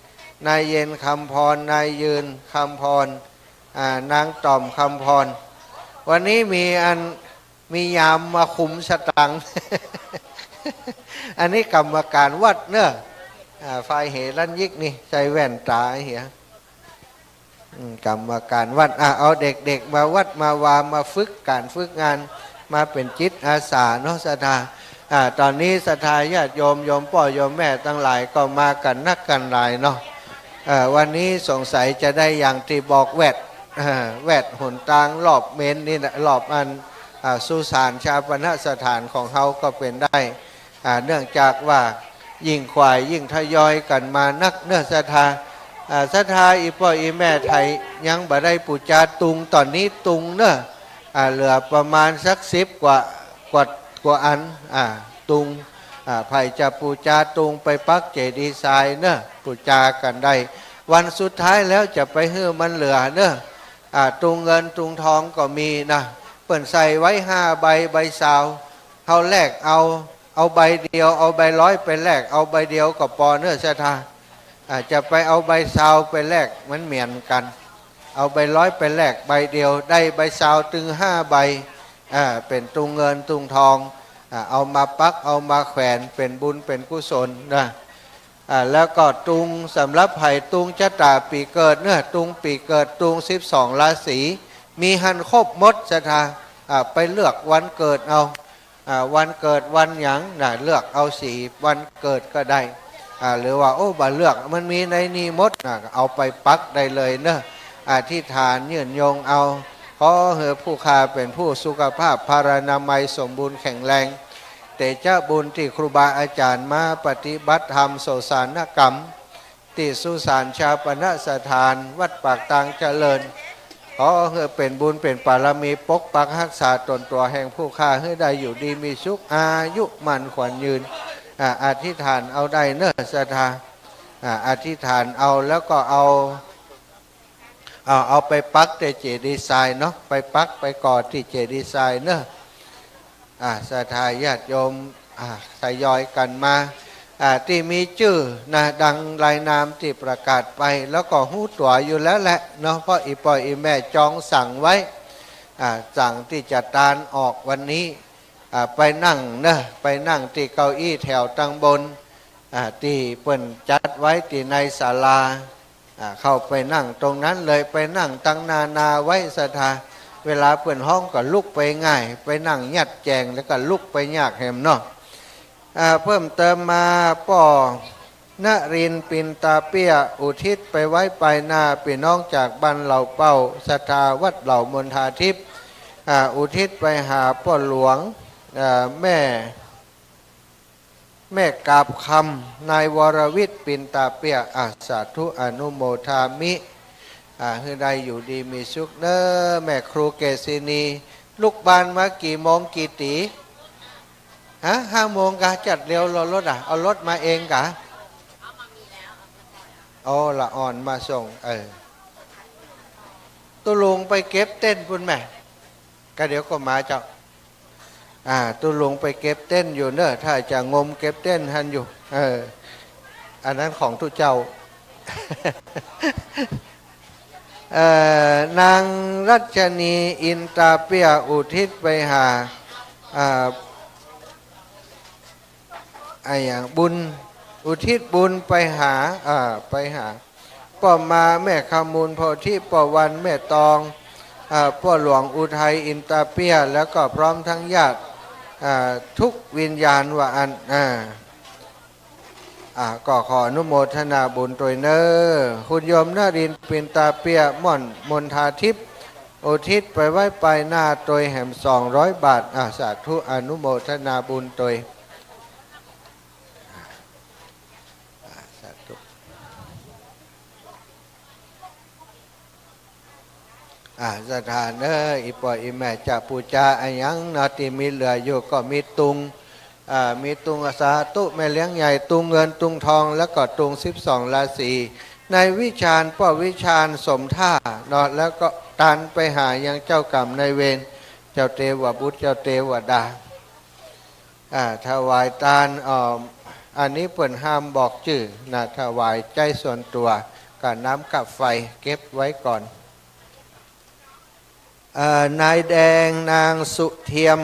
นายเย็นคำพรนายยืนคำพรนางต่อมคำพรวันนี้มียามมาคุมสตังค์ อันนี้กรรมการวัดเนอะฝ่ายเหรัญยิกนี่ใส่แว่นตาเหี้ยกรรมการวัดเอาเด็กๆมาวัดมาวามาฝึกการฝึกงานมาเป็นจิตอาสาเนาะศรัทธาตอนนี้ศรัทธาญาติโยมพ่อโยมแม่ทั้งหลายก็มากันนักกันหลายเนาะวันนี้สงสัยจะได้อย่างที่บอกแวดหนตางรอบเมนนี่นะรอบอันสุสานชาปนสถานของเขาก็เป็นได้เนื่องจากว่ายิ่งควายยิ่งทยอยกันมานักเนื้อศรัทธาอีพ่ออีแม่ไทยยังบ่ได้ปูจาตุงตอนนี้ตุงเนอะเหลือประมาณสัก10 กว่าอันตุงไผ่จะปูจาตุงไปปักเจดีย์ทรายเนอะปูจากันได้วันสุดท้ายแล้วจะไปให้มันเหลือเนอะตุงเงินตุงทองก็มีนะเปิ่นใส่ไว้5 ใบสาวเขาแลกเอาใบเดียวเอาใบ100ไปแลกเอาใบเดียวก็พอเนื้อศรัทธาจะไปเอาใบสาวไปแลกมันเหมือนกันเอาใบ100ไปแลกใบเดียวได้ใบสาวถึง5 ใบเป็นตุงเงินตุงทองเอามาปักเอามาแขวนเป็นบุญเป็นกุศลนะแล้วก็ตุงสำหรับไผ่ตุงชะตาปีเกิดเนื้อตุงปีเกิดตุง12 ราศีมีหันครบหมดศรัทธาไปเลือกวันเกิดเอาวันเกิดวันหยังเลือกเอาสีวันเกิดก็ได้หรือว่าบ่เลือกมันมีในนี้หมดเอาไปปักได้เลยเนอะอธิษฐานยืนยงเอาขอให้ผู้ค้าเป็นผู้สุขภาพพารานามัยสมบูรณ์แข็งแรงแต่เจ้าบุญที่ครูบาอาจารย์มาปฏิบัติธรรมโสสานกรรมที่สุสานชาปนสถานวัดปากตางเจริญขอให้เป็นบุญเป็นปารมีปกปักรักษาตนตัวแห่งผู้ค้าให้ได้อยู่ดีมีสุขอายุมั่นขวัญยืนอธิษฐานเอาได้เนอะศรัทธาอธิษฐานเอาแล้วก็เอาไปปักที่เจดีย์ทรายเนาะไปปักไปก่อที่เจดีย์ทรายเนอะศรัทธาญาติโยมทยอยกันมาที่มีชื่อนะดังรายนามที่ประกาศไปแล้วก็หู้ตัวอยู่แล้วแหละเนาะเพราะอีปอยอีแม่จองสั่งไว้สั่งที่จะตานออกวันนี้ไปนั่งนะไปนั่งที่เก้าอี้แถวตั้งบนที่เปิ้นจัดไว้ที่ในศาลาเข้าไปนั่งตรงนั้นเลยไปนั่งตั้งนาไว้ศรัทธาเวลาเปิ้นห้องก็ลุกไปง่ายไปนั่งยัดแจงแล้วก็ลุกไปยากแหมเนาะเพิ่มเติมมาป่อนรินปินตาเปียอุทิศไปไว้ปลายนาพี่น้องจากบ้านเหล่าเป้าศรัทธาวัดเหล่ามณฑาทิพย์อุทิศไปหาพ่อหลวงแม่กาบคำนายวรวิทย์ปินตาเปียสาธุอนุโมทามิให้ได้อยู่ดีมีสุขเด้อแม่ครูเกษินีลูกบ้านมากี่โมงกี่ตี5 โมงกะจัดเร็วรถเอารถมาเองกะละอ่อนมาส่งตุลุงไปเก็บเต้นพุ่นแม่ก็เดี๋ยวก็มาเจ้าตุลุงไปเก็บเต้นอยู่เนอะถ้าจะงมเก็บเต้นทันอยู่อันนั้นของทุเจ้า นางรัชนีอินตาเปียอุทิศไปหาอย่างบุญอุทิศบุญไปหาป่อมาแม่คำมูลโพธิป่อวันแม่ตองป่อหลวงอุทัยอินตาเปียแล้วก็พร้อมทั้งญาติทุกวิญญาณว่าก็ขออนุโมทนาบุญตัวเนอคุณโยมนรินปินตาเปียม่อนมนทาทิพย์อุทิศไปไว้ปลายหน้าตัวแหม200 บาทสาธุอนุโมทนาบุญตัว สถานอีปออีแม่จะปูจาอันยังนาทีมีเหลืออยู่ก็มีตุงมีตุงสาตุแม่เลี้ยงใหญ่ตุงเงินตุงทองแล้วก็ตุง12ราศีในวิชาญป้อวิชาญสมท่าเนาะแล้วก็ตันไปหายังเจ้ากรรมนายเวรเจ้าเทวบุตรเจ้าเทวดาถวายทานอันนี้เปิ่นห้ามบอกชื่อนะถวายใจส่วนตัวกับน้ำกับไฟเก็บไว้ก่อนนายแดงนางสุเทียม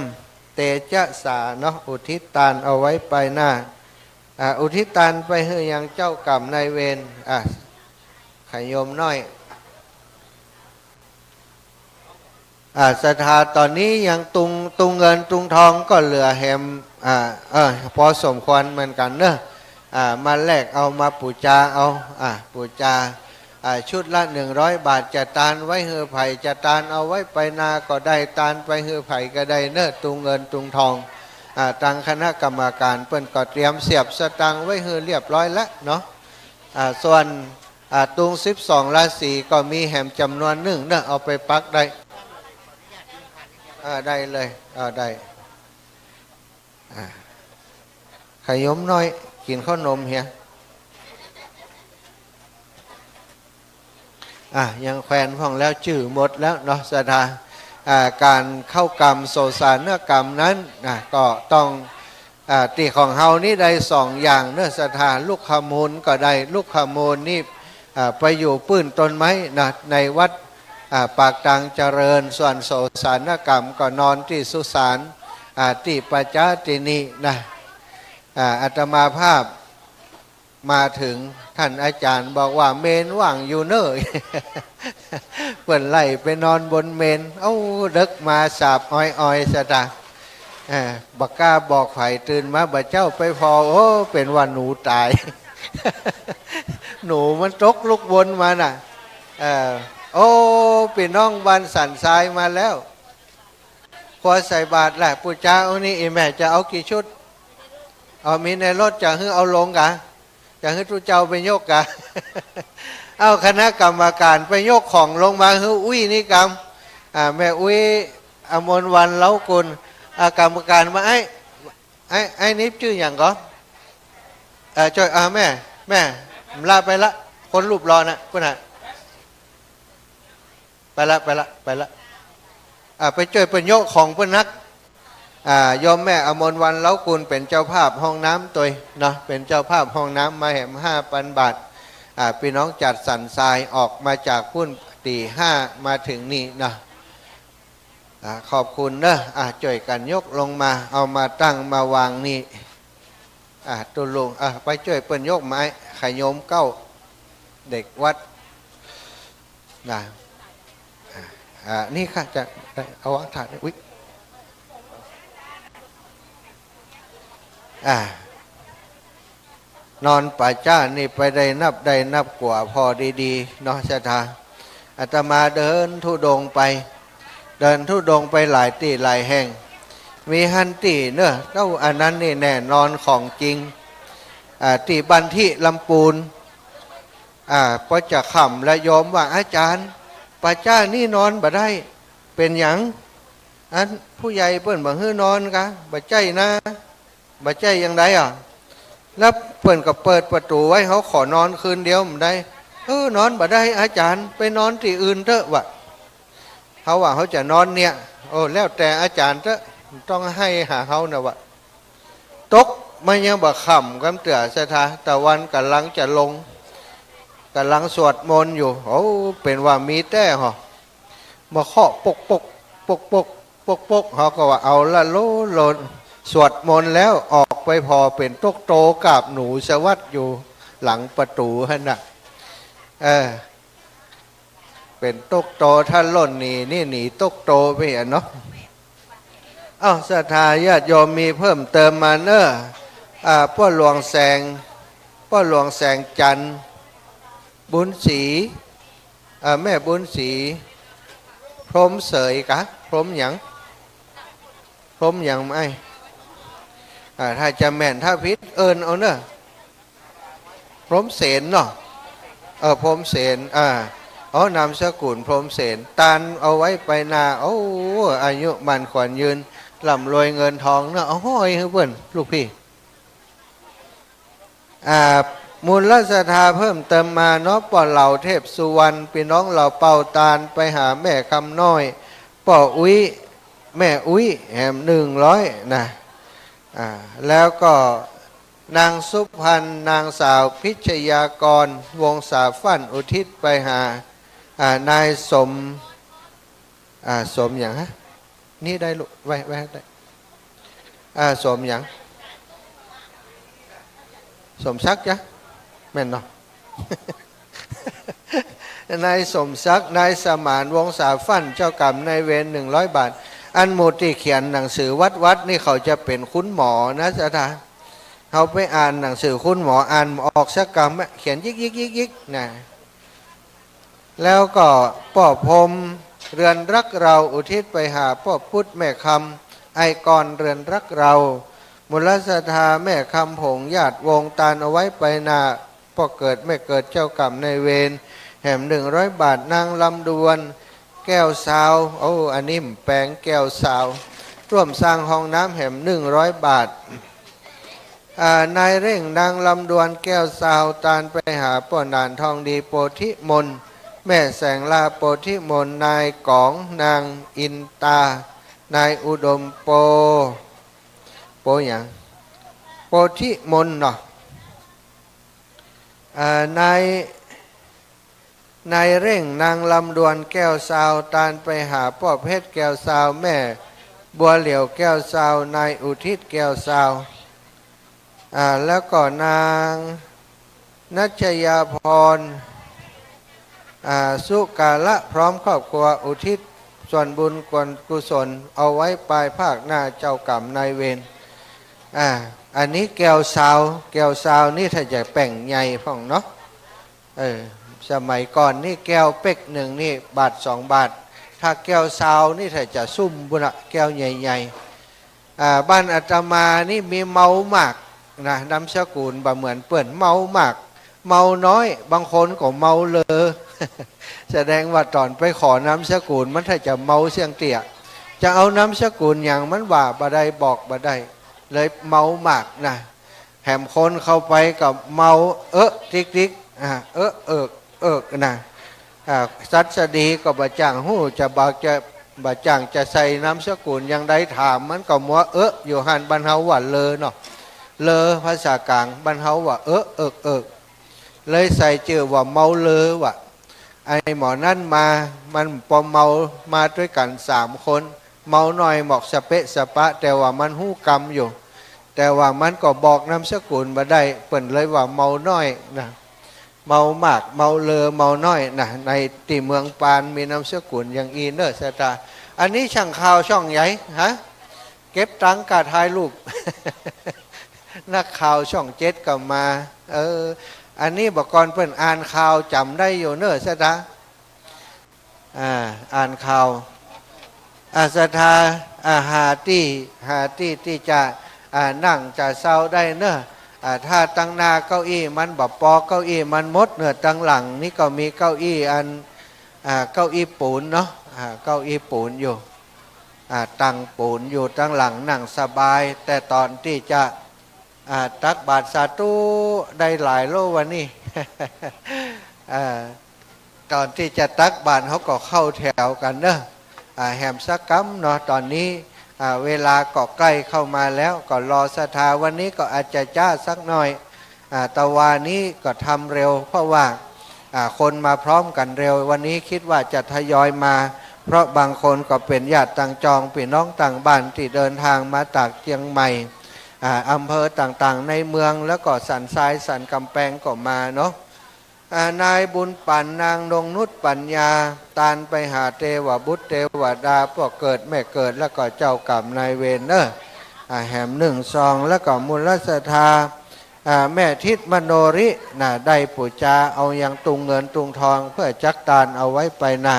เตจสาเนาะอุทิศทานเอาไว้ไปหน้าอุทิศทานไปให้ยังเจ้ากรรมนายเวรขยมน้อยศรัทธาตอนนี้ยังตุงเงินตุงทองก็เหลือแหมพอสมควรเหมือนกันเนอะมาแลกเอามาปูจาเอาปูจาชุดละ100 บาทจะตานไว้เฮือไผ่จะตานเอาไว้ไปนาก็ได้ตานไปเฮือไผ่ก็ได้เนอะตุงเงินตุงทองทางคณะกรรมการเปิ้นก็เตรียมเสียบสตังไว้เฮือเรียบร้อยแล้วเนาะส่วนตุง12ราศีก็มีแหมจำนวนหนึ่งเนอะเอาไปปักได้ได้เลยได้ขยมน้อยกินข้าวนมเฮียยังแขวนพ่องแล้วจื่อหมดแล้วเนาะศรัทธาการเข้ากรรมโสสารเนื้อกรรมนั้นก็ต้องตีของเฮานี่ได้2 อย่างเนื้อศรัทธาลูกขมูลก็ได้ลูกขมูลนี่ไปอยู่ปื้นต้นไม้นะในวัดปากตังเจริญส่วนโสสารกรรมก็นอนที่สุสานที่ปัจจาตินีนะอาตมาภาพมาถึงท่านอาจารย์บอกว่าเมนว่างอยู่เนย เปิ่นไล่ไปนอนบนเมนดึกมาสาบอ้อยสตาบักกล้าบอกไผ่ตื่นมาบ่เจ้าไปพอเป็นว่าหนูตาย หนูมันตกลุกวนมาน่ะพี่น้องบ้านสันทรายมาแล้วพอใส่บาตรแหละปู่เจ้านี่แม่จะเอากี่ชุดมีในรถจะให้เอาลงกะจะให้ทุเจ้าไปยกกะ เอาคณะกรรมการไปยกของลงมาให้อุ้ยนี่กรรมแม่อุ้ยอมรวันเล้ากุลกรรมการมาไอ้นิบชื่ออย่างก็ช่วยแม่ลาไปละคนรูปรอนะคุณฮะไปละไปช่วยเป็นโยกของเพื่อนนักยอมแม่อมรวันเล้ากุลเป็นเจ้าภาพห้องน้ำตัวเนาะเป็นเจ้าภาพห้องน้ำมาแหม5,000 บาทพี่น้องจัดสันทรายออกมาจากพุ่นตี5มาถึงนี่นะขอบคุณเนอะช่วยกันยกลงมาเอามาตั้งมาวางนี่ตุลุงไปช่วยเปิ้นยกไม้ขยมเก้าเด็กวัดนะนี่ค่ะจะเอาวางถาดอุ๊ยนอนป่าจ้านี่ไปได้นับกว่าพอดีๆเนาะชะตาอาตมาเดินธุดงไปหลายที่หลายแห่งมีฮันตีเนอะอันนั้นนี่แน่นอนของจริงที่บันทิลำปูนพอจะขำและยอมว่าอาจารย์ป่าจ้านี่นอนบ่ได้เป็นหยังอันผู้ใหญ่เปิ้นบ่ฮื้อนอนกะบ่ใจนะบ่ใจยังไดแล้วเปิ้นก็เปิดประตูไว้เขาขอนอนคืนเดียวมันได้นอนบ่ได้อาจารย์ไปนอนที่อื่นเถอะวะเขาว่าเขาจะนอนเนี่ยแล้วแต่อาจารย์เถอะต้องให้หาเขานะวะตกมันยังบ่ขำกำเตือสถาตะวันกำลังจะลงกำลังสวดมนต์อยู่เป็นว่ามีแต่มาเคาะปกเขาก็ว่าเอาละโลนสวดมนต์แล้วออกไปพอเป็นตกโตกับหนูสวัสดอยู่หลังประตูฮะน่ะเป็นตกโตท่านล่นนี่หนีตกโตไปเนาะศรัทธาญาติโยมมีเพิ่มเติมมาเนอะพ่อหลวงแสงจันทร์บุญศรีแม่บุญศรีพรหมเสยกะพรหมหยังไม่ถ้าจะแม่นถ้าพิษเอาเนอะพรหมเสนเนาะพรหมเสน นามสกุลพรหมเสนตานเอาไว้ไปนาโอ้อายุมันขวัญยืนร่ำรวยเงินทองเนาะห้อยเพื่อนลูกพี่มูลศรัทธาเพิ่มเติมมาเนาะป่อเหล่าเทพสุวรรณพี่น้องเหล่าเป่าตาลไปหาแม่คำน้อยป่ออุ้ยแม่อุ้ยแหม100นะแล้วก็นางสุพรรณนางสาวพิชยากรวงศาฟั่นอุทิศไปหานายสมสมอย่างฮะนี่ได้ลูกไว้ได้สมอย่างสมศักดิ์จ้ะแม่นเนาะ นายสมศักดิ์นายสมานวงศาฟั่นเจ้ากรรมนายเวร100 บาทอันหมูที่เขียนหนังสือวัดนี่เขาจะเป็นคุณหมอนะจ๊ะท่าเขาไปอ่านหนังสือคุณหมออ่านออกสักกรรมเขียนยิกนะแล้วก็ป่อพรมเรือนรักเราอุทิศไปหาพ่อพุทธแม่คำไอกรเรือนรักเรามูลศรัทธาแม่คำผงญาติวงตาลเอาไว้ไปนาพ่อเกิดแม่เกิดเจ้ากรรมนายเวรแหม100 บาทนางลำดวนแก้วสาวอันนี้แปลงแก้วสาวร่วมสร้างห้องน้ำแหม100 บาทนายเร่งนางลำดวนแก้วสาวตาลไปหาป่อนานทองดีโพธิมนแม่แสงลาโพธิมนนายกองนางอินตานายอุดมโปอย่างโพธิมนเนาะนายเร่งนางลำดวนแก้วสาวตาลไปหาพ่อเพชรแก้วสาวแม่บัวเหลียวแก้วสาวนายอุทิศแก้วสาวแล้วก็นางนัชยาพรสุกาละพร้อมครอบครัวอุทิศส่วนบุญกุศลเอาไว้ปลายภาคหน้าเจ้ากรรมนายเวรอันนี้แก้วสาวนี่ถ้าจะแป่งใหญ่พ่องเนาะสมัยก่อนนี่แก้วเป๊กหนึ่งนี่บาท2 บาทถ้าแก้วสาวนี่ถ้าจะซุ่มบุญแก้วใหญ่ๆบ้านอาตมานี่มีเมามากนะนำสกุลบ่เหมือนเปิ่นเมามากเมาน้อยบางคนก็เมาเลอ แสดงว่าตอนไปขอน้ำสกุลมันถ้าจะเมาเสียงเตี่ยจะเอาน้ำสกุลอย่างมันว่าบ่ได้บอกบ่ได้เลยเมามากนะแหมคนเข้าไปกับเมาติ๊กนะสัตสดีก็บะจ่างหู้จะบะจ่างจะใส่น้ำสกุลยังได้ถามมันก็มัวอยู่หันบรรเทาว่าเลอเนาะเลอภาษากลางบรรเทาว่าเลยใส่เจอว่าเมาเลอว่ะไอหมอนั่นมามันพอเมามาด้วยกัน3 คนเมาหน่อยหมอกสเปะสปะแต่ว่ามันหู้กรรมอยู่แต่ว่ามันก็บอกน้ำสกุลมาได้เปิ่นเลยว่าเมาน้อยนะเมามากเมาเลอเมาน้อยนะในตีเมืองปานมีน้ำสกุลอย่างอีเนอร์สตาอันนี้ช่างข่าวช่องใหญ่ฮะเก็บตังกาถ่ายรูป นักข่าวช่อง7ก็มาอันนี้บอกก่อนเปิ่นอ่านข่าวจำได้อยู่เนอร์สตาอ่านข่าวศรัทธาหาที่ที่จะนั่งจะเศร้าได้เนอะถ้าตั้งหน้าเก้าอี้มันแบบปอเก้าอี้มันมดเนอะตั้งหลังนี่ก็มีเก้าอี้เก้าอี้ปูนเนาะเก้าอี้ปูนอยู่ตั้งปูนอยู่ตั้งหลังนั่งสบายแต่ตอนที่จะตักบาตรสาธุได้หลายโลวันนี้ ตอนที่จะตักบาตรเขาก็เข้าแถวกันเนอะแหมสักกัมเนาะตอนนี้เวลาก็ใกล้เข้ามาแล้วก็รอศรัทธาวันนี้ก็อาจจะจ้าสักหน่อยตะวันนี้ก็ทำเร็วเพราะว่าคนมาพร้อมกันเร็ววันนี้คิดว่าจะทยอยมาเพราะบางคนก็เป็นญาติต่างจองพี่น้องต่างบ้านที่เดินทางมาจากเชียงใหม่อำเภอต่างๆในเมืองแล้วก็สันทรายสันกำแพงก็มาเนาะนายบุญปันนางนงนุชปัญญาตานไปหาเทวบุตรเทวดาพวกเกิดแม่เกิดแล้วก็เจ้ากรรมนายเวรแหม1 ซองแล้วก็มูลศรัทธาแม่ทิศมโนริได้ปู่จาเอาอย่างตุงเงินตุงทองเพื่อจักตานเอาไว้ไปนา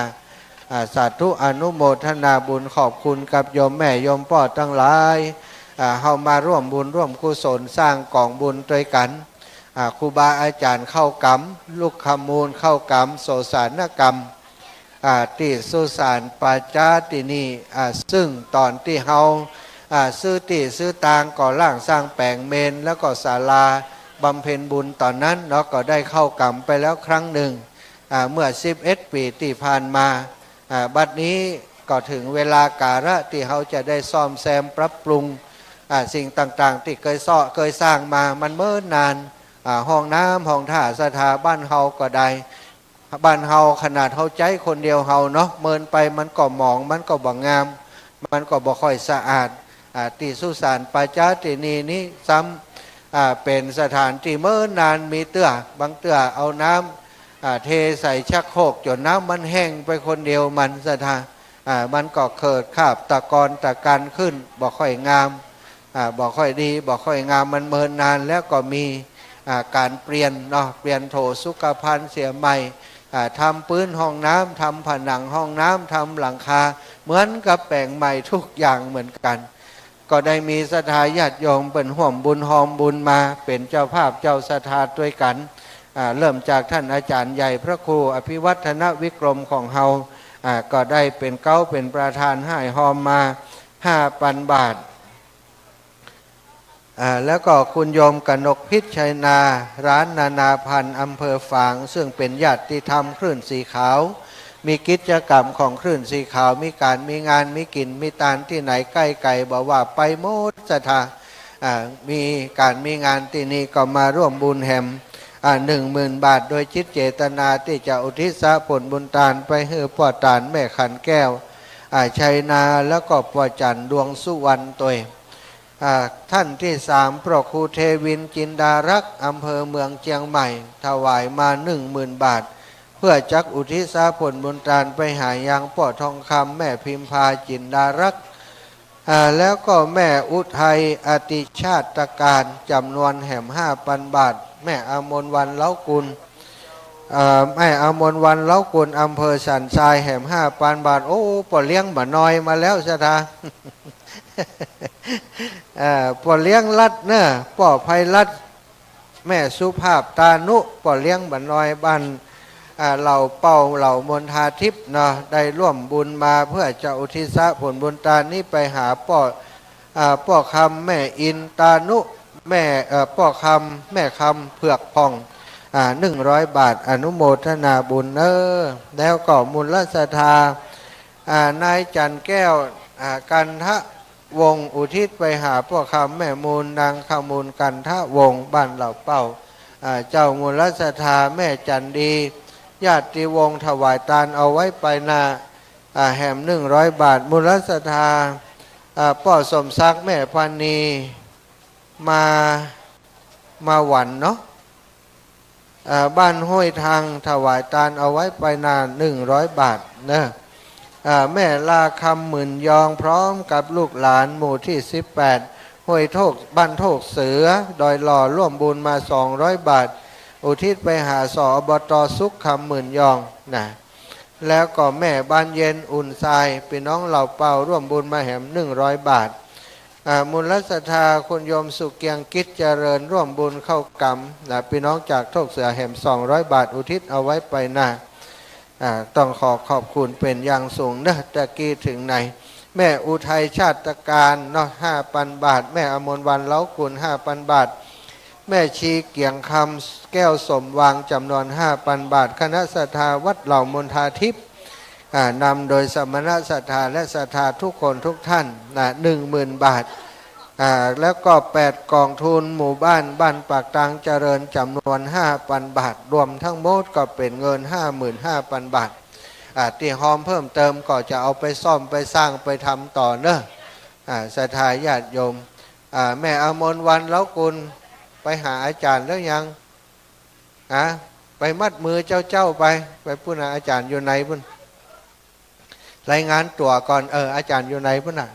สาธุอนุโมทนาบุญขอบคุณกับโยมแม่โยมพ่อทั้งหลายเฮามาร่วมบุญร่วมกุศลสร้างกองบุญด้วยกัน ครูบาอาจารย์เข้ากรรมลูกขมูลเข้ากรรมโสสานกรรมติสุสานปาจาตินีซึ่งตอนที่เฮาซื้อติซื้อตางก่อร่างสร้างแปลงเมนแล้วก็ศาลาบำเพ็ญบุญตอนนั้นเนาะก็ได้เข้ากรรมไปแล้วครั้งหนึ่งเมื่อ11 ปีที่ผ่านมาบัดนี้ก็ถึงเวลากาละที่เขาจะได้ซ่อมแซมปรับปรุงสิ่งต่างๆที่เคยสร้างมามันเมื่อนานห้องน้ำห้องท่าสถาบ้านเฮาก็ได้บ้านเฮาขนาดเฮาใจคนเดียวเฮาเนาะเมินไปมันก็หมองมันก็บ่งามมันก็บ่ค่อยสะอาดที่สุสานปาจาตินีนี้ซ้ำเป็นสถานที่เมื่อนานมีเตื้อบางเตื้อเอาน้ำเทใส่ชักโครกจนน้ำมันแห้งไปคนเดียวมันสถานมันก็เกิดคราบตะกอนตะกันขึ้นบ่ค่อยงามบ่ค่อยดีบ่ค่อยงามมันเมินนานแล้วก็มีการเปลี่ยนเนาะเปลี่ยนโถสุขภัณฑ์เสียใหม่ทำพื้นห้องน้ำทำผนังห้องน้ำทำหลังคาเหมือนกับแปลงใหม่ทุกอย่างเหมือนกันก็ได้มีศรัทธาญาติโยมเป็นห่วมบุญหอมบุญมาเป็นเจ้าภาพเจ้าศรัทธาด้วยกันเริ่มจากท่านอาจารย์ใหญ่พระครูอภิวัฒนวิกรมของเฮาก็ได้เป็นเก้าเป็นประธานให้หอมมา 5,000 บาทแล้วก็คุณโยมกนกพิษชัยนาร้านนานาพันธ์อำเภอฝางซึ่งเป็นญาติธรรมคลื่นสีขาวมีกิจกรรมของคลื่นสีขาวมีการมีงานมีกินมีตานที่ไหนใกล้ไกลบอกว่าไปโมดศรัทธามีการมีงานที่นี่ก็มาร่วมบุญแฮม10,000 บาทโดยจิตเจตนาที่จะอุทิศผลบุญทานไปให้พ่อตานแม่ขันแก้วชัยนาแล้วก็พ่อจันดวงสุวรรณตัวท่านที่3พระครูเทวินจินดารักษ์อำเภอเมืองเชียงใหม่ถวายมา 10,000 บาทเพื่อจักอุทิศผลบุญทานไปหายังพ่อทองคำแม่พิมพาจินดารักษ์แล้วก็แม่อุทัยอติชาติการจำนวนแห่ม 5,000 บาทแม่อมรวรรณเล้ากุลแม่อมรวรรณเล้ากุลอำเภอสันทรายแห่ม 5,000 บาทโอ้ปอเลี้ยงบ่น้อยมาแล้วศรัทธาปอเลี้ยงรัดเนอะปอไพรัดแม่สุภาพตานุปอเลี้ยงบ่น้อยบ้านเหล่าเป่าเหล่ามนทาทิพย์เนาะได้ร่วมบุญมาเพื่อจะอุทิศผลบุญทานนี้ไปหาป่อคำแม่อินตานุแม่ป่อคำแม่คำเผือกพอง100 บาทอนุโมทนาบุญแล้วก็มูลศรัทธานายจันแก้วกันทะวงอุทิศไปหาป่อคำแม่มูลนางขมูลกันทะวงบ้านเหล่าเป่าเจ้ามูลศรัทธาแม่จันดีญาติวงถวายทานเอาไว้ไปนาแหม100 บาทมูลศรัทธาป่อสมศักดิ์แม่พันนีมาหวันเนาะบ้านห้วยทางถวายทานเอาไว้ไปนา100 บาทนะแม่ลาคำหมื่นยองพร้อมกับลูกหลานหมู่ที่18ห้วยโทกบ้านโทกเสือดอยหล่อร่วมบุญมา200 บาทอุทิศไปหาสอบตสุขคำหมื่นยองนะแล้วก็แม่บ้านเย็นอุ่นทรายพี่น้องเหล่าเป่าร่วมบุญมาแหม100 บาทมูลศรัทธาคุณโยมสุเกียงกิจเจริญร่วมบุญเข้ากรรมนะพี่น้องจากโทกเสือแหม200 บาทอุทิศเอาไว้ไปนะต้องขอบคุณเป็นอย่างสูงนะตะกี้ถึงไหนแม่อุทัยชาติการเนาะ5,000 บาทแม่อมรวรรณเล้ากุล 5,000 บาทแม่ชีเกียงคำแก้วสมวางจำนวน 5,000 บาทคณะศรัทธาวัดเหล่ามนทาทิพย์นำโดยสมณศรัทธาและศรัทธาทุกคนทุกท่าน10,000 บาทแล้วก็8กองทุนหมู่บ้านปากตางเจริญจำนวน 5,000 บาทรวมทั้งหมดก็เป็นเงิน 55,000 บาทที่หอมเพิ่มเติมก็จะเอาไปซ่อมไปสร้างไปทำต่อเนอะศรัทธาญาติโยมแม่อมรวรรณเล้ากุลไปหาอาจารย์แล้วยังไปมัดมือเจ้าไปพูดนะอาจารย์อยู่ไหนพุ่นรายงานตัวก่อนอาจารย์อยู่ไหนพุ่นน่ะ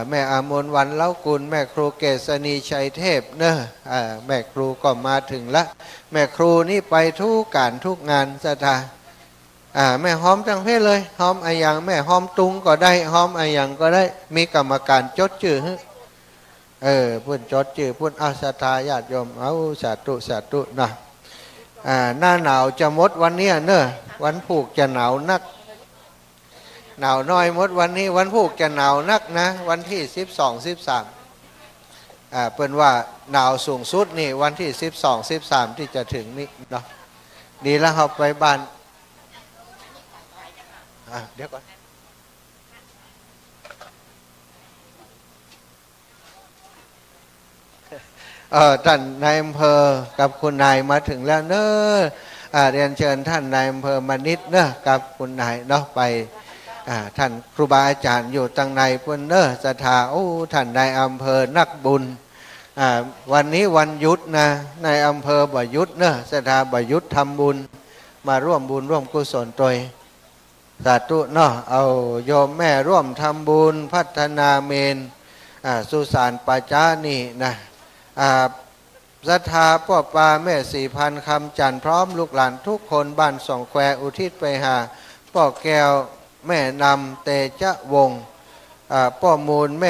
แม่อมรวรรณเล้ากุลแม่ครูเกษณีชัยเทพเนอะแม่ครูก็มาถึงละแม่ครูนี่ไปทุกการทุกงานศรัทธาแม่หอมจังเพศเลยหอมอะไรอย่างแม่หอมตุงก็ได้หอมอะไรอย่างก็ได้มีกรรมการจดชื่อ เพื่อนจดจื่อเพื่อนอาสาทาญาติโยมเอาสาธุสาธุนะหน้าหนาวจะหมดวันเนี้ยเนอะวันผูกจะหนาวนักหนาวน้อยหมดวันนี้วันผูกจะหนาวนักนะวันที่12 13เปิ้นว่าหนาวสูงสุดนี่วันที่12 13ที่จะถึงนี้เนาะดีแล้วเราไปบ้านเดี๋ยวก่อนท่านนายอำเภอกับคุณนายมาถึงแล้วเนอะเรียนเชิญท่านนายอำเภอมานิดเนอะกับคุณนายเนาะไปท่านครูบาอาจารย์อยู่ตั้งในปุ่นเนอะศรัทธาโอ้ท่านนายอำเภอนักบุญวันนี้วันหยุดนะนายอำเภอบ่หยุดเนอะศรัทธาบ่หยุดทำบุญมาร่วมบุญร่วมกุศลตัวสาธุเนาะเอาโยมแม่ร่วมทำบุญพัฒนาเมนสุสานปัจจานี่นะศรัทธาพ่อปาแม่4,000 คำจันทร์พร้อมลูกหลานทุกคนบ้านสองแควอุทิศไปหาพ่อแก้วแม่นำเตจะวงพ่อมูลแ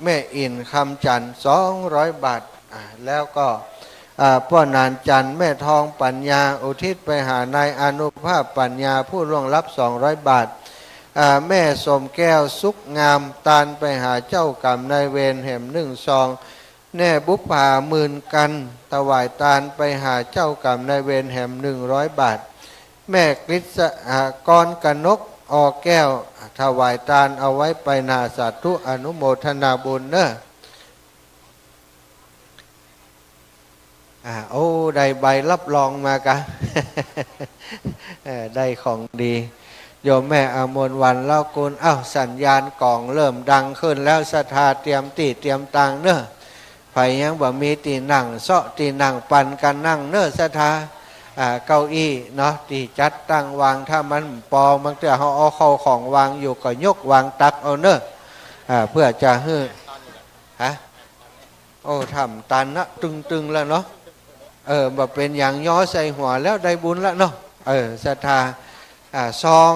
ม่อินคำจันทร์200 บาทแล้วก็พ่อนานจันทร์แม่ทองปัญญาอุทิศไปหานายอนุภาพปัญญาผู้ล่วงลับ200 บาทแม่สมแก้วสุขงามตานไปหาเจ้ากรรมนายเวรแห่ม1 ซองแน่บุปผาหมื่นกันถวายตานไปหาเจ้ากรรมนายเวรแห่ม100 บาทแม่กฤษกรกนกอแก้วถวายตานเอาไว้ไปนาสาธุอนุโมทนาบุญเนอะโอ้ได้ใบรับรองมากะ ได้ของดีโยมแม่อมรวันเล่ากุลสัญญาณกล่องเริ่มดังขึ้นแล้วศรัทธาเตรียมตีเตรียมตังเนอะไผยังบ่มีตีนั่งเสาะตีนั่งปันกันนั่งเนอะศรัทธาเก้าอี้เนาะที่จัดตั้งวางถ้ามันปอมันเตะเขาเอาเข้าของวางอยู่ก็ยกวางตักเอาเนอะเพื่อจะให้โอ้ทำตันนะตึงแล้วเนาะแบบเป็นอย่างย้อใส่หัวแล้วได้บุญแล้วเนาะศรัทธาซอง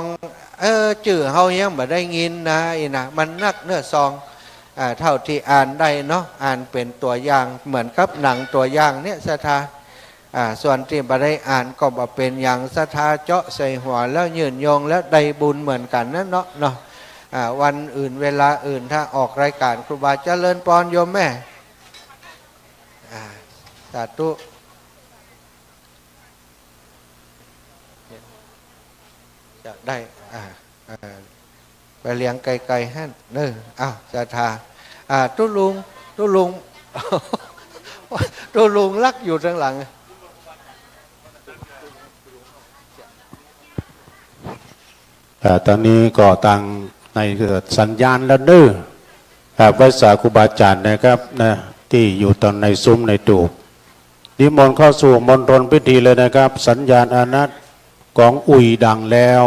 จื่อเฮายังบ่ได้ยินนะนะมันนักเนื้อซองเท่าที่อ่านได้เนาะอ่านเป็นตัวอย่างเหมือนกับหนังตัวอย่างเนี่ยศรัทธาส่วนที่บ่ได้อ่านก็บ่เป็นอย่างศรัทธาเจาะใส่หัวแล้วยืนยงแล้วได้บุญเหมือนกันนั่นเนาะวันอื่นเวลาอื่นถ้าออกรายการครูบาเจริญพรโยมแม่สาธุจะได้ไปเลี้ยงไก่ๆให้เนอะศรัทธาตุลุงตุลุงลักอยู่ข้างหลังตอนนี้ก็ตั้งในสัญญาณแล้วเด้อไว้สาครูบาอาจารย์นะครับนะที่อยู่ตอนในซุ้มในตูบนิมนต์เข้าสู่มณฑลพิธีเลยนะครับสัญญาณอานัตของอุ่ยดังแล้ว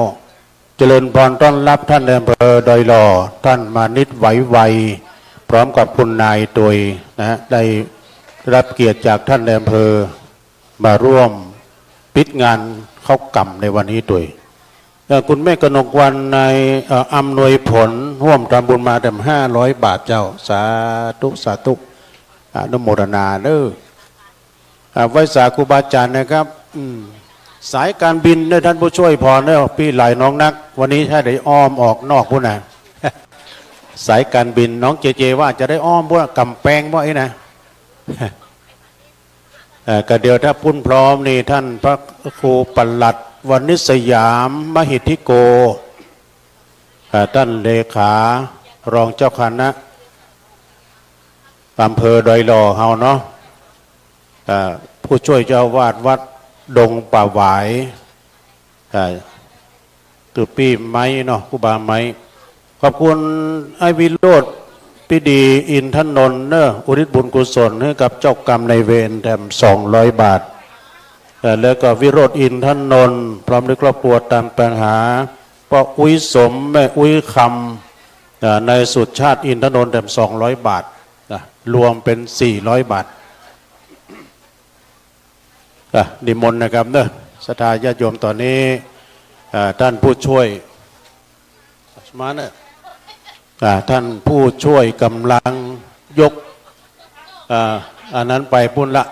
เจริญพรต้อนรับท่านในอำเภอดอยหล่อท่านมานิดไหวไวพร้อมกับคุณนายตัวยนะได้รับเกียรติจากท่านในอำเภอมาร่วมปิดงานเข้ากรรมในวันนี้ตัวยคุณแม่กนกวันในอำนวยผลร่วมทำบุญมาแต่500 บาทเจ้าสาธุสาธุอนุโมทนาเด้อไว้สาครูบาอาจารย์นะครับสายการบินเนี่ยท่านผู้ช่วยพรเนี่ยพี่หลายน้องนักวันนี้ถ้าได้อ้อมออกนอกพุ่นนะ สายการบินน้องเจว่าจะได้อ้อมพวกกำแพงว่าไอ้นะ ก็เดี๋ยวถ้าพุ่นพร้อมนี่ท่านพระครูปลัดวณิสยามมหิทธิโกท่านเลขารองเจ้าคณะอำเภอดอยหล่อเฮาเนาะผู้ช่วยเจ้าวาดวัดดงป่าหวายตุปีไม้เนาะครูบาไม้ขอบคุณไอวิโรธพิดีอินทนนท์เนอะอุทิศบุญกุศลให้กับเจ้ากรรมในเวรแถม200 บาทแล้วก็วิโรธอินทนนท์พร้อมด้วยครอบครัวตามปัญหาพ่ออุ้ยสมแม่อุ้ยคำในสุดชาติอินทนนท์แถม200 บาทรวมเป็น400 บาทนิมนต์นะครับเนอะศรัทธาญาติโยมตอนนี้ท่านผู้ช่วยมาเนอะท่านผู้ช่วยกำลังยก อันนั้นไปปุ่นละ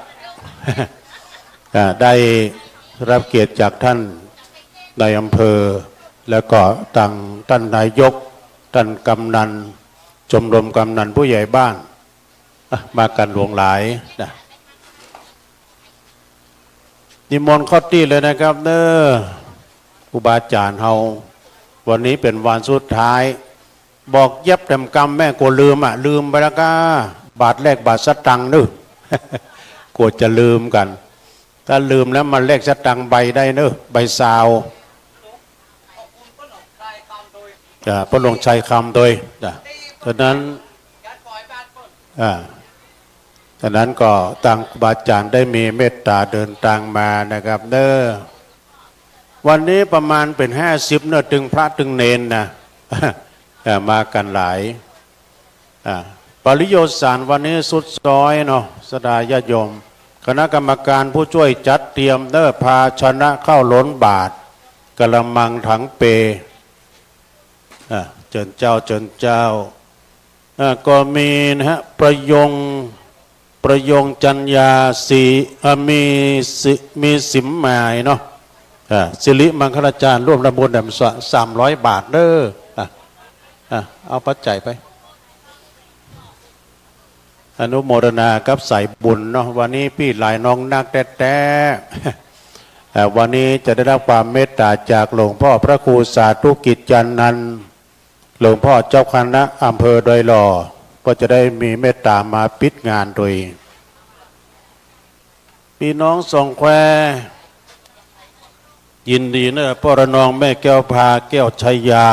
ได้รับเกียรติจากท่านนายอำเภอแล้วก็ท่านนายกท่านกำนันชมรมกำนันผู้ใหญ่บ้านมากันหลวงหลายนะนิมนต์ข้อตี้เลยนะครับเน้อครูบาอาจารย์เฮาวันนี้เป็นวันสุดท้ายบอกเย็บเต็มกรรมแม่กลัวลืมลืมไปแล้วก็บาทแรกบาทสตังค์นึก กลัวจะลืมกันถ้าลืมแล้วมันแลกสตังค์ใบได้เนอะใบซาวพระหลวงชัยคำโดยฉะนั้นก็ต่างครูบาอาจารย์ได้มีเมตตาเดินทางมานะครับเนอะวันนี้ประมาณเป็น50เนอะถึงพระถึงเนนนะ มากันหลายปริโยสารวันนี้สุดซอยเนาะสดาญาโยมคณะกรรมการผู้ช่วยจัดเตรียมเนอะภาชนะเข้าล้นบาทกระมังถังเปเจิญเจ้าก็มีนะฮะประยงจัญญาสีมีสิมหมายเนาะสิริมังคลาจารย์ร่วมระบุญแบบ300 บาทเด้อเอาปัจจัยไปอนุโมทนากับใส่บุญเนาะวันนี้พี่หลายน้องนักแต่วันนี้จะได้รับความเมตตาจากหลวงพ่อพระครูสาธุกิจจันนันท์หลวงพ่อเจ้าคณะอำเภอดอยหล่อก็จะได้มีเมตตามาปิดงานโดยพี่น้องสองแควยินดีเนอะพ่อระนองแม่แก้วพาแก้วชัยยา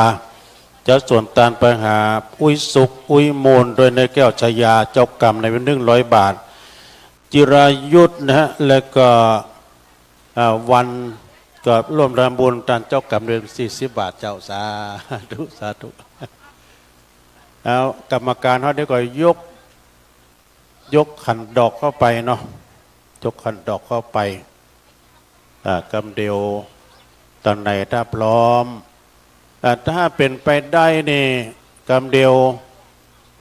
จะส่วนตานไปหาอุ้ยสุขอุ้ยมูลโดยในแก้วชัยยาเจ้ากรรมในเป็น100 บาทจิรายุทธนะฮะแล้วก็วันก็ร่วมรำบุญตานเจ้ากรรมเดือน40 บาทเจ้าสาธุเอากรรมการเขาได้ก็ยกขันดอกเข้าไปเนาะยกขันดอกเข้าไปกำเดียวตอนไหนถ้าพร้อมถ้าเป็นไปได้นี่กำเดียว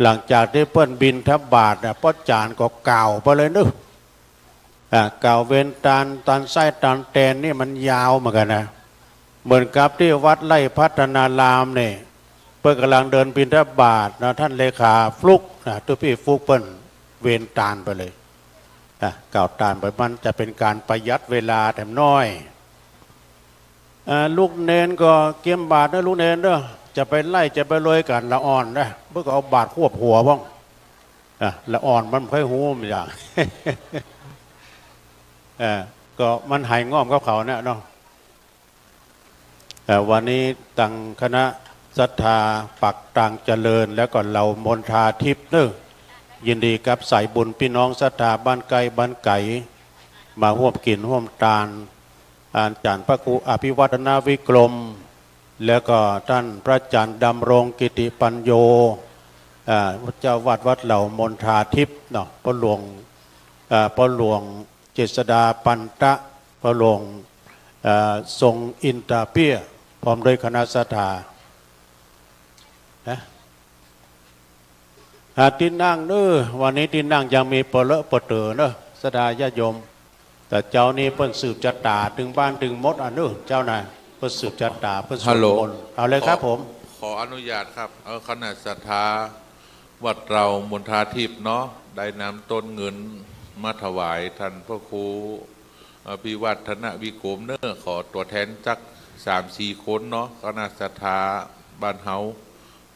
หลังจากที่เปิ้นบินทับบาทป้อจานก็เก่าไปเลยนึกเก่าเว้นตานไส้ตานแตนนี่มันยาวเหมือนกันนะเหมือนกับที่วัดไร่พัฒนารามเนี่ยเปิ้นกำลังเดินบินทับบาทนะท่านเลขาฟลุกตัวพี่ฟลุกเปิ้นเว้นตานไปเลยเก่าตานไปมันจะเป็นการประหยัดเวลาแต่น้อยลูกเนนก็เกี่ยมบาทนะลูกเนนเด้อจะไปไล่จะไปลอยกันละอ่อนนะเพื่อเอาบาทควบหัวบ้างละอ่อนมันค่อยหูมันอย่าง ก็มันหายง่อมกับเขาเนี่ยเนาะวันนี้ตั้งคณะศรัทธาปักต่างเจริญแล้วก็เรามนทาทิพย์เนอะยินดีกับใส่บุญพี่น้องศรัทธาบ้านไกลบ้านไก่มาร่วมกินร่วมทานอาจารย์พระครูอภิวัฒนาวิกรมแล้วก็ท่านพระอาจารย์ดำรงกิติปัญโยเจ้าวัดเหล่ามนทาทิพย์เนาะพระหลวงเจษดาปันตะพระหลวงทรงอินตาเปียพร้อมด้วยคณะศรัทธาที่นั่งเนอะวันนี้ที่นั่งยังมีเปลอะเปเตอเนอะสดาญาโยมแต่เจ้านี่เพิ่นสืบจัตตาถึงบ้านถึงมดเนอะเจ้านายเพิ่นสืบจัตตาเพิ่นสวดมนต์เอาเลยครับผมขออนุญาตครับคณะศรัทธาวัดเรามณฑาทิพย์เนาะได้นำต้นเงินมาถวายท่านพระครูอภิวัฒนวิกรมเนอะขอตัวแทนจัก3-4 คนเนาะคณะศรัทธาบ้านเฮา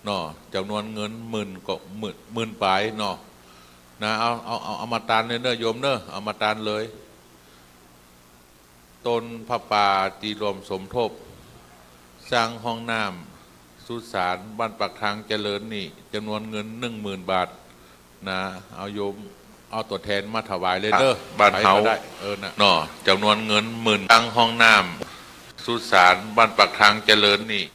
เนาะจำนวนเงิน10,000ก็10,000ปลายเนาะนะเอามาตานเนอะโยมเนอะเอามาตานเลยต้นพระป่าตีรวมสมทบสร้างห้องน้ำสุสานบ้านปากทางเจริญนี่จำนวนเงิน10,000 บาทนะเอาโยมเอาตัวแทนมาถวายเลยเด้อบ้านเฮาได้นะเนาะจำนวนเงิน10,000ตั้งห้องน้ำสุสานบ้านปากทางเจริญนี่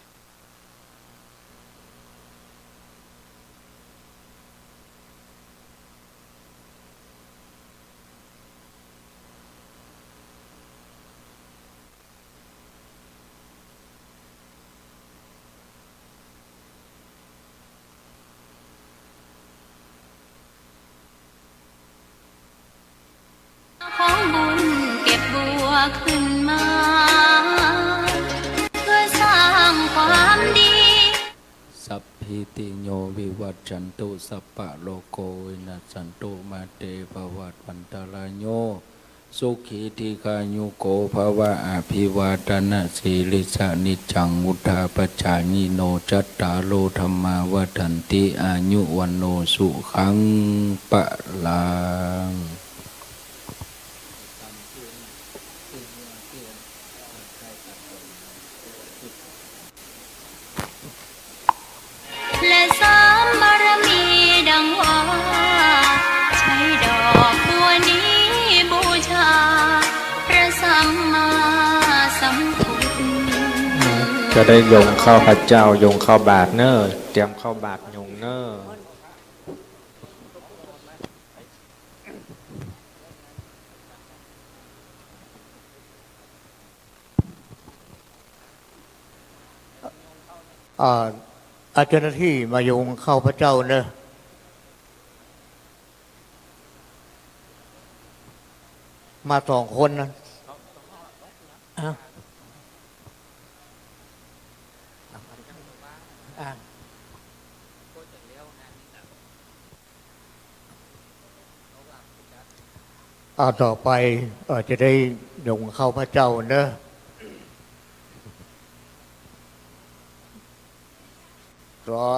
ขึ้นมาเพื่อสร้างความดี สัพพิติโยวิวัจจันตุสัพพะโลกโกวินัสสันตุมาเตภวัตวันตรายโยสุขีติกายุโกภวะอภิวาทนาสีลิสานิจังมุทธาปจายิโนจัตตาโลธรรมาวัฏันติอายุวันโนสุขังปะลัง และสามบารมีดังว่าใช้ดอกบัวนี้บูชาพระสัมมาสัมพุทธ จะได้โยงเข้าพระเจ้าโยงเข้าบาทเนอเตรียมเข้าบาทโยงเนอ เจ้าหน้าที่มาโยงเข้าพระเจ้าเนอะมา2 คนนะต่อไปจะได้โยงเข้าพระเจ้าเนอะสา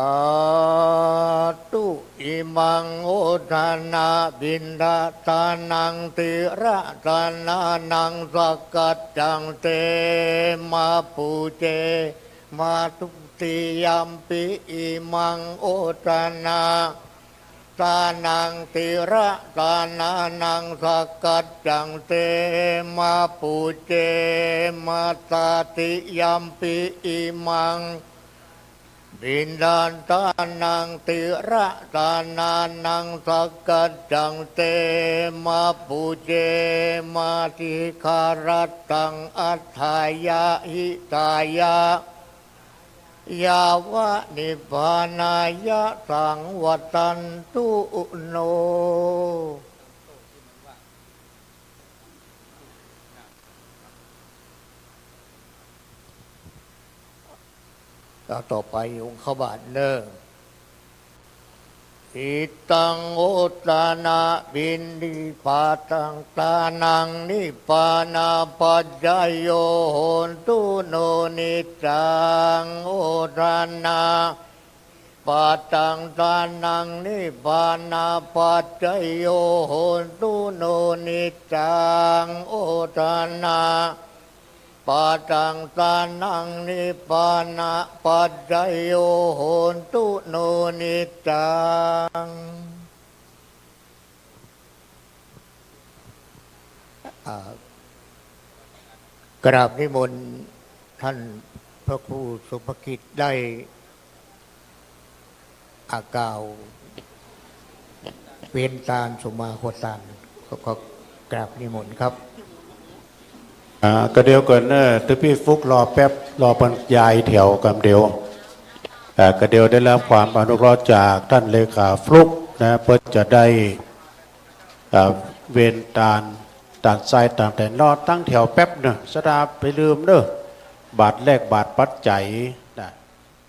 ธุอิมังโอทานาบินดาตานังติระตานานังสกัจจังเตมาปูเจมาตุติยัมปิอิมังโอทานาตานังติระตานานังสกัจจังเตมาปูเจมาตาติยัมปิอิมังบินดาตานังติระตานานังสกัจจังเตมาปูเจมาติคารัตตังอัฏฐายะหิตายะยาวะนิพพานายะสังวัตันตุโนต่อไปองค์เข้าบาทเนออิตังโอตานาบินดิปาตังตานังนิปานาปัจจโยโหนตุโนนิจังโอตานาปาตังตานังนิปานาปัจจโยโหนตุโนนิจังโอตานาปาตังตานังนิปานะปัจจโยโหนตุโนนิจังกราบนิมนต์ท่านพระครูสุภกิจได้กล่าวเวียนตาลสุมาโคตานก็กราบนิมนต์ครับก็เดียวกันเนอะทุกพี่ฟุกรอแป๊บรอบรรยายแถวกันเดียวก็เดียวได้รับความอนุเคราะห์จากท่านเลขาฟลุกนะเพื่อจะได้เวนตานทรายตามแต่รอตั้งแถวแป๊บเนอะสดาไปลืมเนอะบาทแรกบาทปัจจัยนะ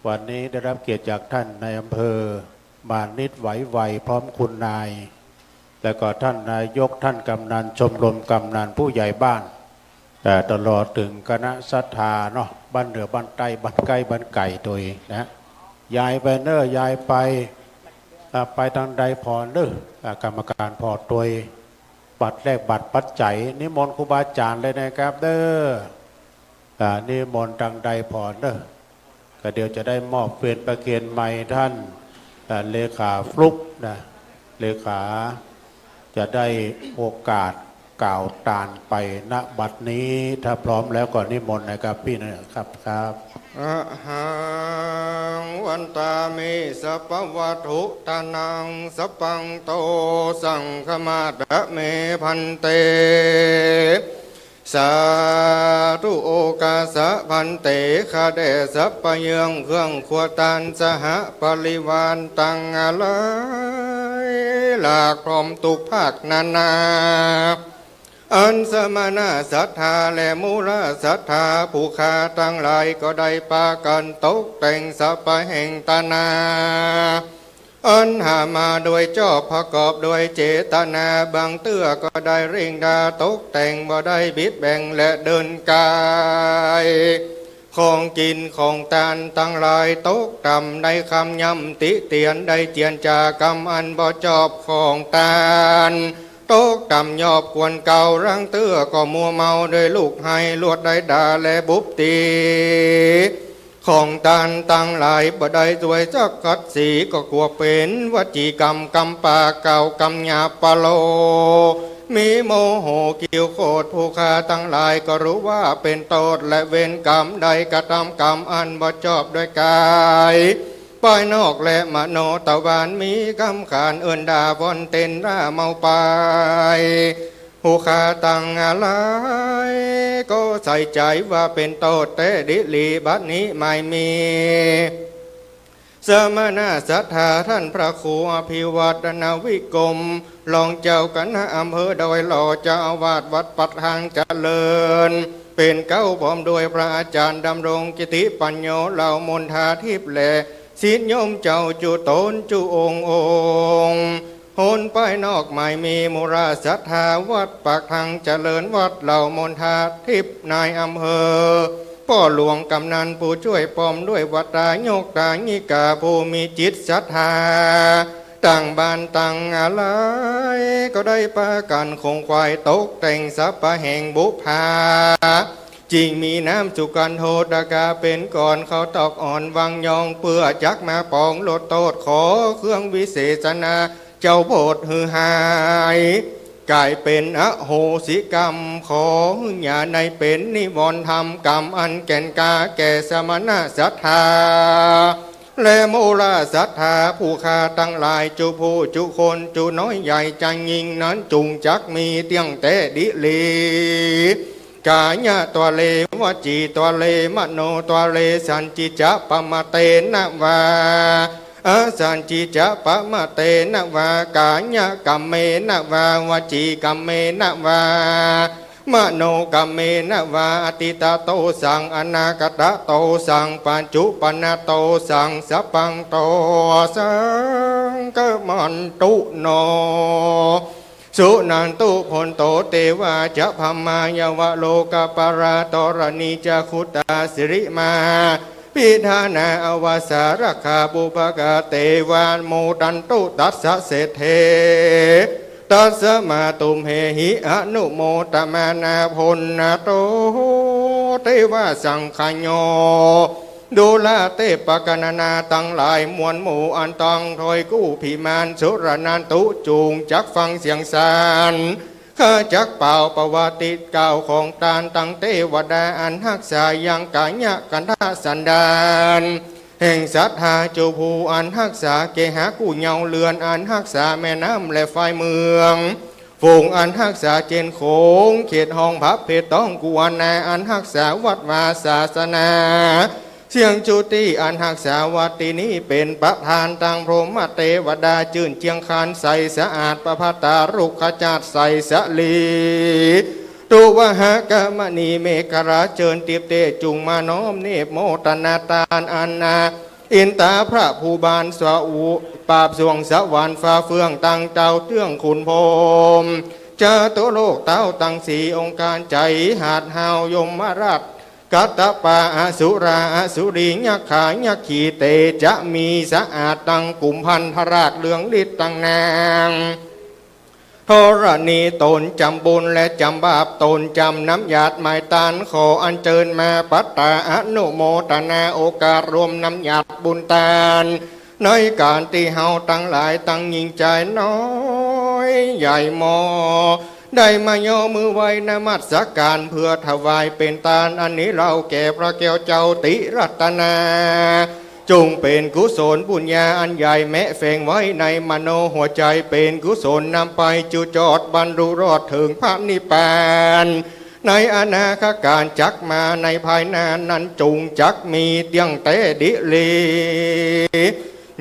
วันนี้ได้รับเกียรติจากท่านในอำเภอมานิดไหวไวพร้อมคุณนายแล้วก็ท่านนายกท่านกำนันชมรมกำนันผู้ใหญ่บ้านตลอดถึงคณะศรัทธาเนาะบ้านเหนือบ้านใต้บ้านใกล้บ้านไก่ตัวเองนะยายไปเนอะยายไปทางใดพอเนอะกรรมการพอตัวบัตรแรกบัตรปัจจัยนิมนต์ครูบาอาจารย์เลยนะครับเด้อนิมนต์ทางใดพอเนอะก็เดี๋ยวจะได้มอบเปลี่ยนประเคนใหม่ท่านเลขาฟลุกนะเลขาจะได้โอกาสกล่าวตานไปณบัดนี้ถ้าพร้อมแล้วก่อนนิมนต์นะครับพี่นะครับครับอะหังวันตามิสัพพวัตถุตานังสัพพังโตสังฆมาดะเมพันเตสาธุโอกาสะพันเตคาเดสัพพยังเครื่องขวตันสหปริวานตังอะไรหลากพร้อมตุกภาคนานา อันสมณะศรัทธาและมูลศรัทธาผู้ขาตั้งหลายก็ได้ปากันตกแต่งสัพพแห่งตนาอันหามาโดยชอบประกอบโดยเจตนาบางเตื้อก็ได้เร่งดาตกแต่งบ่ได้บิดแบ่งและเดินกายของกินของทานตั้งหลายตกต่ำในคำย้ำติเตียนได้เจียนจากรรมอันบ่ชอบของทานตกต่ำยอบกวนเก่ารังเตื้อก็มัวเมาโดยลูกให้ลวดได้ด่าและบุบตีของทานตั้งหลายบ่ได้สวยจักกัดสีก็กลัวเป็นวจีกรรมกรรมปาเก่ากรรมหยาปะโลมีโมโหกิวโคตรผู้ฆ่าตั้งหลายก็รู้ว่าเป็นโทษและเวรกรรมใดกระทำกรรมอันบ่ชอบด้วยกายปล่อยนอกและมโนตะวันมีกำขานเอินดาบอนเต้นร่าเมาไปผู้ฆ่าตั้งอะไรก็ใส่ใจว่าเป็นโทษแต่ดิลีบัดนี้ไม่มีสมณะศรัทธาท่านพระครูอภิวัตนาวิกรมรองเจ้าคณะอำเภอดอยหล่อเจ้าอาวาสวัดปัดทางเจริญเป็นเก้าพร้อมด้วยพระอาจารย์ดำรงกิติปัญโยเหล่ามนทาทิพย์และศิษย์โยมเจ้าจุตนจุองค์โหนไปนอกไม่มีมุราศรัทธาวัดปากทางเจริญวัดเหล่ามนทาทิพย์นายอำเภอพ่อหลวงกำนันผู้ช่วยปอมด้วยวัดตาโยกตาญิกาผู้มีจิตศรัทธาตั้งบ้านตั้งอะไรก็ได้ปากันคงควายตกแต่งสัพพแห่งบุพาจริงมีน้ำสุกันโหดกาเป็นก่อนเขาตอกอ่อนวังยองเปื่อจักมาปองลดโทษขอเครื่องวิเศษนาเจ้าโพดฮือหายกลายเป็นอโหสิกรรมขออย่าในเป็นนิวรณ์ธรรมกรรมอันแก่นกาแก่สมณะศรัทธาและโมราศรัทธาผู้ฆ่าตั้งหลายจุผู้จุคนจุน้อยใหญ่จังยิงนั้นจุงจักมีเตียงเตดิลีกายะตัวเลวจีตัวเลมโนตัวเลสันจิจะปมเตนะวาอาสันจิจะปมเตนะวากายะกัมเมนะวาวจีกัมเมนะวามโนกัมเมนะวาอติตาโตสังอนาคตโตสังปัจจุปนโตสังสัพพังโตสังกมันตุโนสุนันตุพลโตเตวาจะพมายาวะโลกปาราตรณีจะคุตาสิริมาปิธานาอวสารคาบุปกาเตวานโมตันตุตัสสะเสเทตัสสะมาตุมเหหิอนุโมตมานาพลนาโตเทวาสังขโยดูลาเตปกนานาตั้งหลายมวลหมู่อันตังถอยกู้พิมานสุรนันตุจูงจักฟังเสียงสารข้าจักเป่าประวัติเก่าของตานตั้งเทวดาอันหักษายังกายะกันทาสันดานแห่งศรัทธาจูภูอันหักษาเกหากูเยาเลือนอันหักษาแม่น้ำและไฟเมืองฝูงอันหักษาเจนโขงเขตห้องพับเพชรต้องกวนนาอันหักษาวัดวาศาสนาเสียงจุติอันหักษาวัดที่นี้เป็นประธานตังพรหมเทวดาจื่นเจียงคานใสสะอาดประภัตตารุกขจาตใสสะลีตุวหกมณีเมฆราเจิญเตียบเตจุงมาน้อมเนบโมตนาตานอันนาอินตาพระภูบาลสวอุปราบสวงสวรรค์ฟ้าเฟืองตังเจ้าเตื้องขุนพรหมเจาตุโลกเต้าตังสีองค์การใจหาดหาวยมราชกัตตปาอสุราอสุริยักขายักขีเตจะมีสะอาดตังกุมพันธราชเหลืองฤทธิ์ตังนางธรณีตนจำบุญและจำบาปตนจำน้ำหยาดหมายตานขออัญเชิญมาปัตตาอนุโมทนาโอกาสรวมน้ำหยาดบุญตานในการที่เฮาตั้งหลายตั้งยิ่งใจน้อยใหญ่มอได้มาย่อมือไว้นมัสการเพื่อถวายเป็นทานอันนี้เราแก่พระแก้วเจ้าติรัตนาจงเป็นกุศลบุญญาอันใหญ่แม้แฝงไว้ในมโนหัวใจเป็นกุศลนำไปจุจอดบรรลุรอดถึงพระนิพพานในอนาคการจักมาในภายหน้านั้นจงจักมีเตียงเตดิลี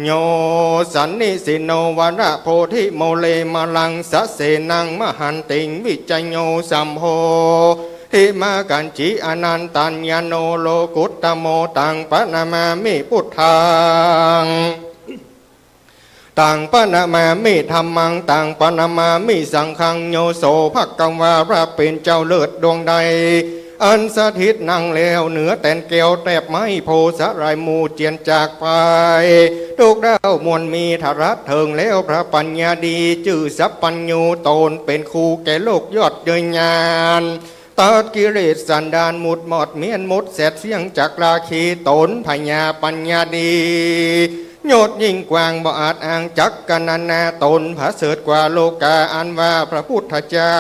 โยสันนิสิโนวระโพธิโมเลมาลังสะเสนังมหันติงวิจัยโยสัมโพทิมากันจิอนันตัญญโนโลกุตตโมตังปะนามามิพุทธังตังปะนามามิธรรมังตังปะนามามิสังฆังโยโสภกังวาพระเป็นเจ้าเลิศดวงใดอันสถิตนั่งแล้วเหนือแต่นแก้วแตบไม้โพสะไรมูเจียนจากไปทุกดาวมวลมีธรัตเถิงแล้วพระปัญญาดีจื่อสัพปัญญูตนเป็นครูแก่โลกยอดเดินญาณตัดกิเลสสันดานมุดหมดเมียนมุดเสร็จเสียงจากราคีตนพญาปัญญาดีโยดยิ่งกว้างบ่อาจอ้างจักกันนาตนพระเสดกว่าโลกาอันว่าพระพุทธเจ้า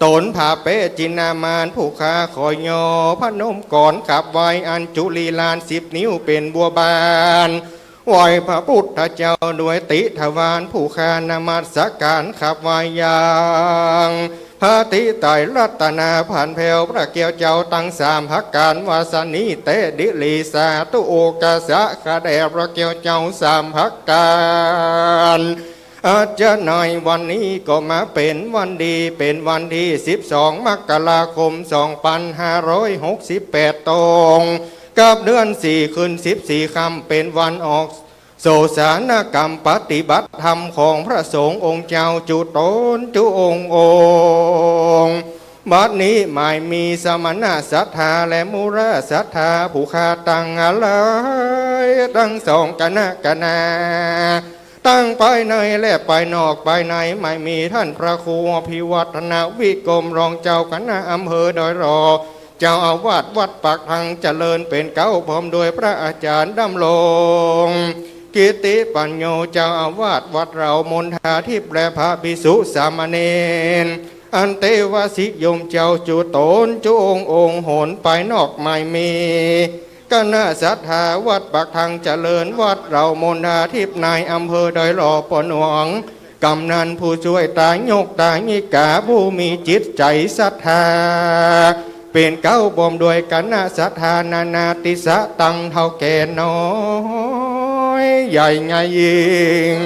ตนผาเปจินามานผู้ค้าคอยยอพระนมก่อนขับไว้อันจุลีลาน10 นิ้วเป็นบัวบานไหวพระพุทธเจ้าด้วยติทวารผู้ค้านามัสการขับไว้อย่างพระติไตรรัตนาผ่านแผ่วพระเกี่ยวเจ้าตั้ง3 พักการวาสนีเตดิลีสาตุโอกาสะขะแดพระเกี่ยวเจ้า3 พักการอาจจะหน่อยวันนี้ก็มาเป็นวันดีเป็นวันที่12 มกราคม 2568 ตรงกับเดือน 4 คืน 14 ค่ำเป็นวันออกโสสานกรรมปฏิบัติธรรมของพระสงฆ์องค์เจ้าจุตนจุองค์บัดนี้หมายมีสมณะศรัทธาและมุราศรัทธาผู้ขาตั้งอะไรตั้ง2 คณะตั้งไปในและไปนอกไปในไม่มีท่านพระครูพิวัฒนวิกรมรองเจ้าคณะอำเภอดอยรอเจ้าอาวาสวัดปากทางเจริญเป็นเก้าพร้อมโดยพระอาจารย์ดำรงกิติปัญโยเจ้าอาวาสวัดเรามณฑาทิพย์และพระภิกษุสามเณรอันเตวสิยมเจ้าจุตนจุองค์โหนไปนอกไม่มีคณะศรัทธาวัดปากทางเจริญวัดเรามณฑาทิพย์นายอำเภอดอยหล่อปนหวงกำนันผู้ช่วยตายกตาญิกาผู้มีจิตใจศรัทธาเป็นเก้าบ่มด้วยคณะศรัทธานานาติสะตังเท่าแก่น้อยใหญ่ไงยิง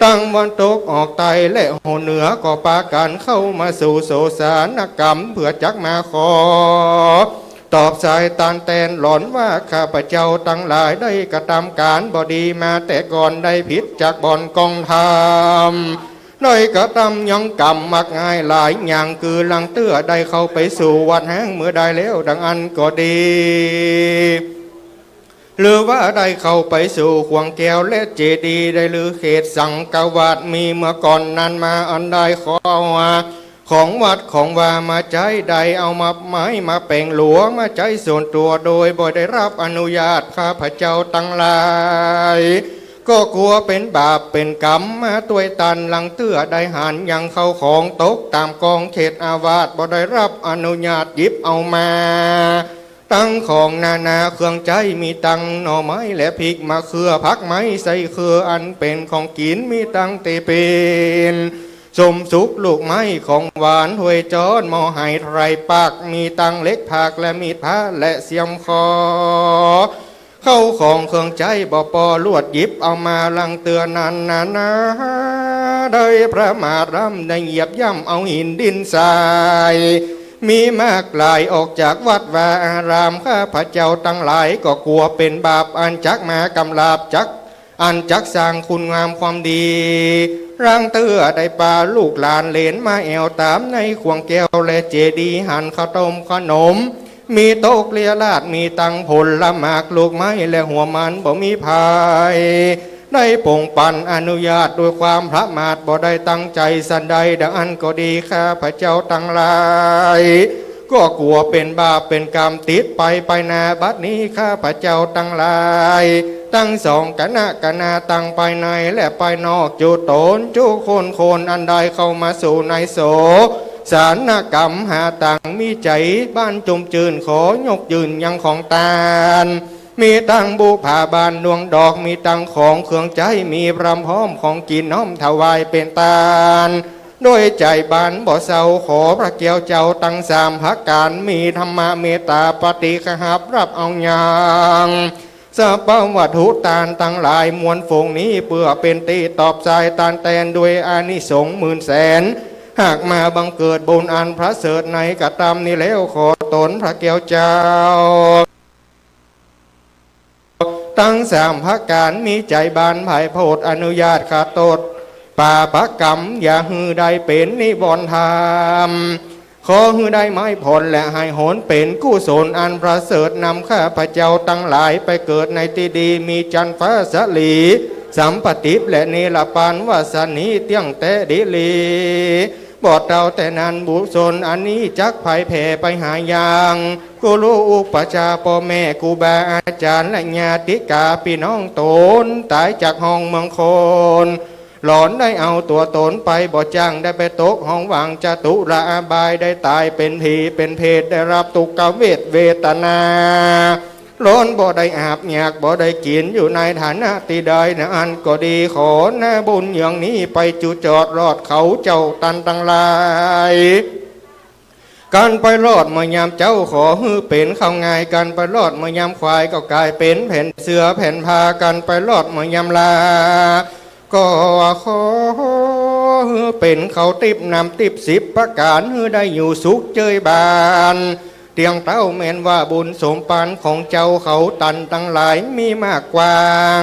ตั้งวันตกออกไตและโหเหนือก็ปากันเข้ามาสู่โสสานกรรมเพื่อจักมาขอตอบสายตานแตนหลอนว่าข้าพเจ้าตั้งหลายได้กระทำการบดีมาแต่ก่อนได้ผิดจากบ่อนกองธรรมได้กระทำยังกรรมมักง่ายหลายอย่างคือลังเตื้อได้เข้าไปสู่วัดแห้งเมื่อได้แล้วดังอันก็ดีหรือว่าได้เข้าไปสู่ขวงแก้วและเจดีย์ได้หรือเขตสังกวาดมีเมื่อก่อนนั้นมาอันใดขอว่าของวัดของว่ามาใจใดเอามาไม้มาแปลงหลวงมาใจส่วนตัวโดยบ่ได้รับอนุญาตข้าพเจ้าตั้งหลายก็กลัวเป็นบาปเป็นกรรมมาตัวตันหลังเตื้อได้หันยังเข้าของตกตามกองเขตอาวาสบ่ได้รับอนุญาตหยิบเอามาตั้งของนานาเครื่องใจมีตังหน่อไม้และพริกมาเครือพักไม้ใส่เครืออันเป็นของกินมีตังเตเป็นสมสุกลูกไม้ของหวานหวยจอนหม้อไห้ไรปากมีตังเล็กผักและมีดผ้าและเสียมคอเข้าของเครื่องใจบ่ปอลวดหยิบเอามาลังเตือนนันนาได้พระมาทร่ำได้เหยียบย่ำเอาหินดินทรายมีมากหลายออกจากวัดวาอารามข้าพระเจ้าตั้งหลายก็กลัวเป็นบาปอันจักมากำลาบจักอันจักสร้างคุณงามความดีร่างเตื้อได้ปลาลูกหลานเหลนมาแอวตามในขวงแก้วและเจดีย์หั่นข้าวต้มขนมมีโต๊ะเกลียราดมีตังผลละหมากลูกไม้และหัวมันบ่มีภายได้ปงปันอนุญาตโดยความพระมาทบ่ได้ตั้งใจสันใดดังอันก็ดีข้าพระเจ้าตั้งหลายก็กลัวเป็นบาปเป็นกรรมติดไปนาบัดนี้ข้าพระเจ้าตั้งหลายตั้ง2 คณะตั้งไปในและไปนอกจุตนจุโคนอันใดเข้ามาสู่ในโสสานกรรมหาตังมีใจบ้านจุมจืนขอยกยืนยังของตาลมีตั้งบูผาบานดวงดอกมีตั้งของเครื่องใจมีพรำพร้อมของกินน้อมถวายเป็นตาลด้วยใจบานบ่เศร้าขอพระเกี่ยวเจ้าตั้ง3 พักการมีธรรมะเมตตาปฏิฆหับรับเอาอย่าง สัพพวัตถุตานตั้งหลายมวลฝูงนี้เพื่อเป็นตีตอบใจตานแตนด้วยอานิสงส์หมื่นแสนหากมาบังเกิดบุญอันพระเสริฐในกตามนี้แล้วขอตนพระแก้วเจ้าตั้งสามพระการมีใจบานไผ่โพดอนุญาตขาตดป่าปะกรรมอย่าหือใดเป็นนิบอนธรรมขอหือได้ไม้ผลและให้หนเป็นกุศลอันประเสริฐนำข้าพระเจ้าตั้งหลายไปเกิดในที่ดีมีจันฟ้าสลีสัมปติปและเนรปานวาสนีเตียงแต่ดิลีบอดเราแต่นั้นบุญสนอันนี้จักไผ่แผ่ไปหายางกุลูอุปชาพ่อแม่ครูบาอาจารย์และญาติกาพี่น้องตนตายจากห้องเมืองคนหลอนได้เอาตัวตนไปบ่จ้างได้ไปตกห้องวังจตุระอบายได้ตายเป็นผีเป็นเพศได้รับทุกขเวทนาร้อนบ่ได้อาบอยากบ่ได้กินอยู่ในฐานะที่ใดนะอันก็ดีขอหน้าบุญอย่างนี้ไปจุจอดรอดเขาเจ้าตันตั้งหลายการไปรอดเมื่อยามเจ้าขอฮือเป็นเข้าง่ายกันไปรอดเมื่อยามควายก็กลายเป็นแผ่นเสือแผ่นผ้ากันไปรอดเมื่อยามลาก็ขอเป็นเขาติบนำติบ10ประการฮือได้อยู่สุขเจยบานเตียงเต้าแม่นว่าบุญสมปานของเจ้าเขาตันตั้งหลายมีมากกว่าง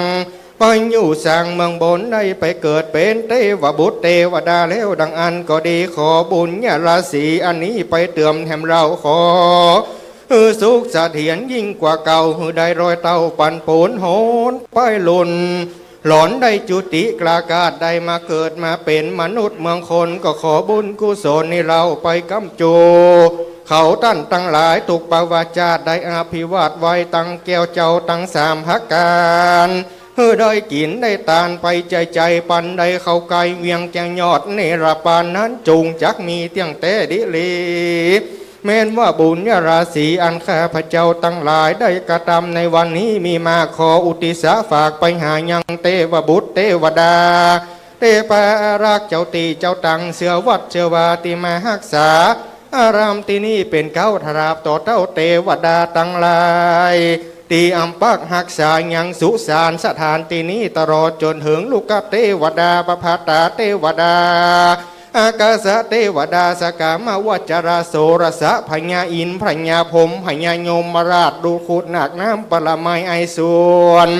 ไปอยู่สร้างเมืองบนได้ไปเกิดเป็นเทวบุตรเทวดาแล้วดังอันก็ดีขอบุญญาราศีอันนี้ไปเติมแถมเราขอสุขเสถียรยิ่งกว่าเก่าได้รอยเต้าปันปูนโหนไปลุนหลอนได้จุติกลากาศได้มาเกิดมาเป็นมนุษย์เมืองคนก็ขอบุญกุศลนี่เราไปกำจูเขาตั้นตั้งหลายตุกปวาจาได้อาภิวาทไว้ตั้งแก้วเจ้าตั้งสามพระการได้กินได้ตานไปใจปันได้เข้าไกลเวียงแจงยอดเนรปานนั้นจุงจักมีเตียงแต่ดิลีแม้นว่าบุญญาราศีอันข้าพระเจ้าตั้งหลายได้กระทำในวันนี้มีมาขออุทิศฝากไปหายังเทวบุตรเทวดาเทพารักเจ้าตีเจ้าตังเสือวัดเชือวาติมาหักษาอารามที่นี่เป็นเก้าทราบต่อเต้าเทวดาตั้งหลายตีอัมปักหักษายังสุสานสถานที่นี้ตลอดจนถึงลูกเทวดาปภาตาเทวดาอากาศเทวดาสกามาวจราโสรสะพญาอินพญาพรหมพญาโยมราชดูขุดหนักน้ำปรมัยไอส่วน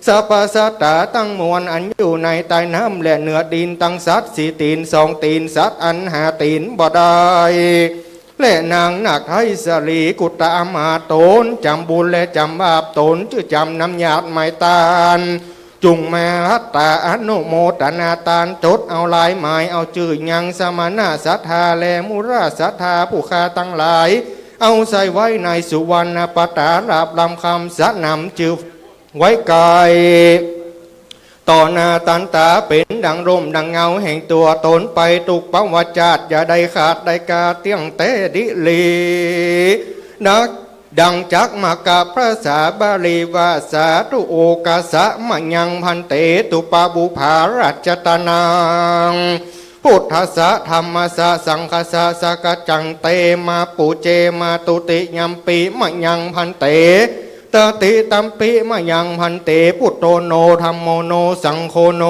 สัพพสัตตาตั้งมวลอันอยู่ในใต้น้ำและเหนือดินตั้งสัตว์4 ตีน2 ตีนสัตว์อัน5 ตีนบ่ได้และนางนักไทยสลีกุตอามาตนจำบุญและจำบาปตนชื่อจำน้ำญาติไม้ตานจุงมารัตตาอนุโมทนาตานจดเอาลายหมายเอาจื่อยังสมณะศรัทธาและมุราศรัทธาผู้ค้าตั้งหลายเอาใส่ไว้ในสุวรรณปตาราบลำคำสะนำจือไว้กายต่อหน้าตันตาเป็นดังร่มดังเงาแห่งตัวตนไปตุกปวจาตอย่าได้ขาดได้กาเตียงเตดิลีนักดังจักมากาพระสาบาลีวาสาตุโอกาสะมะยังพันเตตุปาบุภารัจตนังพุทธัสสะธรรมสะสังฆสะสกจังเตมาปุเจมาตุติยัมปิมะยังพันเตตติตัมปิมะยังพันเตพุทโธโนธัมโมโนสังโฆโน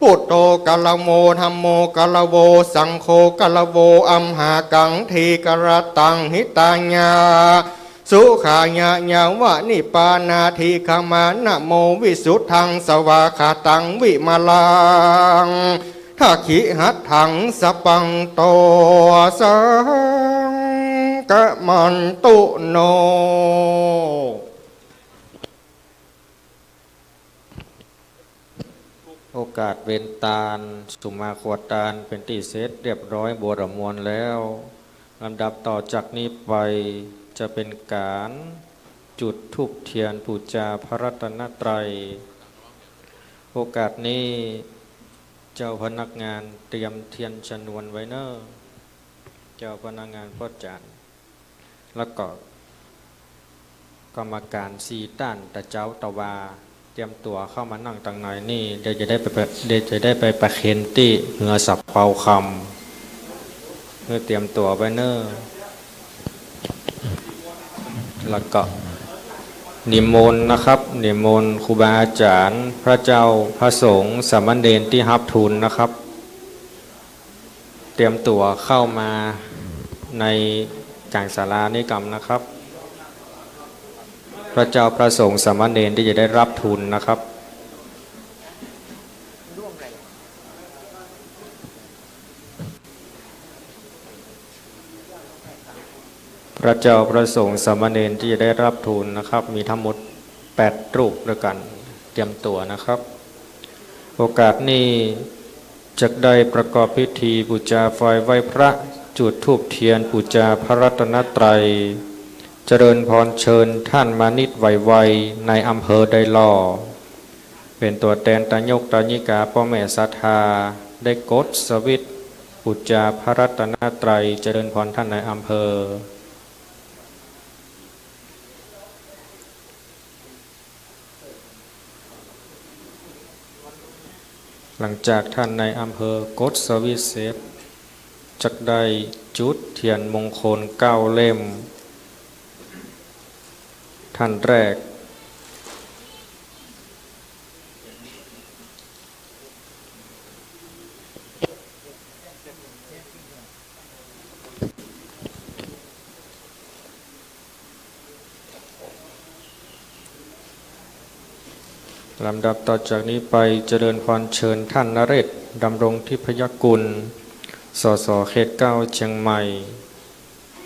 พุทโธกะละโมธัมโมกะละโวสังโฆกะละโวอัมหากังทีกระตังหิตาญาสุขายะญาวะนิปานาทีขมานะโมวิสุทธังสวาขาตังวิมาลังทักขิหัตถังสปังโตสังกะมันตุโนโอกาสเวนตาลสุมาขวดตาลเป็นที่เสร็จเรียบร้อยบวรมวลแล้วลำดับต่อจากนี้ไปจะเป็นการจุดธูปเทียนบูชาพระรัตนตรัยโอกาสนี้เจ้าพนักงานเตรียมเทียนชนวนไว้เนอะเจ้าพนักงานพ่อจันแล้วก็กรรมการ4 ด้านตะเจ้าตะวาเตรียมตัวเข้ามานั่งตังไหนนี่เดี๋ยวจะได้ไปประเคนที่เหือสับเป่าคำเพื่อเตรียมตัวไว้เนอะแล้วก็ นิมนต์นะครับนิมนต์ครูบาอาจารย์พระเจ้าพระสงฆ์สามเณรที่รับทุนนะครับเตรียมตัวเข้ามาในกลางศาลานิกรรมนะครับพระเจ้าพระสงฆ์สามเณรที่จะได้รับทุนนะครับพระเจ้าพระสงฆ์สามเณรที่จะได้รับทุนนะครับมีทั้งหมด8รูปด้วยกันเตรียมตัวนะครับโอกาสนี้จะได้ประกอบพิธีบูชาไฟไหว้พระจุดธูปเทียนบูชาพระรัตนตรัยเจริญพรเชิญท่านมานิดไวๆในอำเภอไดหล่อเป็นตัวแทนตายกตายิกาพ่อแม่ศรัทธาได้กดสวิตช์บูชาพระรัตนตรัยเจริญพรท่านในอำเภอหลังจากท่านในอำเภอกดสวิตช์เสร็จจักได้จุดเทียนมงคล9 เล่มท่านแรกลำดับต่อจากนี้ไปเจริญพรเชิญท่านนเรศดำรงทิพยกุลสสเขต9เชียงใหม่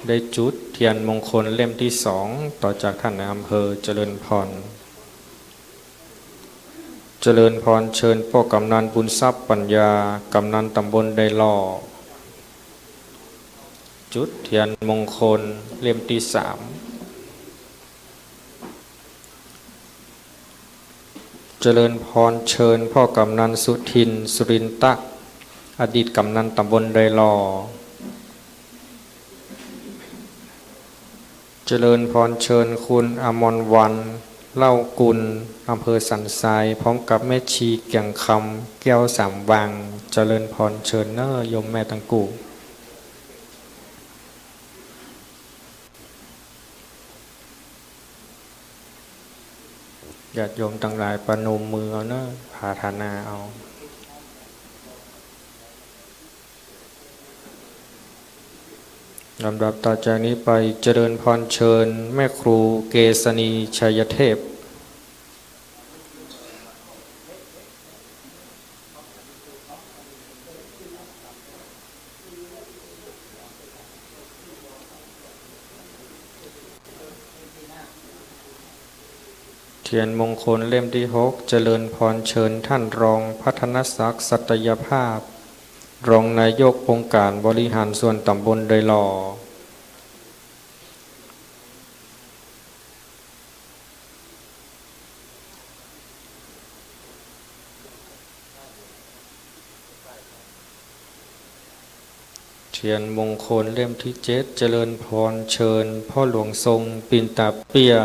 ได้จุดเทียนมงคลเล่มที่2ต่อจากท่านในอำเภอเจริญพรเจริญพรเชิญพ่อกำนันบุญทรัพย์ปัญญากำนันตำบลไดหล่อจุดเทียนมงคลเล่มที่3เจริญพรเชิญพ่อกำนันสุทินสุรินตะอดีตกำนันตำบลไดหล่อเจริญพรเชิญคุณอมรวันเล่ากุลอำเภอสันทรายพร้อมกับแม่ชีเกียงคำแก้วสามวังเจริญพรเชิญเนอโยมแม่ตังกูญาติโยมทั้งหลายประนมมือเอาเนอะภาทนาเอาลำดับต่อจากนี้ไปเจริญพรเชิญแม่ครูเกษณีชัยเทพเทียนมงคลเล่มที่6เจริญพรเชิญท่านรองพัฒนศักดิ์สัตยภาพรองนายกองค์การบริหารส่วนตำบลไดหล่อเทียนมงคลเล่มที่7เจริญพรเชิญพ่อหลวงทรงปินตาเปีย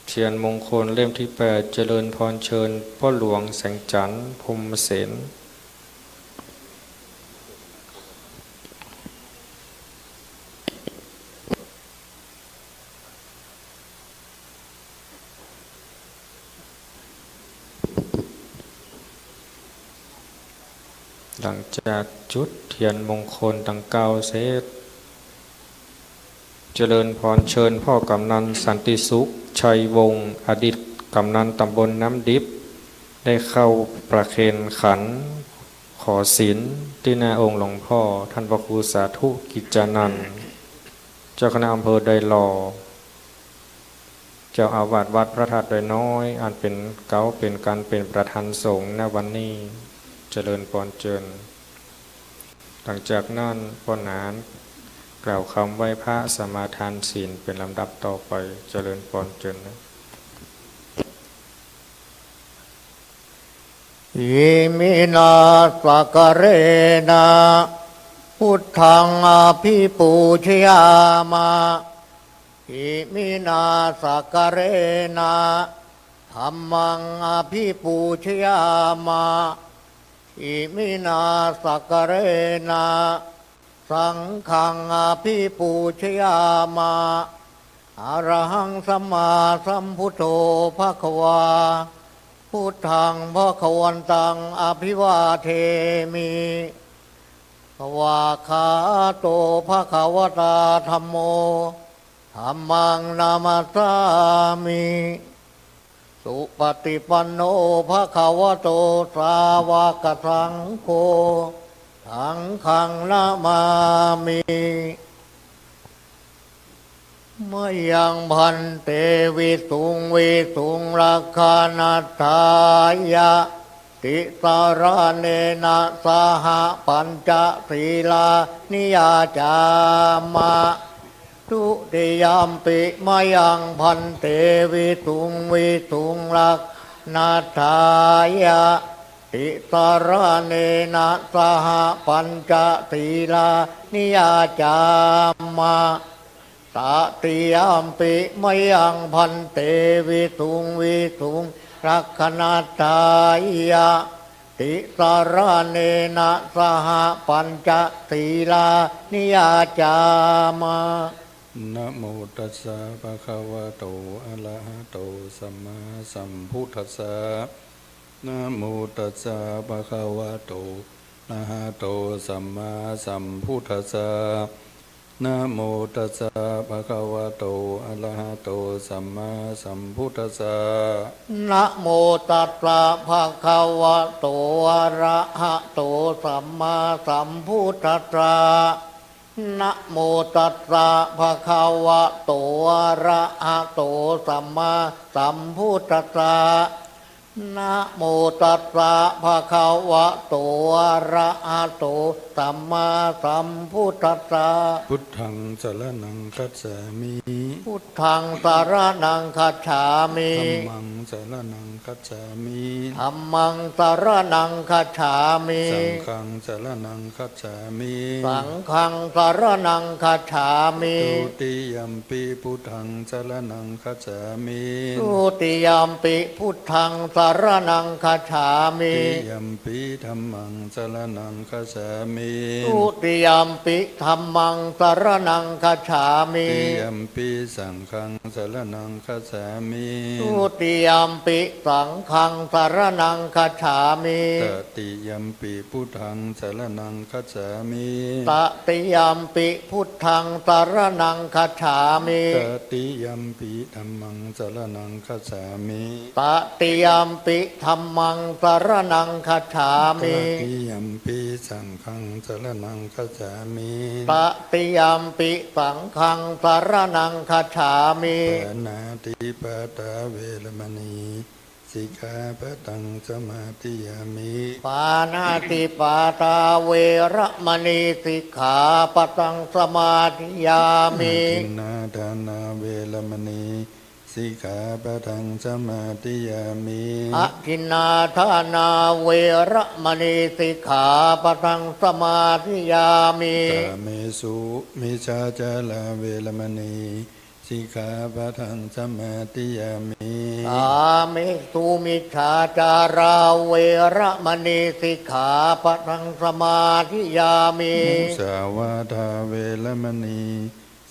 เทียนมงคลเล่มที่8เจริญพรเชิญพ่อหลวงแสงจันทร์พรหมเสนหลังจากจุดเทียนมงคลดังกล่าวเสร็จเจริญพรเชิญพ่อกำนันสันติสุขชัยวงศ์อดีตกำนันตำบลน้ำดิบได้เข้าประเคนขันขอศีลที่หน้าองค์หลวงพ่อท่านพระครูสาธุกิจจานันท์เจ้าคณะอำเภอไดหล่อเจ้าอาวาสวัดพระธาตุไดน้อยอันเป็นเก้าเป็นการเป็นประธานสงฆ์ณวันนี้เจริญพรเชิญหลังจากนั้นพ่อหนานกล่าวคำไหว้พระสมาทานศีลเป็นลำดับต่อไปเจริญพรเจริญนะอิมินาสกเรนะพุทธังอภิปูชยามาอิมินาสกเรนะธัมมังอภิปูชยามา อิมินาสักเรนะสังฆังอภิปูชยามาอะระหังสัมมาสัมพุทโธภควาพุทธังภควันตังอภิวาเทมิภวาคาโตภควตาธัมโมธัมมังนามัสสามิสุปฏิปันโนภควโตสาวกสังโฆสังฆังนามามิมยังพันเตวิสุงวิสุงรักขานัตถายะติสารเนนะสหปัญจศีลานิยาจามะทุติยามปิมยังพันเตวิสุงวิสุงรักนัตถายะติสารเนนะสหปัญจศีลานิยาจามะตติยามปิมยังพันเตวิสุงวิสุงรักขณาตายะติสารเนนะสหปัญจศีลานิยาจามะนะโมตัสสะภะคะวะโตอะระหะโตสัมมาสัมพุทธัสสะนะโมตัสสะภะคะวะโตอะระหะโตสัมมาสัมพุทธัสสะนะโมตัสสะภะคะวะโตอะระหะโตสัมมาสัมพุทธัสสะนะโมตัสสะภะคะวะโตอะระหะโตสัมมาสัมพุทธัสสะนะโมตัสสะภะคะวะโตอะระหะโตสัมมาสัมพุทธัสสะนะโมตัสสะภะคะวะโตอะระหะโตสัมมาสัมพุทธัสสะพุทธังสรณังคัจฉามิพุทธังสรณังคัจฉามิธัมมังสรณังคัจฉามิธัมมังสรณังคัจฉามิสังฆังสรณังคัจฉามิสังฆังสรณังคัจฉามิทุติยัมปิพุทธังสรณังคัจฉามิทุติยัมปิพุทธังสรณังคัจฉามิทุติยัมปิธัมมังสรณังคัจฉามิทุติยัมปิธัมมังสรณังคัจฉามิทุติยัมปิสังฆังสรณังคัจฉามิทุติยัมปิสังฆังสรณังคัจฉามิตติยัมปิพุทธังสรณังคัจฉามิตติยัมปิพุทธังสรณังคัจฉามิตติยัมปิธัมมังสรณังคัจฉามิตติยัมปิธัมมังสรณังคัจฉามิตติยัมปิสังฆังสรณังคัจฉามิตติยัมปิสังฆังสรณังคัจฉามิปานาติปาตาเวรมณีสิกขาปะทังสมาธิยามิปานาติปาตาเวรมณีสิกขาปะทังสมาธิยามิทินนาทานาเวรมณีสิกขาปะทังสมาธิยามิอทินนาทานาเวรมณีสิกขาปะทังสมาธิยามิกาเมสุมิจฉาจาราเวรมณีสิกขาปะทังสมาธิยามิอาเมสุมิจฉาจาราเวรมณีสิกขาปะทังสมาธิยามิมุสาวาทาเวรมณี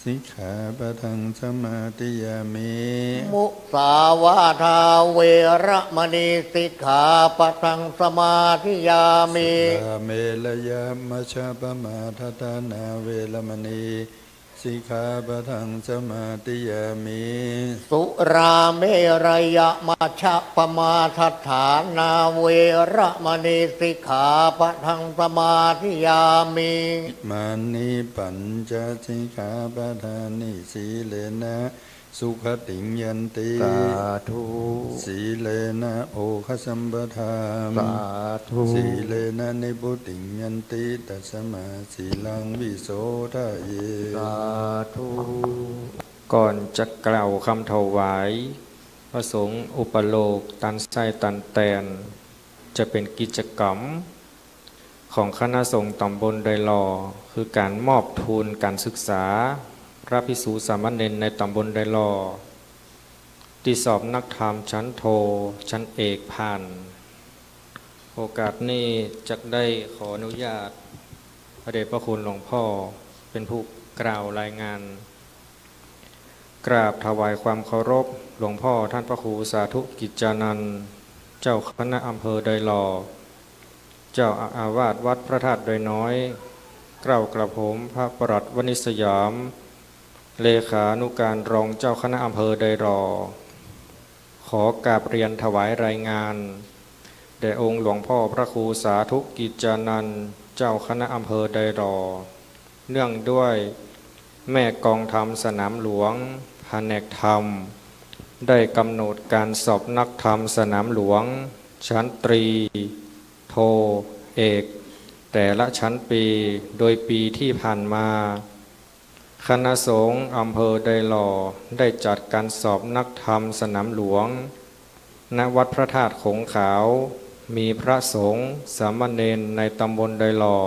สิกขาปะทังสมาธิยามิมุสาวาทาเวรมณีสิกขาปะทังสมาธิยามิเมลยมัชฌปมาทฐานาเวรมณีสิกขาปะทังสมาธิยามิสุราเมรยมัชฌปมาทฐานาเวรมณีสิกขาปะทังสมาธิยามิมานิปัญจสิกขาปะทานิสีเลนะสุขติยันติสาธุสีเลนะโภคสัมปทาสาธุสีเลนะนิพุติยันติตัสมาสีลังวิโสทะเยสาธุก่อนจะกล่าวคำถวายพระสงฆ์อุปโลกตันไส้ตันแตนจะเป็นกิจกรรมของคณะสงฆ์ตำบลไดหล่อคือการมอบทุนการศึกษาพระภิกษุสามเณรในตำบลไดหล่อที่สอบนักธรรมชั้นโทชั้นเอกผ่าน โอกาสนี้จะได้ขออนุญาตพระเดชพระคุณหลวงพ่อเป็นผู้กล่าวรายงานกราบถวายความเคารพหลวงพ่อท่านพระครูสาธุกิจจานันท์เจ้าคณะอำเภอดอยหล่อเจ้าอาวาสวัดพระธาตุดอยน้อยกล่าวกระผมพระประหลัดวณิสยามเลขานุการรองเจ้าคณะอำเภอดอยหล่อขอกราบเรียนถวายรายงานแด่องค์หลวงพ่อพระครูสาธุกิจจานันท์เจ้าคณะอำเภอดอยหล่อเนื่องด้วยแม่กองธรรมสนามหลวงแผนกธรรมได้กำหนดการสอบนักธรรมสนามหลวงชั้นตรีโทเอกแต่ละชั้นปีโดยปีที่ผ่านมาคณะสงฆ์อำเภอดอยหล่อได้จัดการสอบนักธรรมสนามหลวงณวัดพระธาตุโขงขาวมีพระสงฆ์สามเณรในตำบลดอยหล่อ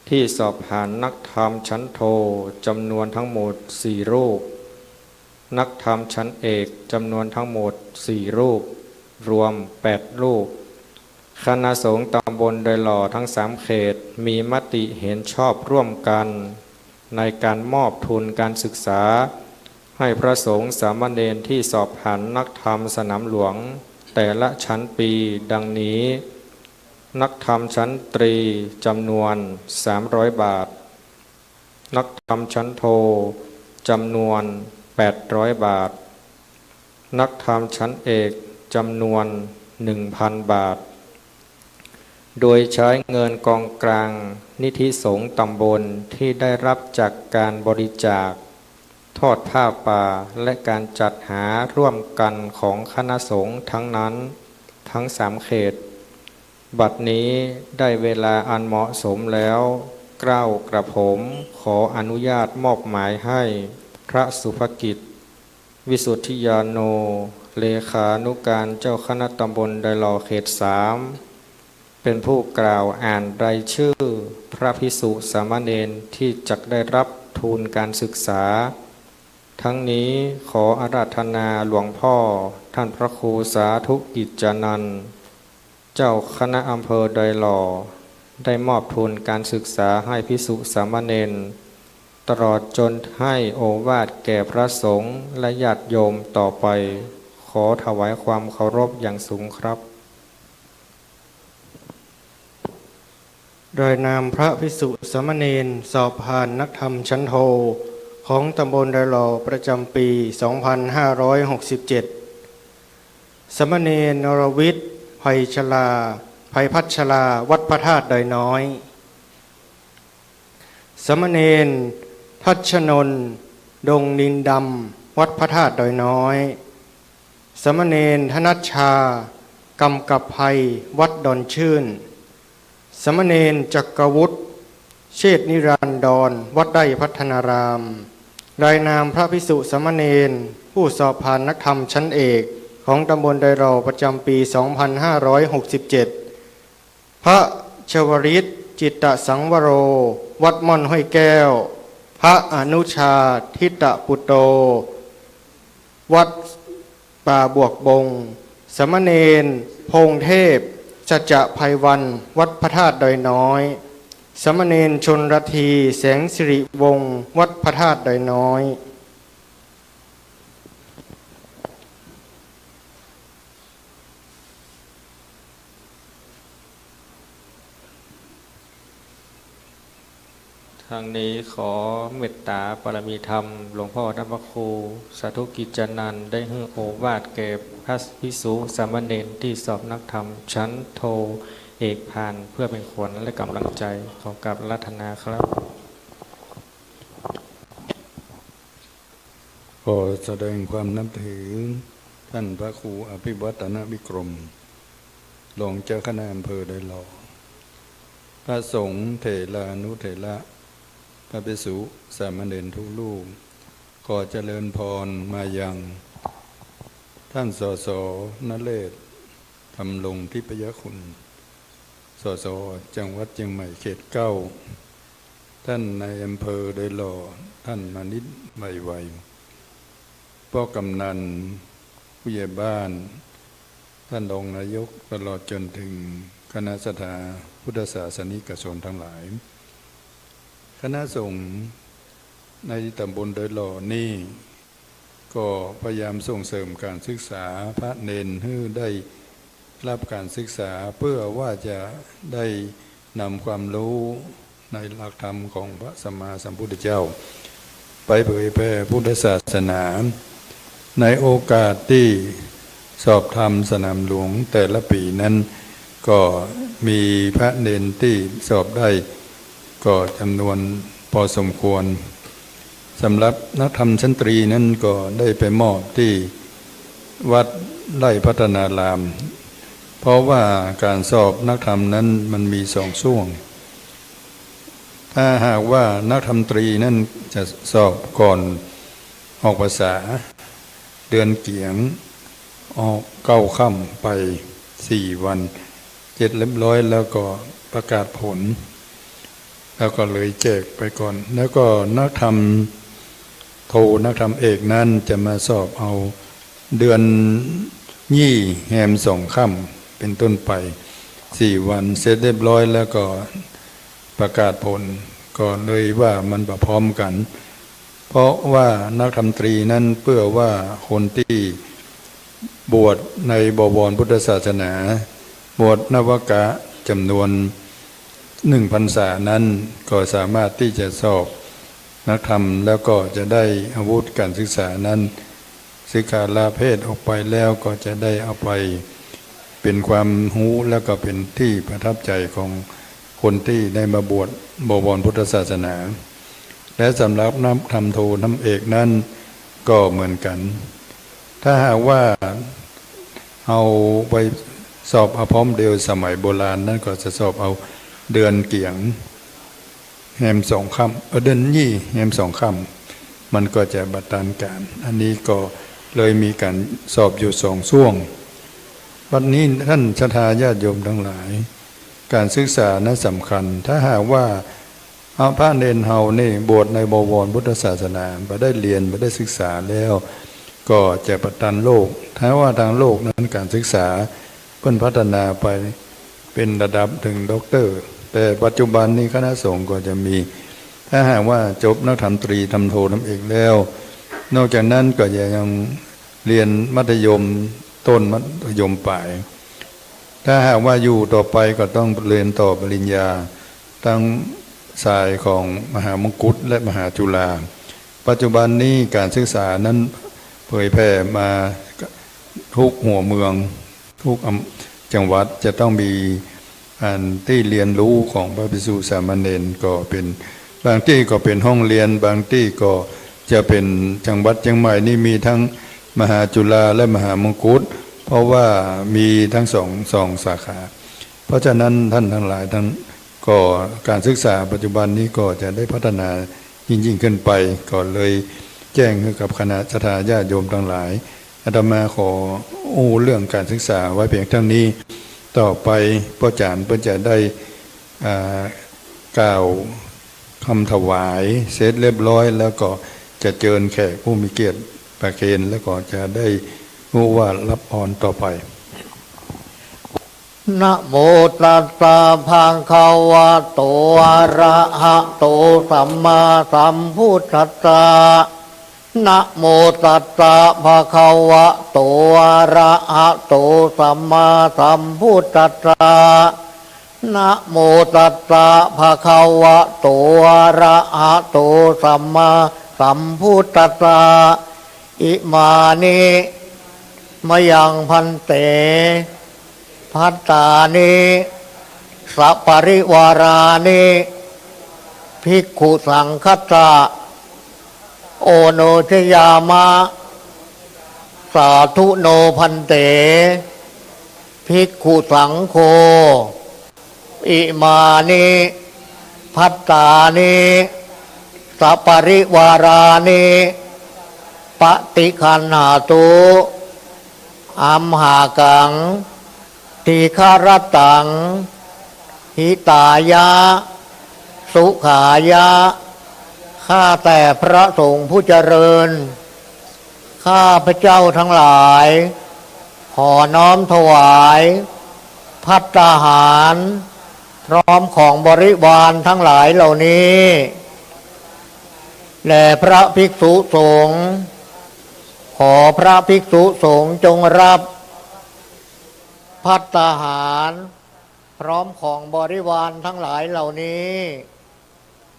ที่สอบผ่านนักธรรมชั้นโทจำนวนทั้งหมด4รูปนักธรรมชั้นเอกจำนวนทั้งหมด4รูปรวม8รูปคณะสงฆ์ตำบลดอยหล่อทั้ง3เขตมีมติเห็นชอบร่วมกันในการมอบทุนการศึกษาให้พระสงฆ์สามเณรที่สอบผ่านนักธรรมสนามหลวงแต่ละชั้นปีดังนี้นักธรรมชั้นตรีจำนวน300 บาทนักธรรมชั้นโทจำนวน800 บาทนักธรรมชั้นเอกจำนวน 1,000 บาทโดยใช้เงินกองกลางนิธิสงฆ์ตำบลที่ได้รับจากการบริจาคทอดผ้าป่าและการจัดหาร่วมกันของคณะสงฆ์ทั้งนั้นทั้ง3เขตบัดนี้ได้เวลาอันเหมาะสมแล้วเกล้ากระผมขออนุญาตมอบหมายให้พระสุภกิจวิสุทธิยาโนเลขานุการเจ้าคณะตำบลดอยหล่อเขต3เป็นผู้กล่าวอ่านรายชื่อพระภิกษุสามเณรที่จักได้รับทุนการศึกษาทั้งนี้ขออาราธนาหลวงพ่อท่านพระครูสาธุกิจจานันท์เจ้าคณะอำเภอดอยหล่อได้มอบทุนการศึกษาให้ภิกษุสามเณรตลอดจนให้โอวาทแก่พระสงฆ์และญาติโยมต่อไปขอถวายความเคารพอย่างสูงครับโดยนามพระภิกษุสามเณรสอบผ่านนักธรรมชั้นโทของตำบลดอยหล่อประจำปี 2567 สามเณรนรวิทย์ไพพัชราวัดพระธาตุดอยน้อยสามเณรทัชนนท์ดงนินดำวัดพระธาตุดอยน้อยสามเณรธนัชชากำกับภัยวัดดอนชื่นสามเณรจักรวุฒิเชษนิรันดรวัดไร่พัฒนารามรายนามพระภิกษุสามเณรผู้สอบผ่านนักธรรมชั้นเอกของตำบลดอยหล่อประจำปี 2567 พระชวริตจิตตสังวโรวัดม่อนห้วยแก้วพระอนุชาทิตปุตโตวัดป่าบวกบงสามเณรพงเทพสัจจะไพวันวัดพระธาตุดอยน้อยสามเณรชนรทีแสงสิริวงศ์วัดพระธาตุดอยน้อยทางนี้ขอเมตตาปรมีธรรมหลวงพ่อท่านพระครูสาธุกิจจานันท์ได้ให้โอวาทแก่พระภิกษุสามเณรที่สอบนักธรรมชั้นโทเอกผ่านเพื่อเป็นขวัญและกำลังใจขอกราบอาราธนาครับขอแสดงความนับถือท่านพระครูอภิวัตนวิกรมรองเจ้าคณะอำเภอดอยหล่อพระสงฆ์เถรานุเถระพระภิกษุสามเณรทุกรูปขอเจริญพรมายังท่านสสนเรศทำลงทิพยคุณสสจังหวัดเชียงใหม่เขต9ท่านในอำเภอดอยหล่อท่านมานิดใบไวพ่อกำนันผู้ใหญ่บ้าน ท่านรองนายกตลอดจนถึงคณะสถาพุทธศาสนิกชนทั้งหลายคณะสงฆ์ในตำบลโดยหล่อนี่ก็พยายามส่งเสริมการศึกษาพระเนนให้ได้รับการศึกษาเพื่อว่าจะได้นำความรู้ในหลักธรรมของพระสัมมาสัมพุทธเจ้าไปเผยแผ่พุทธศาสนาในโอกาสที่สอบธรรมสนามหลวงแต่ละปีนั้นก็มีพระเนนที่สอบได้ก็จำนวนพอสมควรสำหรับนักธรรมชั้นตรีนั้นก็ได้ไปมอบที่วัดไร่พัฒนารามเพราะว่าการสอบนักธรรมนั้นมันมีสองช่วงถ้าหากว่านักธรรมตรีนั้นจะสอบก่อนออกภาษาเดือนเกียงออก9 ค่ำไป4 วันเรียบร้อยแล้วก็ประกาศผลแล้วก็เลยแจกไปก่อนแล้วก็นักธรรมโทนักธรรมเอกนั้นจะมาสอบเอาเดือนยี่แฮม2 ค่ำเป็นต้นไป4 วันเสร็จเรียบร้อยแล้วก็ประกาศผลก็เลยว่ามันประพร้อมกันเพราะว่านักธรรมตรีนั้นเพื่อว่าคนที่บวชในบวรพุทธศาสนาบวชนวกะจำนวน1 พรรษานั้นก็สามารถที่จะสอบนักธรรมแล้วก็จะได้อาวุธการศึกษานั้นศึกษาลาเพศออกไปแล้วก็จะได้เอาไปเป็นความรู้แล้วก็เป็นที่ประทับใจของคนที่ได้มาบวชบวรพุทธศาสนาและสำหรับนักธรรมโทน้ำเอกนั้นก็เหมือนกันถ้าหากว่าเอาไปสอบเอาพร้อมเดียวสมัยโบราณนั้นก็จะสอบเอาเดือนเกียงแฮม2 ค่ำเดือนยี่แฮม2 ค่ำมันก็จะบัดตันการอันนี้ก็เลยมีการสอบอยู่2 ช่วงวันนี้ท่านศรัทธาญาติโยมทั้งหลายการศึกษานั้นสำคัญถ้าหากว่าเอาพระเนนเฮานี่บวชในบวรพุทธศาสนาไปได้เรียนไปได้ศึกษาแล้วก็จะประทันโลกถ้าว่าทางโลกนั้นการศึกษาเพิ่นพัฒนาไปเป็นระดับถึงด็อกเตอร์แต่ปัจจุบันนี้คณะสงฆ์ก็จะมีถ้าหากว่าจบนักธรรมตรีธรรมโทน้ำเอกแล้วนอกจากนั้นก็ยังเรียนมัธยมต้นมัธยมปลายถ้าหากว่าอยู่ต่อไปก็ต้องเรียนต่อปริญญาทั้งสายของมหามงกุฎและมหาจุฬาปัจจุบันนี้การศึกษานั้นเผยแผ่มาทุกหัวเมืองทุกจังหวัดจะต้องมีอันที่เรียนรู้ของพระภิกษุสามเณรก็เป็นบางที่ก็เป็นห้องเรียนบางที่ก็จะเป็นจังหวัดเชียงใหม่นี่มีทั้งมหาจุฬาและมหามงกุฎเพราะว่ามีทั้งสองสาขาเพราะฉะนั้นท่านทั้งหลายทั้งก็การศึกษาปัจจุบันนี้ก็จะได้พัฒนายิ่งขึ้นไปก็เลยแจ้งให้กับคณะศรัทธาญาติโยมทั้งหลายอาตมาขอเรื่องการศึกษาไว้เพียงเท่านี้ต่อไปพ่อจารย์เพื่อจะได้กล่าวคำถวายเสร็จเรียบร้อยแล้วก็จะเชิญแขกผู้มีเกียรติประเคนแล้วก็จะได้รู้ว่ารับพรต่อไปนะโมตัสสะภะคะวะโตอะระหะโตสัมมาสัมพุทธัสสะนะโมตัสสะภะคะวะโตอะระหะโตสัมมาสัมพุทธัสสะนะโมตัสสะภะคะวะโตอะระหะโตสัมมาสัมพุทธัสสะอิมานิมะยังพันเตภัตตานิสัปปริวารานิภิกขุสังคัสสะโอโนชยามะสาธุโนพันเตภิกขุสังโฆอิมานิภัตตานิสัปปริวารานิปฏิคันหาตุอัมหากังทีฆารตังหิตายะสุขายะข้าแต่พระสงฆ์ผู้เจริญข้าพระเจ้าทั้งหลายข ขอน้อมถวายภัตตาหารพร้อมของบริวารทั้งหลายเหล่านี้แด่พระภิกษุสงฆ์ขอพระภิกษุสงฆ์จงรับภัตตาหารพร้อมของบริวารทั้งหลายเหล่านี้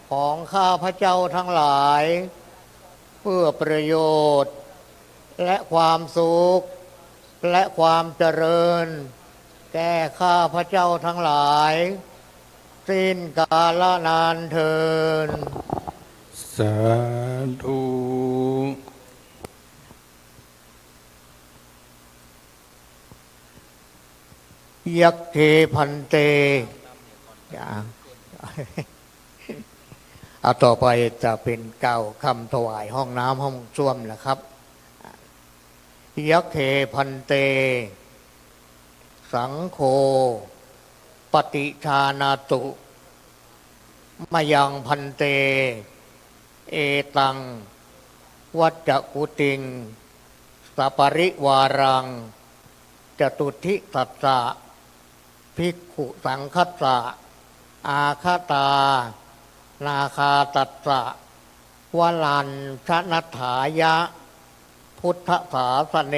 ของข้าพระเจ้าทั้งหลายเพื่อประโยชน์และความสุขและความเจริญแก่ข้าพระเจ้าทั้งหลายสิ้นกาลนานเทินสาธุยักเทพันเตเอาต่อไปจะเป็นเก่าคำถวายห้องน้ำห้องส้วมนะครับยักเทพันเตสังโฆปฏิชานาตุมยังพันเตเอตังวัจจกุติงสัปริวารังจตุทิตัสสะภิกขุสังคัสสะอาคาตานาคาตัสสะวลัญชนัฏฐายะพุทธศาสเน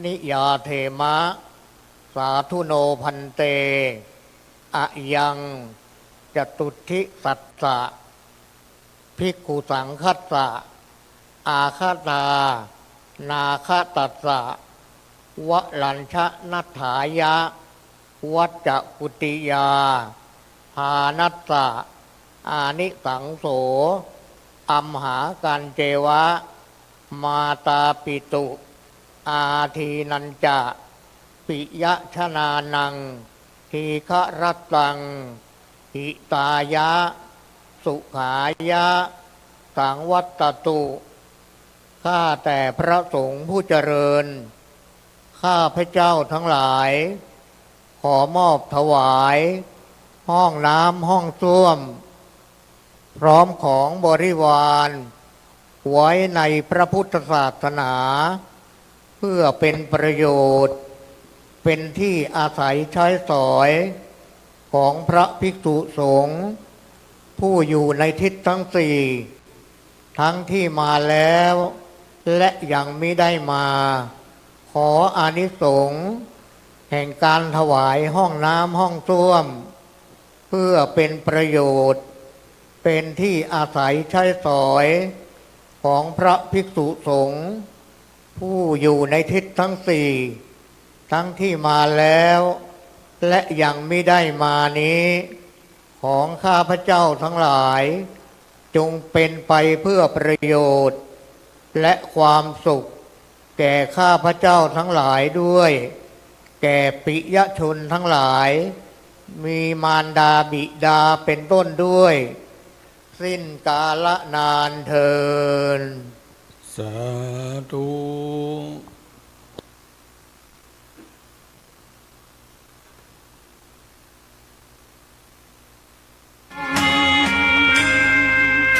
นิยาเทมะสาธุโนพันเตอะยังจตุทิสัสสะภิกขุสังคัสสะอาคาตานาคาตัสสะวลัญชนัฏฐายะวัจจกุติยาภานัสสะอานิสังโสอัมหากันเจวะมาตาปิตุอาทีนันจะปิยะชนานังทีฆรัตตังหิตายะสุขายะสังวัตตุข้าแต่พระสงฆ์ผู้เจริญข้าพระเจ้าทั้งหลายขอมอบถวายห้องน้ำห้องส้วมพร้อมของบริวารไว้ในพระพุทธศาสนาเพื่อเป็นประโยชน์เป็นที่อาศัยใช้สอยของพระภิกษุสงฆ์ผู้อยู่ในทิศทั้งสี่ทั้งที่มาแล้วและยังมิได้มาขออานิสงส์แห่งการถวายห้องน้ำห้องส้วมเพื่อเป็นประโยชน์เป็นที่อาศัยใช้สอยของพระภิกษุสงฆ์ผู้อยู่ในทิศทั้งสี่ทั้งที่มาแล้วและยังไม่ได้มานี้ของข้าพเจ้าทั้งหลายจงเป็นไปเพื่อประโยชน์และความสุขแก่ข้าพเจ้าทั้งหลายด้วยแก่ปิยชนทั้งหลายมีมารดาบิดาเป็นต้นด้วยสิ้นกาลนานเทินสาธุ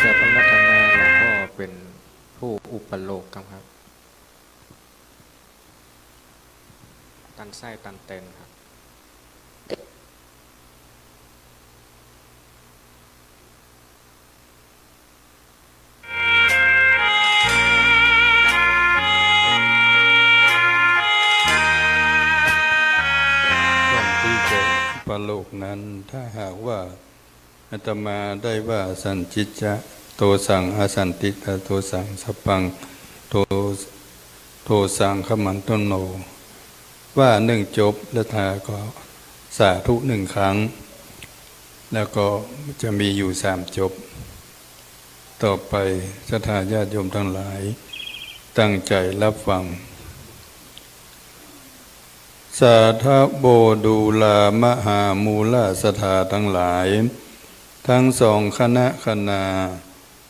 จะพระรัตนาหลวงพ่อเป็นผู้อุปโลกครับ ตันไส้ตันเต็นครับปโลกนั้นถ้าหากว่าอาตมาได้ว่าสันจิจะโตสังอาสันติตาโตสังสปังโตสังขมันตโนว่าหนึ่งจบแล้วทาก็สาธุหนึ่งครั้งแล้วก็จะมีอยู่สามจบต่อไปศรัทธาญาติโยมทั้งหลายตั้งใจรับฟังสาธโบดูลามหามูลสถาทั้งหลายทั้งสองคณะคณา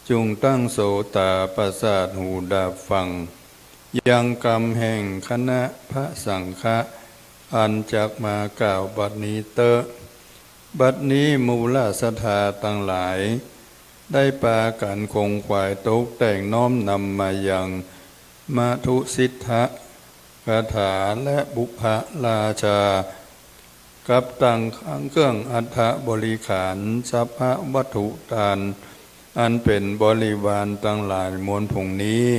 จุงตั้งโสตาประสาทหูดาฟังยังกรรมแห่งคณะพระสังฆะอันจักมากล่าวบัดนี้เตอะบัดนี้มูลสถาทั้งหลายได้ปากันคงควายตกแต่งน้อมนำมายังมัทุสิทธะ คาถาและบุพราชากับตั้งข้างเครื่องอัฐบริขารสัพพะวัตถุทานอันเป็นบริวารตั้งหลายมวลผงนี้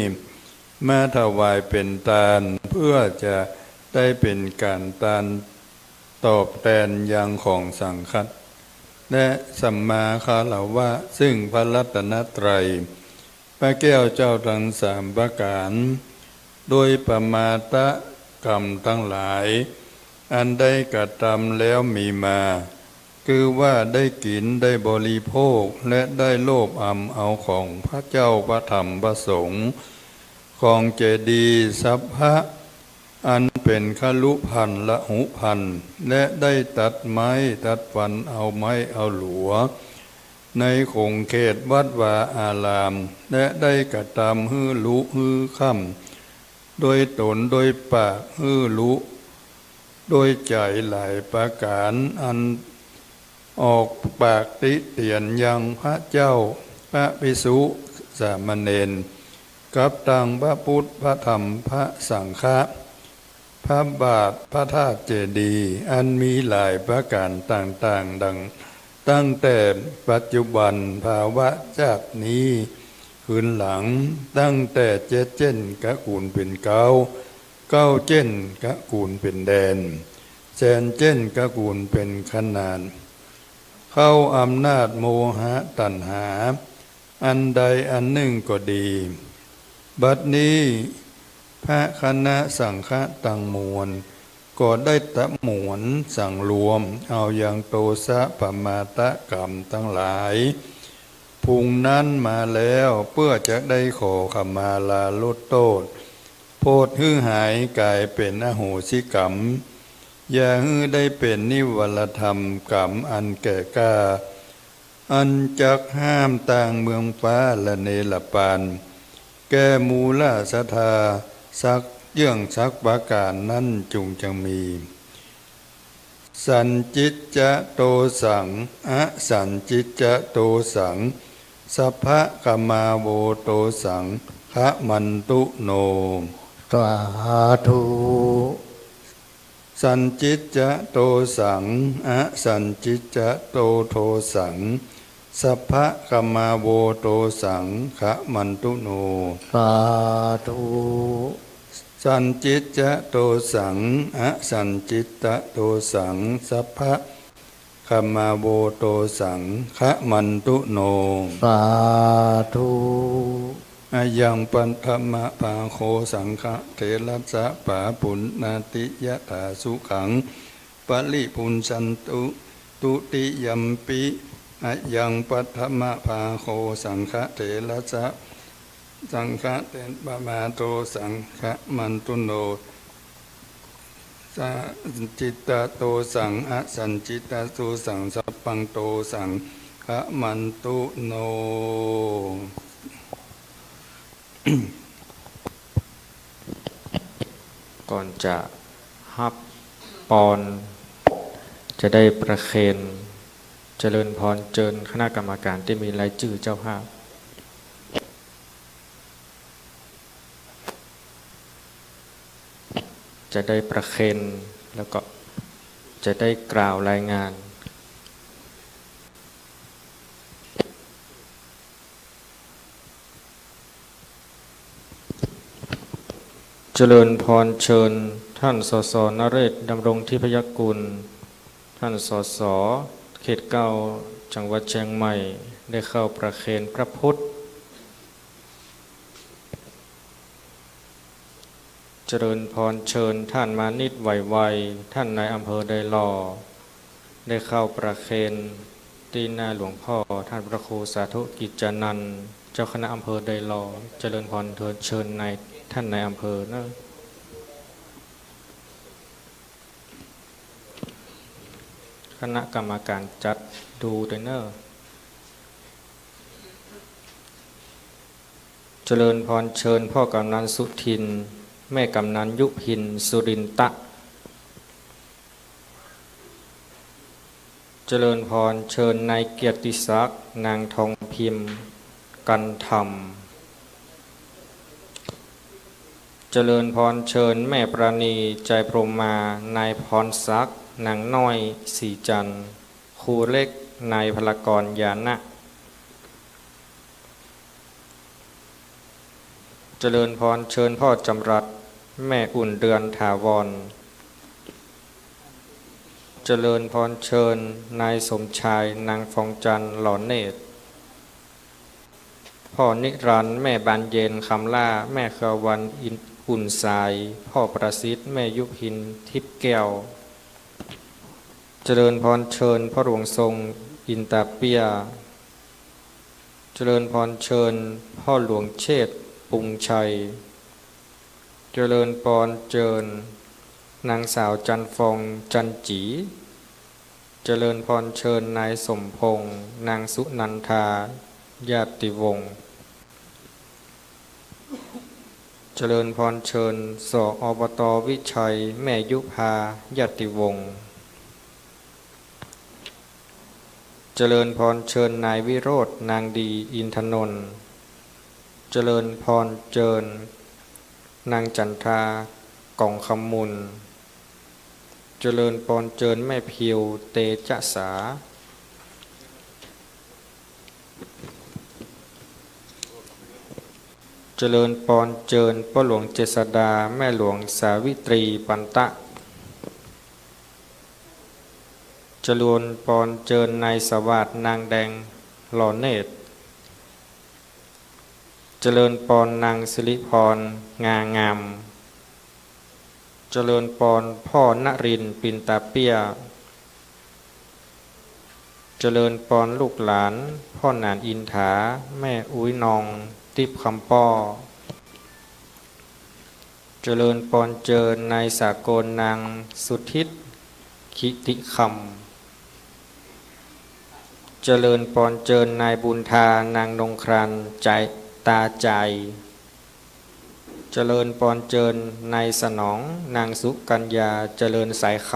แม้ถวายเป็นทานเพื่อจะได้เป็นการทานตอบแทนอย่างของสังฆัสและสัมมาคารวะซึ่งพระรัตนตรัยพระแก้วเจ้าทั้งสามประการโดยปมาตะกรรมทั้งหลายอันได้กระทำแล้วมีมาคือว่าได้กินได้บริโภคและได้โลภเอาของพระเจ้าพระธรรมพระสงฆ์ของเจดีย์สัพพะอันเป็นคลุพันธ์ละหุพันธ์และได้ตัดไม้ตัดฟันเอาไม้เอาหลัวในคงเขตวัดวาอารามและได้กระทำฮื้อลุฮื้อค่ำโดยตนโดยปากฮื้อลุโดยใจหลายประการอันออกปากติเตียนยังพระเจ้าพระภิกษุสามเณรกับตังพระพุทธพระธรรมพระสังฆะพระบาทพระธาตุเจดีย์อันมีหลายประการต่างๆดังตั้งแต่ปัจจุบันภาวะจากนี้คืนหลังตั้งแต่เจ็ดเจนกะกูลเป็นเก้าเจนกะกูลเป็นแดนแสนเจนกะกูลเป็นขนาดเข้าอำนาจโมหะตัณหาอันใดอันหนึ่งก็ดีบัดนี้พระคณะสังฆะตั้งมวลก็ได้ตะหมวนสั่งรวมเอาอย่างโตสะปมาตะกรรมทั้งหลายพุงนั้นมาแล้วเพื่อจะได้ขอขมาลาลดโทษโพดหื้อหายกลายเป็นอโหสิกรรมอย่าหื้อได้เป็นนิวรธรรมกรรมอันแก่กล้าอันจักห้ามต่างเมืองฟ้าและเนรปานแก่มูลศรัทธาสักเยื่องสักประการนั้นจุงจังมีสันจิตจะโตสังอสันจิตจะโตสังสัพพะกมาโวโตสังขะมันตุโนสาธุสันจิตจะโตสังอสันจิตจะโตโทสังสัพพะกมาโวโตสังขะมันตุโนสาธุสันจิตจะโตสังอสันจิตตะโตสังสัพพะกมาโวโตสังขะมันตุโนสาธุอายังปันธรรมะปาโคสังฆะเถระสะปาปุณนาติยะถาสุขังปริปุญสันตุติยัมปิอายังปันธรรมะปาโคสังฆะเถระสะสังฆะเตปะมาโตสังฆะมันตุโนสัจิตตโตสังอสันจิตตโตสังสัพพังโตสังฆะมันตุโนก่อนจะฮับปอนจะได้ประเคนเจริญพรเจิญคณะกรรมการที่มีรายชื่อเจ้าภาพจะได้ประเคนแล้วก็จะได้กล่าวรายงานเจริญพรเชิญท่านสสนเรศดำรงทิพยกุลท่านสสเขตเก้าจังหวัดเชียงใหม่ได้เข้าประเคนพระพุทธเจริญพรเชิญท่านมานิดไหวไวท่านนายอำเภอไดหล่อได้เข้าประเคนที่หน้าหลวงพ่อท่านพระครูสาธุกิจจานันท์เจ้าคณะอำเภอไดหล่อเจริญพรเชิญนายท่านนายอำเภอนะคณะกรรมการจัดดูด้วยเนอะเจริญพรเชิญพ่อกำนันสุทินแม่กำนันยุพินสุรินตะเจริญพรเชิญนายเกียรติศักดิ์นางทองพิมพ์กันธรรมเ เจริญพรเชิญแม่ปราณีใจพรหมมานายพรศักดิ์นางน้อยสีจันทร์ครูเล็กนายพลากรยานะเจริญพรเชิญพ่อจำรัดแม่อุ่นเดือนถาวรเจริญพรเชิญนายสมชายนางฟองจันทร์หล่อเนตรพ่อนิรันดร์แม่บานเย็นคำล่าแม่ขวันอุ่นสายพ่อประสิทธิ์แม่ยุพินทิพย์แก้วเจริญพรเชิญพ่อหลวงทรงอินตาเปียเจริญพรเชิญพ่อหลวงเชษฐ์ปุงชัยเจริญพรเชิญนางสาวจันฟองจันจีเจริญพรเชิญนายสมพงษ์นางสุนันทาญาติวงศ์เจริญพรเชิญสอบต.วิชัยแม่ยุพาญาติวงศ์เจริญพรเชิญนายวิโรจน์นางดีอินทนนท์เจริญพรเชิญนางจันทรากล่องคำมุนเจริญพรเชิญแม่เพียวเตจสาเจริญพรเชิญพ่อหลวงเจษฎาแม่หลวงสาวิตรีปันตะเจริญพรเชิญนายสวัสดิ์นางแดงหล่อเนตรเจริญพรนางสิริพรงางามเจริญพรพ่อนรินทร์ปินตาเปียเจริญพรลูกหลานพ่อหนานอินถาแม่อุ้ยนองติบคำป้อเจริญพรเจิญนายสากลนางสุทิศขิติคำเจริญพรเจิญนายบุญทานางนงครันใจตาใจเจริญพรเจิญนายสนองนางสุกัญญาเจริญสายค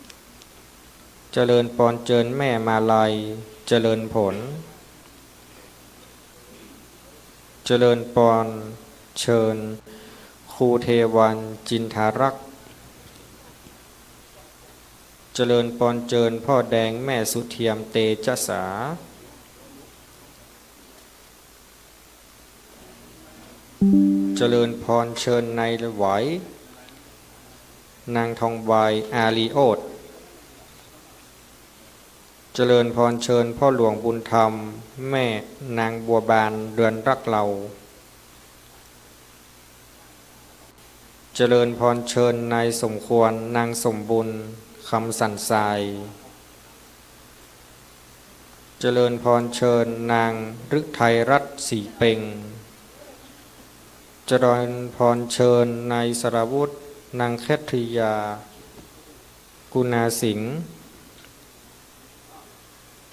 ำเจริญพรเจิญแม่มาลัยเจริญผลเจริญพรเชิญครูเทวันจินทารักษ์เจริญพรเจิญพ่อแดงแม่สุเทียมเตจสาเจริญพรเชิญนายไหวนางทองใบอาลีโอดเจริญพรเชิญพ่อหลวงบุญธรรมแม่นางบัวบานเรือนรักเราเจริญพรเชิญนายสมควรนางสมบุญคำสันทรายเจริญพรเชิญนางฤทัยรัตน์สีเป่งเจริญพรเชิญนายสรวุฒินางแคทริยากุณาสิงห์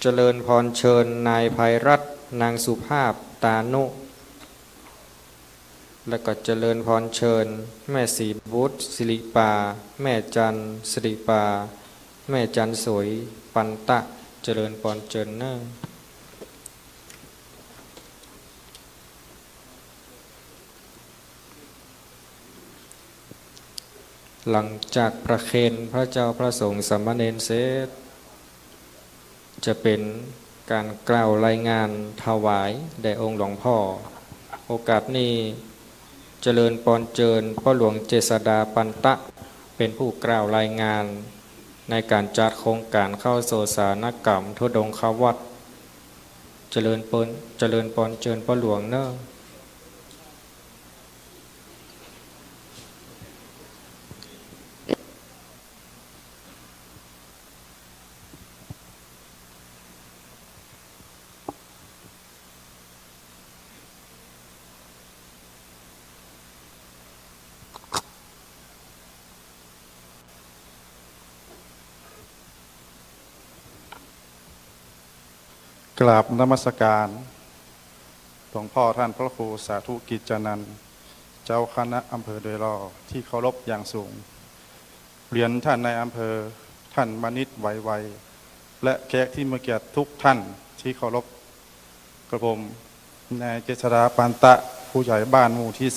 เจริญพรเชิญนายภัยรัตน์นางสุภาพตานุและก็เจริญพรเชิญแม่ศรีบุตรสิริปาแม่จันสิริปาแม่จันสวยปันตะเจริญพรเชิญเนอหลังจากประเคนพระเจ้าพระสงฆ์สามเณรเสร็จจะเป็นการกล่าวรายงานถวายแด่องค์หลวงพ่อโอกาสนี้เจริญพรเจิญพ่อหลวงเจษฎาปันตะเป็นผู้กล่าวรายงานในการจัดโครงการเข้าโสสานกรรมทุดงควัตรเจริญพรเจิญพ่อหลวงเนอะกราบนมัสการหลวงพ่อท่านพระครูสาธุกิจจานันท์เจ้าคณะอำเภอโดยรอบที่เคารพอย่างสูงเรียนท่านในอำเภอท่านมณิษฐ์ไวๆและแขกที่มาเกียรติทุกท่านที่เคารพกระผมนายเจษฎาปันตะผู้ใหญ่บ้านหมู่ที่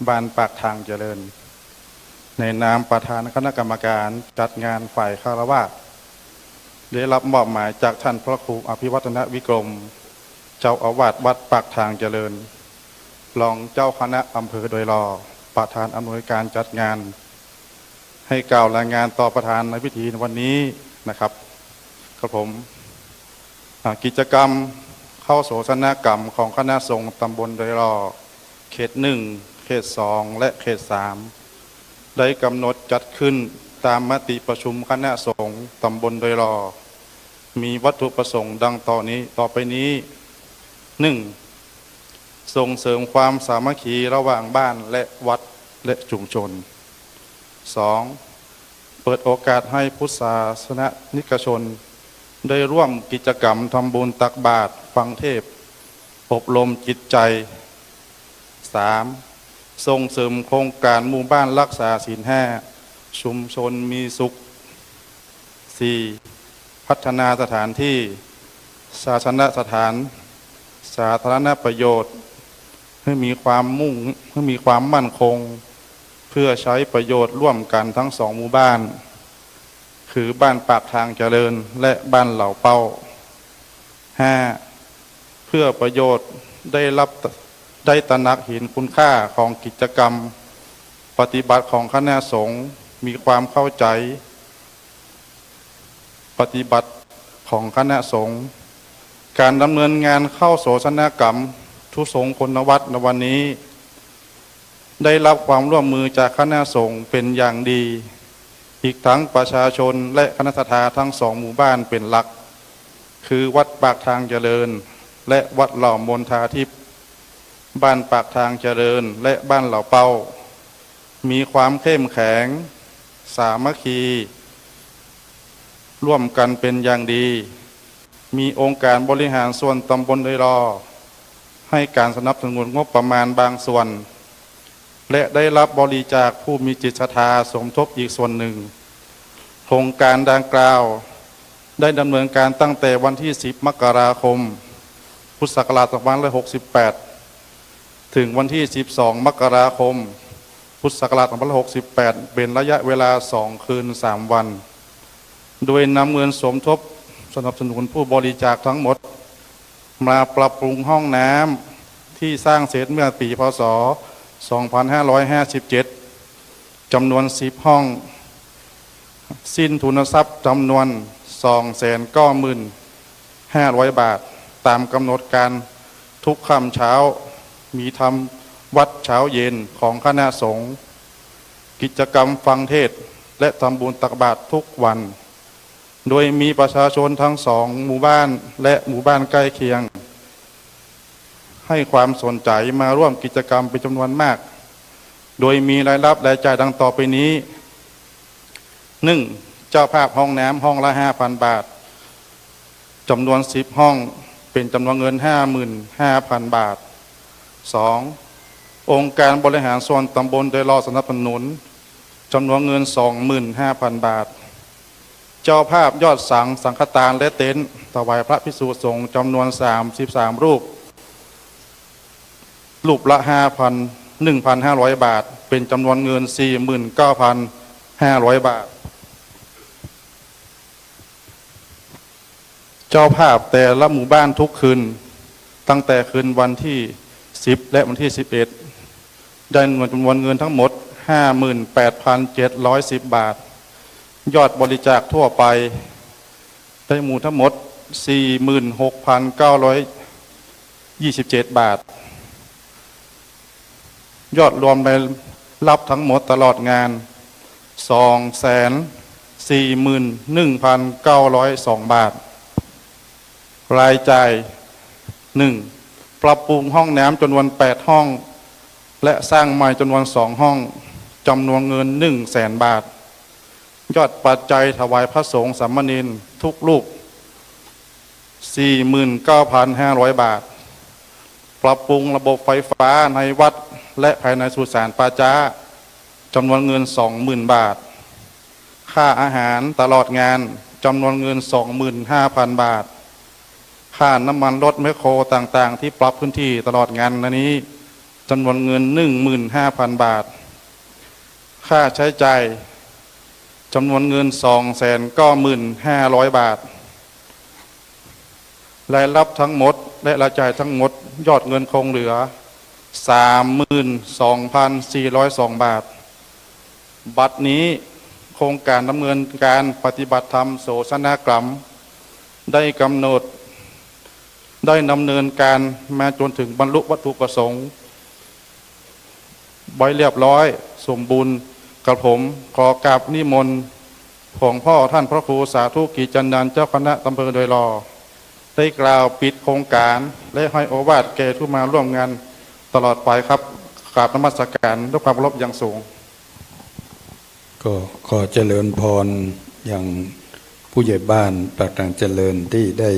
บ้านปากทางเจริญในนามประธานคณะกรรมการจัดงานฝ่ายคารวะได้รับมอบหมายจากท่านพระครูอภิวัฒนวิกรมเจ้าอาวาสวัดปากทางเจริญรองเจ้าคณะอำเภอโดยรอประธานอำนวยการจัดงานให้กล่าวรายงานต่อประธานในพิธีวันนี้นะครับครับผมกิจกรรมเข้าโสสนกรรมของคณะสงฆ์ตำบลโดยรอเขต1เขต2และเขต3ได้กำหนดจัดขึ้นตามมติประชุมคณะสงฆ์ตำบลโดยรอมีวัตถุประสงค์ดังต่อไปนี้ 1. ส่งเสริมความสามัคคีระหว่างบ้านและวัดและชุมชน 2. เปิดโอกาสให้พุทธศาสนิกชนได้ร่วมกิจกรรมทำบุญตักบาตรฟังเทศน์อบรมจิตใจ 3. ส่งเสริมโครงการหมู่บ้านรักษาศีล5ชุมชนมีสุข 4. พัฒนาสถานที่ศาสนสถานสาธารณประโยชน์ให้มีความมั่นคงเพื่อใช้ประโยชน์ร่วมกันทั้งสองหมู่บ้านคือบ้านปากทางเจริญและบ้านเหล่าเป้า 5. เพื่อประโยชน์ได้ตระหนักเห็นคุณค่าของกิจกรรมปฏิบัติของคณะสงฆ์มีความเข้าใจปฏิบัติของคณะสงฆ์การดำเนินงานเข้าโสสนกรรมทุสงฆ์คุณวัตรในวันนี้ได้รับความร่วมมือจากคณะสงฆ์เป็นอย่างดีอีกทั้งประชาชนและคณะทาทั้งสองหมู่บ้านเป็นหลักคือวัดปากทางเจริญและวัดเหล่ามนทาทิพย์บ้านปากทางเจริญและบ้านเหล่าเป้ามีความเข้มแข็งสามัคคีร่วมกันเป็นอย่างดีมีองค์การบริหารส่วนตำบลโดยรอให้การสนับสนุนงบประมาณบางส่วนและได้รับบริจาคผู้มีจิตศรัทธาสมทบอีกส่วนหนึ่งโครงการดังกล่าวได้ดำเนินการตั้งแต่วันที่10 มกราคม พุทธศักราช 2568 ถึงวันที่12 มกราคม พุทธศักราช 2568 เป็นระยะเวลา2 คืน 3 วันโดยนำเงินสมทบสนับสนุนผู้บริจาคทั้งหมดมาปรับปรุงห้องน้ำที่สร้างเสร็จเมื่อปีพ.ศ. 2557 จำนวน10 ห้องสิ้นทุนทรัพย์จำนวน 290,500 บาทตามกำหนดการทุกค่ำเช้ามีทำวัดเช้าเย็นของคณะสงฆ์กิจกรรมฟังเทศน์และทำบุญตักบาตรทุกวันโดยมีประชาชนทั้งสองหมู่บ้านและหมู่บ้านใกล้เคียงให้ความสนใจมาร่วมกิจกรรมเป็นจำนวนมากโดยมีรายรับรายจ่ายดังต่อไปนี้ 1. เจ้าภาพห้องน้ำห้องละ 5,000 บาทจำนวน10 ห้องเป็นจำนวนเงิน 55,000 บาท 2. องค์การบริหารส่วนตำบลโดยรอสนับสนุนจำนวนเงิน 25,000 บาทเจ้าภาพยอดสังฆทานและเต็นท์ถวายพระภิกษุสงฆ์จำนวน33 รูปละ 1,500 บาทเป็นจำนวนเงิน 49,500 บาทเจ้าภาพแต่ละหมู่บ้านทุกคืนตั้งแต่คืนวันที่10และวันที่11ได้จำนวนเงินทั้งหมด 58,710 บาทยอดบริจาคทั่วไปได้หมู่ทั้งหมด 46,927 บาทยอดรวมในรับทั้งหมดตลอดงาน 241,902 บาทรายจ่าย 1. ปรับปรุงห้องน้ำจำนวน 8 ห้องและสร้างใหม่จำนวน 2 ห้องจำนวนเงิน 100,000 บาทยอดปัจจัยถวายพระสงฆ์สามเณรทุกรูป 49,500 บาทปรับปรุงระบบไฟฟ้าในวัดและภายในสุสานป่าช้าจำนวนเงิน 20,000 บาทค่าอาหารตลอดงานจำนวนเงิน 25,000 บาทค่าน้ำมันรถแมคโครต่างๆที่ปรับพื้นที่ตลอดงานนี้ จำนวนเงิน 15,000 บาทค่าใช้จ่ายจำนวนเงิน 295,000 บาทรายรับทั้งหมดและรายจ่ายทั้งหมดยอดเงินคงเหลือ 32,402 บาทบัดนี้โครงการดำเนินการปฏิบัติธรรมโสสนกรรมได้กำหนดได้ดำเนินการมาจนถึงบรรลุวัตถุประสงค์ไว้เรียบร้อยสมบูรณ์กับผมขอกราบนิมนต์ของพ่อท่านพระครูสาธุกิจจันดานเจ้าคณะอำเภอโดยรอได้กล่าวปิดโครงการและให้โอวาทแก่ผู้มาร่วมงานตลอดไปครับกราบนมัสการด้วยความเคารพอย่างสูงก็ขอเจริญพรอย่างผู้ใหญ่บ้านปากทางเจริญที่ได้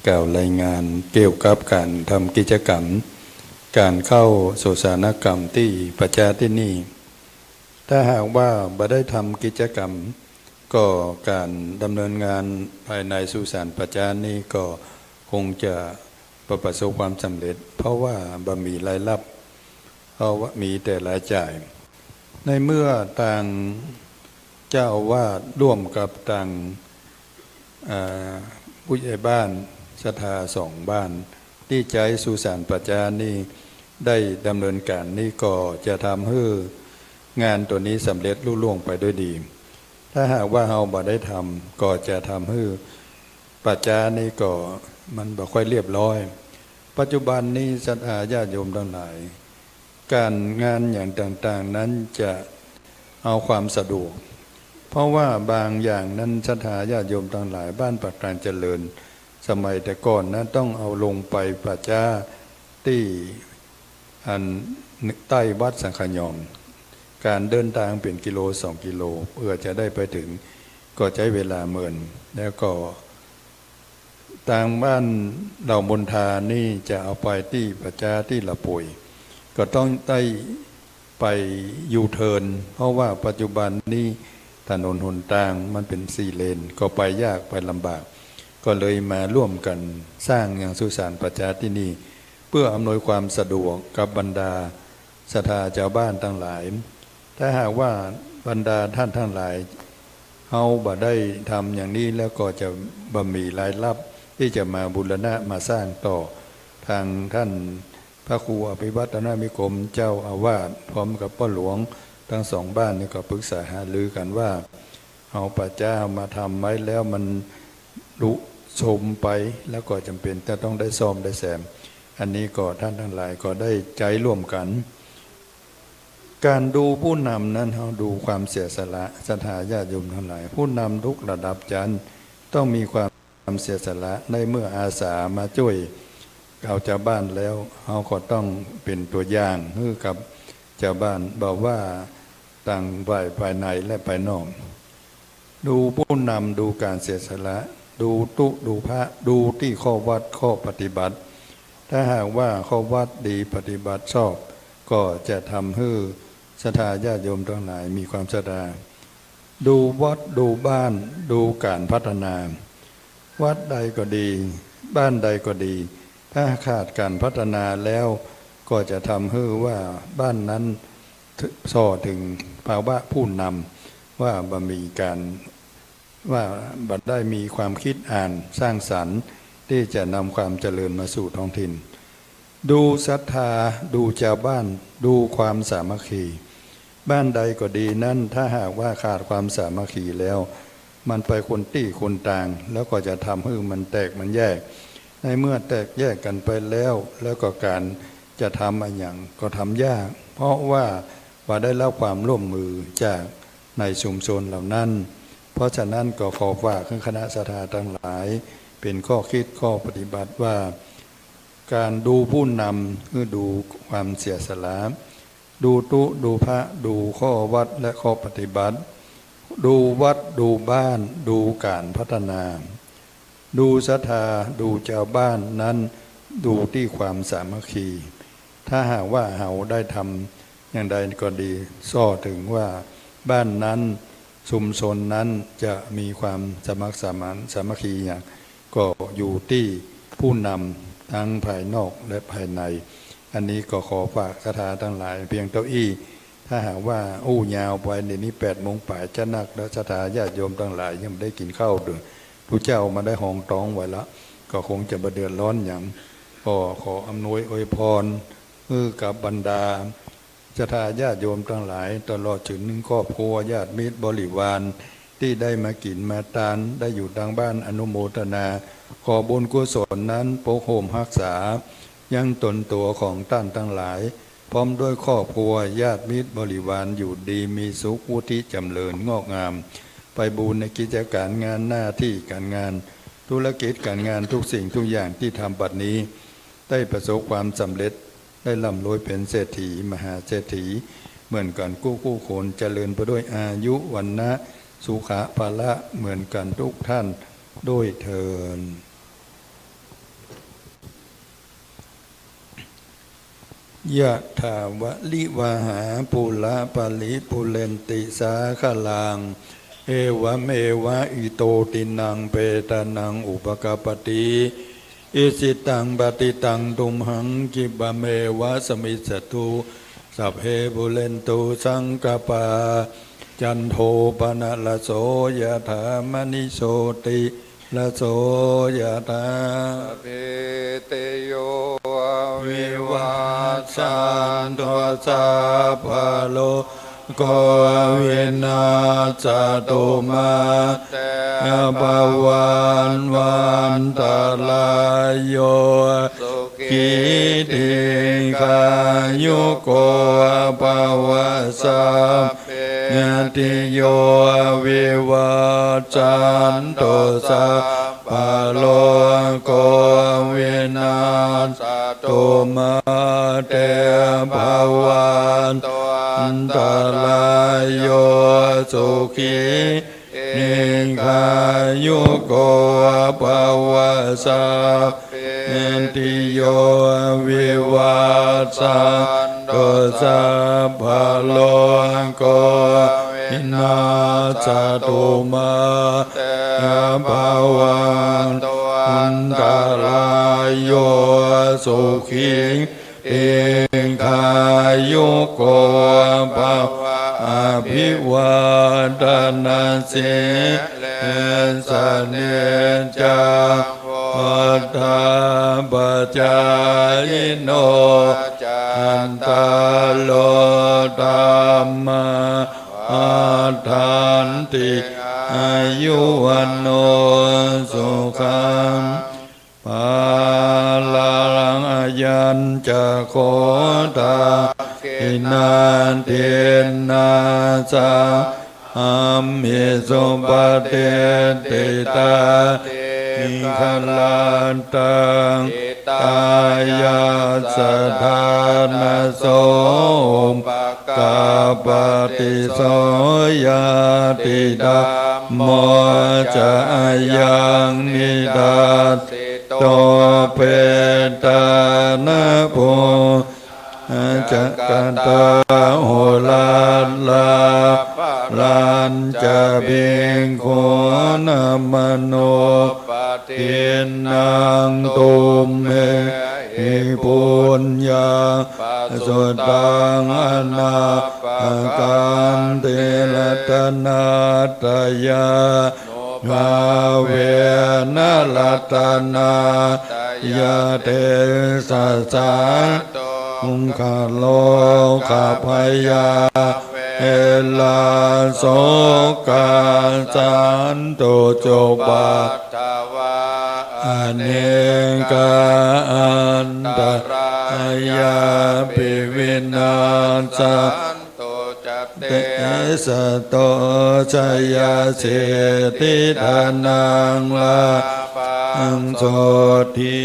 กล่าวรายงานเกี่ยวกับการทำกิจกรรมการเข้าโสสานกรรมที่ประชาที่นี่ถ้าหากว่าบ่ได้ทำกิจกรรมก็การดำเนินงานภายในสุสานประชานี่ก็คงจะประสบความสำเร็จเพราะว่าบ่มีรายรับเพราะว่ามีแต่รายจ่ายในเมื่อต่างเจ้าอาวาสร่วมกับต่างผู้ใหญ่บ้านศรัทธา2 บ้านที่ใจสุสานประชานี่ได้ดำเนินการนี่ก็จะทำให้งานตัวนี้สำเร็จลุล่วงไปด้วยดีถ้าหากว่าเราบ่ได้ทำก็จะทำให้ประชานี่ก็มันบ่ค่อยเรียบร้อยปัจจุบันนี้ศรัทธาญาติโยมทั้งหลายการงานอย่างต่างๆนั้นจะเอาความสะดวกเพราะว่าบางอย่างนั้นศรัทธาญาติโยมทั้งหลายบ้านปากกลางเจริญสมัยแต่ก่อนนั้นต้องเอาลงไปประชาที่อันใต้วัดสังขยอมการเดินทางเป็นกิโล2 กิโลเพื่อจะได้ไปถึงก็ใช้เวลาเมินแล้วก็ทางบ้านเราบนทานี่จะเอาไปที่ประชาที่ละป่วยก็ต้องได้ไปยูเทิร์นเพราะว่าปัจจุบันนี้ถนนหนทางมันเป็น4 เลนก็ไปยากไปลำบากก็เลยมาร่วมกันสร้างอย่างสุสานประชาที่นี่เพื่ออำนวยความสะดวกกับบรรดาศรัทธาชาวบ้านทั้งหลายถ้าหากว่าบรรดาท่านทั้งหลายเอาบ่ได้ทำอย่างนี้แล้วก็จะบ่มีรายรับที่จะมาบูรณะมาสร้างต่อทางท่านพระครูอภิวัฒนมิคมเจ้าอาวาสพร้อมกับพ่อหลวงทั้ง2 บ้านนี่ก็ปรึกษาหารือกันว่าเอาประเจ้ามาทำไว้แล้วมันลุชมไปแล้วก็จำเป็นจะต้องได้ซ่อมได้แซมอันนี้ก็ท่านทั้งหลายก็ได้ใจร่วมกันการดูผู้นำนั้นเราดูความเสียสละศรัทธาญาติโยมทั้งหลายผู้นำทุกระดับชั้นต้องมีความเสียสละในเมื่ออาสามาช่วยเอาชาวบ้านแล้วเราก็ต้องเป็นตัวอย่างให้กับชาวบ้านบอกว่าต่างภายในและภายนอกดูผู้นำดูการเสียสละดูตุดูพระดูที่ข้อวัดข้อปฏิบัติถ้าหากว่าข้อวัดดีปฏิบัติชอบก็จะทำให้ศรัทธาญาติโยมทั้งหลายมีความศรัทธาดูวัดดูบ้านดูการพัฒนาวัดใดก็ดีบ้านใดก็ดีถ้าขาดการพัฒนาแล้วก็จะทำให้ว่าบ้านนั้นส่อถึงภาวะผู้นำว่าบ่มีการว่าบ่ได้มีความคิดอ่านสร้างสรรค์ที่จะนำความเจริญมาสู่ท้องถิ่นดูศรัทธาดูชาวบ้านดูความสามัคคีบ้านใดก็ดีนั้นถ้าหากว่าขาดความสามัคคีแล้วมันไปคนตี้คนต่างแล้วก็จะทำให้มันแตกมันแยกในเมื่อแตกแยกกันไปแล้วก็การจะทำอะไรอย่างก็ทำยากเพราะว่าได้รับความร่วมมือจากในชุมชนเหล่านั้นเพราะฉะนั้นก็ขอฝากคณะศรัทธาทั้งหลายเป็นข้อคิดข้อปฏิบัติว่าการดูผู้นำคือดูความเสียสละดูตุดูพระดูข้อวัดและข้อปฏิบัติดูวัดดูบ้านดูการพัฒนาดูศรัทธาดูชาวบ้านนั้นดูที่ความสามัคคีถ้าหากว่าเราได้ทำอย่างใดก็ดีซ้อถึงว่าบ้านนั้นชุมชนนั้นจะมีความสมัครสมานสามัคคีอย่างก็อยู่ที่ผู้นำทั้งภายนอกและภายใน อันนี้ก็ขอฝากศรัทธาทั้งหลายเพียงเก้าอี้ถ้าหากว่าอู้ยาวไปในนี้8 โมงป่ายจะนักแล้วศรัทธาญาติโยมทั้งหลายยังไม่ได้กินข้าวด้วยผู้เจ้ามาได้ห้องตองไว้ละก็คงจะมาเดือดร้อนอย่างก็ขออำนวยอวยพรกับบรรดาศรัทธาญาติโยมทั้งหลายตลอดถึงครอบครัวญาติมิตรบริวารที่ได้มากินมาทานได้อยู่ทางบ้านอนุโมทนาขอบุญกุศลนั้นปกโฮมรักษายังตนตัวของท่านทั้งหลายพร้อมด้วยครอบครัวญาติมิตรบริวารอยู่ดีมีสุขวุฒิจำเริญงอกงามไปบูรณนกิจการงานหน้าที่การงานธุรกิจการงานทุกสิ่งทุกอย่างที่ทำบัดนี้ได้ประสบความสำเร็จได้ร่ำรวยเป็นเศรษฐีมหาเศรษฐีเหมือนกันคู่คนเจริญไปด้วยอายุวันนะสุขะภละเหมือนกันทุกท่านด้วยเถิดยะถาวะลิวาหาปุระปะลิปุเรนติสาคลังเอวะเมวะอิโตตินังเปตานังอุปกปติอิสิตังปฏิตังตุมหังกิบะเมวะสมิสตุสัพเพปุเรนตุสังกปาจันโทปนะละโสยะถามณิโสติละโสยะถาเปเตโยวิวัชชันตุสัพพะโลกวินาศตุมาเตภวันวันตรายโยสุขีติกายุโกภวสัพเพติโยวิวัชชันตุสัพพะโลกวินาศตุมาเตภวันอันตรายโยสุขีนิกายุโกภวสัพเพติโยวิวัชชันตุสัพพะโลกวินาศตุมาเตภวันอันตรายโยสุขีนิกายุโกภวอภิวาทนาสิสเนจังวัฏาปัจจายโนจันตาโลธรรมอาทันติอายุวันโนสุขังปาลังอายัญจะโคตาอินาเทนาสาอัมมิสุปเตติตาอิขลันตังตายาสธานโสมกาปฏิโสยติดาโมจะยังนิดาโตเปตานะโพจักกันตาโหลาลาลันจะเบิงโคนามโนตินังตุมเมหิปุญญาสุตังอนาการเตละตนาตยาภาเวนะลัตนายาเตสัสสะอุงคาโลกาพยาเอลาโสกาสันตุโจปาอเนกาอันตรายาปิวินาศเตสโตชยาเสติธานังลาอังโสทิ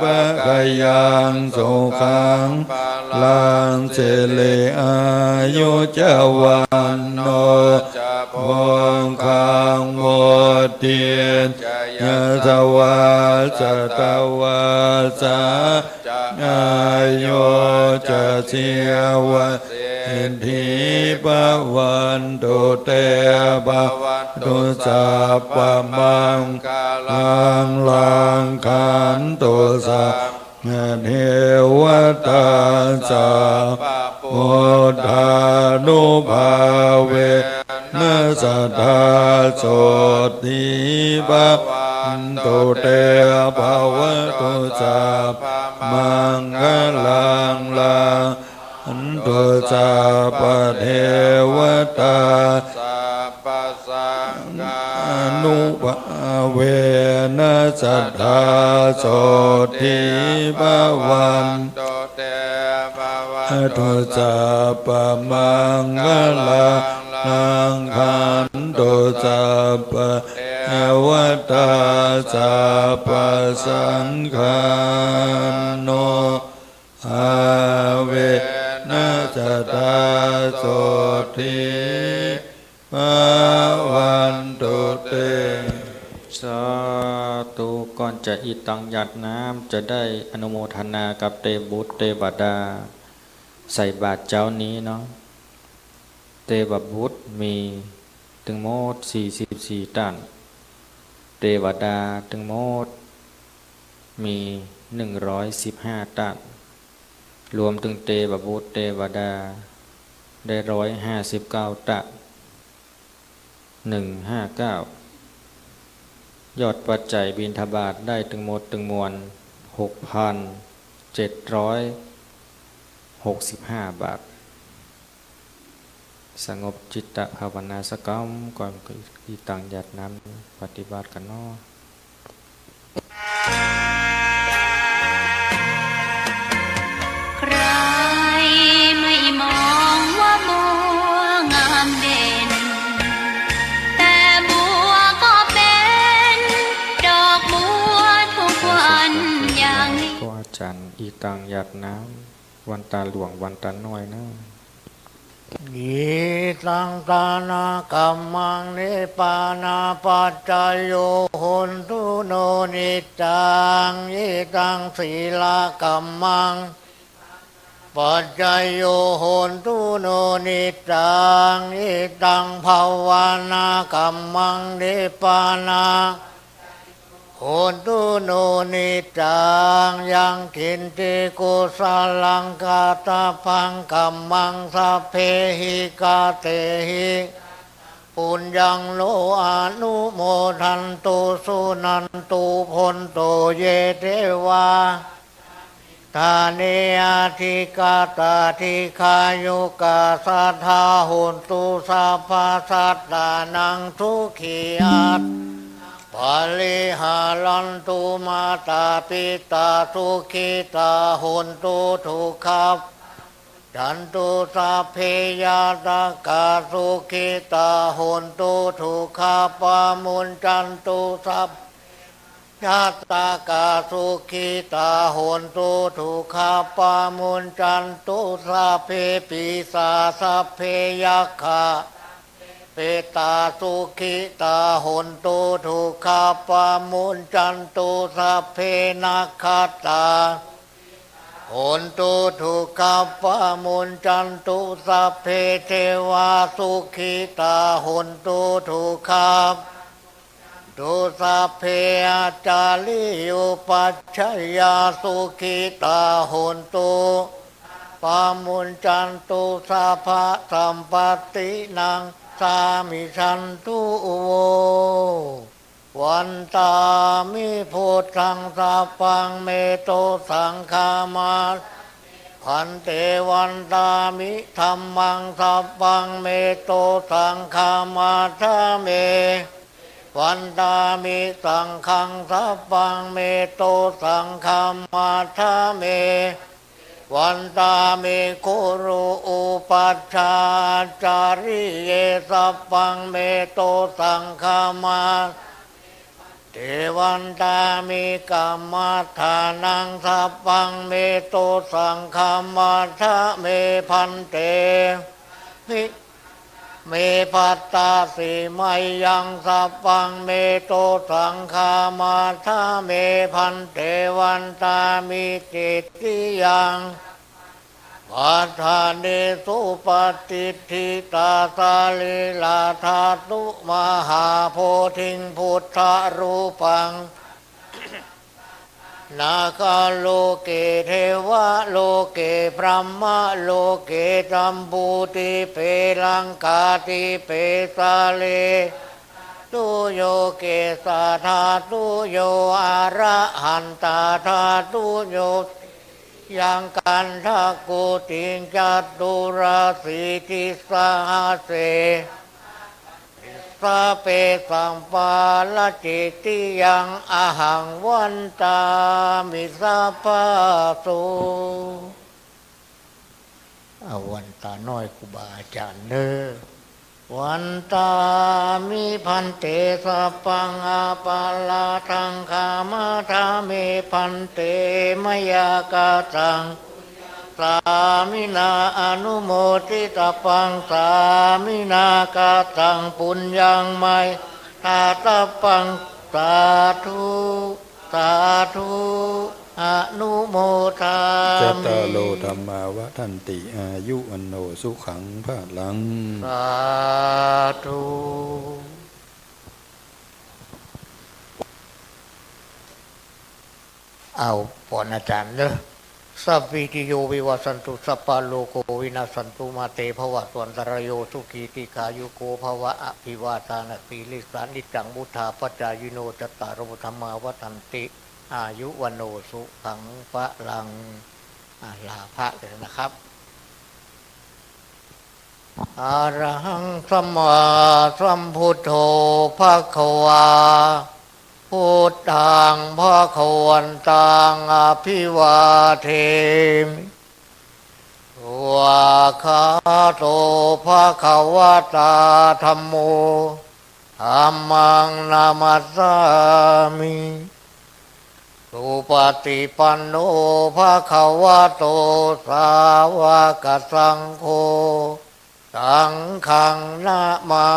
ปะกยังสุขังลังเสเลอายุจวันโนพงคังโมเตียนยะทวาสตวาสาอายุจะเสียวะทิปวันตุเตปวันตุสัพพมังลังคันตุสัพพ เทวตาสัพพุทธานุภาเวนะสัทธาโสติภะวันตุเตภวตุสัพพมังคลังลาอันตุสัพพเทวตาสัพพสังฆานุภาเวนะสัทธาโสติภะวันตุเตภวตุสัพพมังคลังคันตุสัพพเทวตาสัพพสังฆานุภาเวนะสัทธาโสติภะวันตุเต สาธุก่อนจะอิตังหยัดน้ำจะได้อนุโมทนากับเตบุตรเตวดาใส่บาตรเจ้านี้เนาะเตวบุตรมีถึงโมด44ตันเทวดาทั้งหมดมี115ตันรวมถึงเทวบุตรเทวดาได้159ตัน159ยอดปัจจัยบิณฑบาตได้ถึงหมดถึงมวล 6,765 บาทสงบจิตตภาวนาสักกรรมก่อนอีตังหยัดน้ำปฏิบัติกันเนาะใครไม่มองว่าบัวงามเด่นแต่บัวก็เป็นดอกบัวทุกวันอย่างนี้ก็อาจารย์อีตังหยัดน้ำวันตาหลวงวันตาน้อยนะยิตังตานากัมมังนิปานาปัจจายโยโหนตุโนนิจังยิตังศีลากัมมังปัจจายโยโหนตุโนนิจังยิตังภาวนากัมมังนิปานาโหนตุโนนิจังยังกินติกุสลังกาตาพังกัมมังสัพเพหิกาเตหิปุญญังโลอนุโมทันตุสุนันตุพนโตเยเทวาทาเนอาทิกาตาทิคายุกาสัทธาหุนตุสัพพสัตตานังทุกขีอัตปาลิหาลันตุมาตาปิตาสุขิตาหุนตุทุกขับจันตุสัพเพยาตากาสุขิตาหุนตุทุกขับปามุนจันตุสัพยาตากาสุขิตาหุนตุทุกขับปามุนจันตุสัพเพปิสาสัพเพยัคขะเปตาสุขิตาหุนตุทุกขาปามุนจันตุสัพเพนัคขตาหุนตุทุกขาปามุนจันตุสัพเพเทวาสุขิตาหุนตุทุกขาตุสัพเพอาจาริยุปัชฌยาสุขิตาหุนตุปามุนจันตุสัพพะสัมปตินังสามิชันตุโววันตามิพุทธังสัพพังเมโตสังฆามาพันเตวันตามิธัมมังสัพพังเมโตสังฆามาทะเมวันตามิสังฆังสัพพังเมโตสังฆามาทะเมวันตามิคุรุอุปัชฌาจาริเยสัพพังเมโตสังฆามาเทวันตามิกัมมัฏฐานังสัพพังเมโตสังฆามาทะเมพันเตมิเมปัตตาสิมัยยังสัพพังเมโตสังฆามาทะเมพันเตวันตามิจิตติยังปัฏฐานิสุปฏิทิตาสาลิลาธาตุมหาโพธิงพุทธรูปัง นาคาโลเกเทวะโลเกพรหมโลเกจัมพูติเปลังกาติเปสาเลตุโยเกสาธาตุโยอะระหันตาธาตุโยยังกันทักกุติงจัตุราสีติสหเสสะเปสัมปาลจิติยังอหังวันตามิสัพพะโสวันตาน้อยครูบาอาจารย์เด้อวันตามิพันเตสัพพังอาปาลาทังคามาธาเมพันเตมยากาตังสามินาอนุโมทิตาปังสามินากาตังปุญญังไมตาตาปังสาธุสาธุอนุโมทามิ จัตตาโลธรรมาวะทันติอายุอันโนสุขังภาลังสาธุเอาปอนอาจารย์เนอะสัพพิติโยวิวัสสันตุสัพพะโลกวินาศสันตุมาเตภวะตวันตรายโยสุขีติขายุโกภวะอภิวาทานะสีลิสานิจังมุทาปัจจายโนจตตารมุธรรมาวทันติอายุวันโนสุขังพระลังลาภะเลยนะครับอะระหังสัมมาสัมพุทโธภควาพุทธังภวันตังอภิวาเทมิวะคาโตภควตาธัมโมธัมมังนามัสสามิสุปฏิปันโนภควโตสาวกสังโฆสังฆังนะมา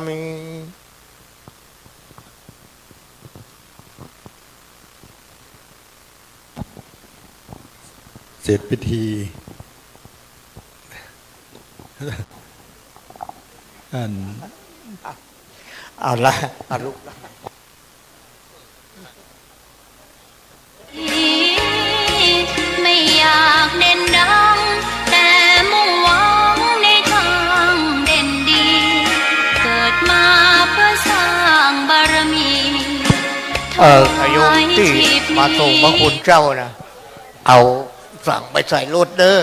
มิเสร็จพิธีเอาละเอาลุกไม่อยากเด่นดังแต่มุ่งหวังในทางเด่นดี เกิดมาเพื่อสร้างบารมีอายุที่มาส่งพระคุณเจ้านะเอาสั่งไปใส่รถเด้อ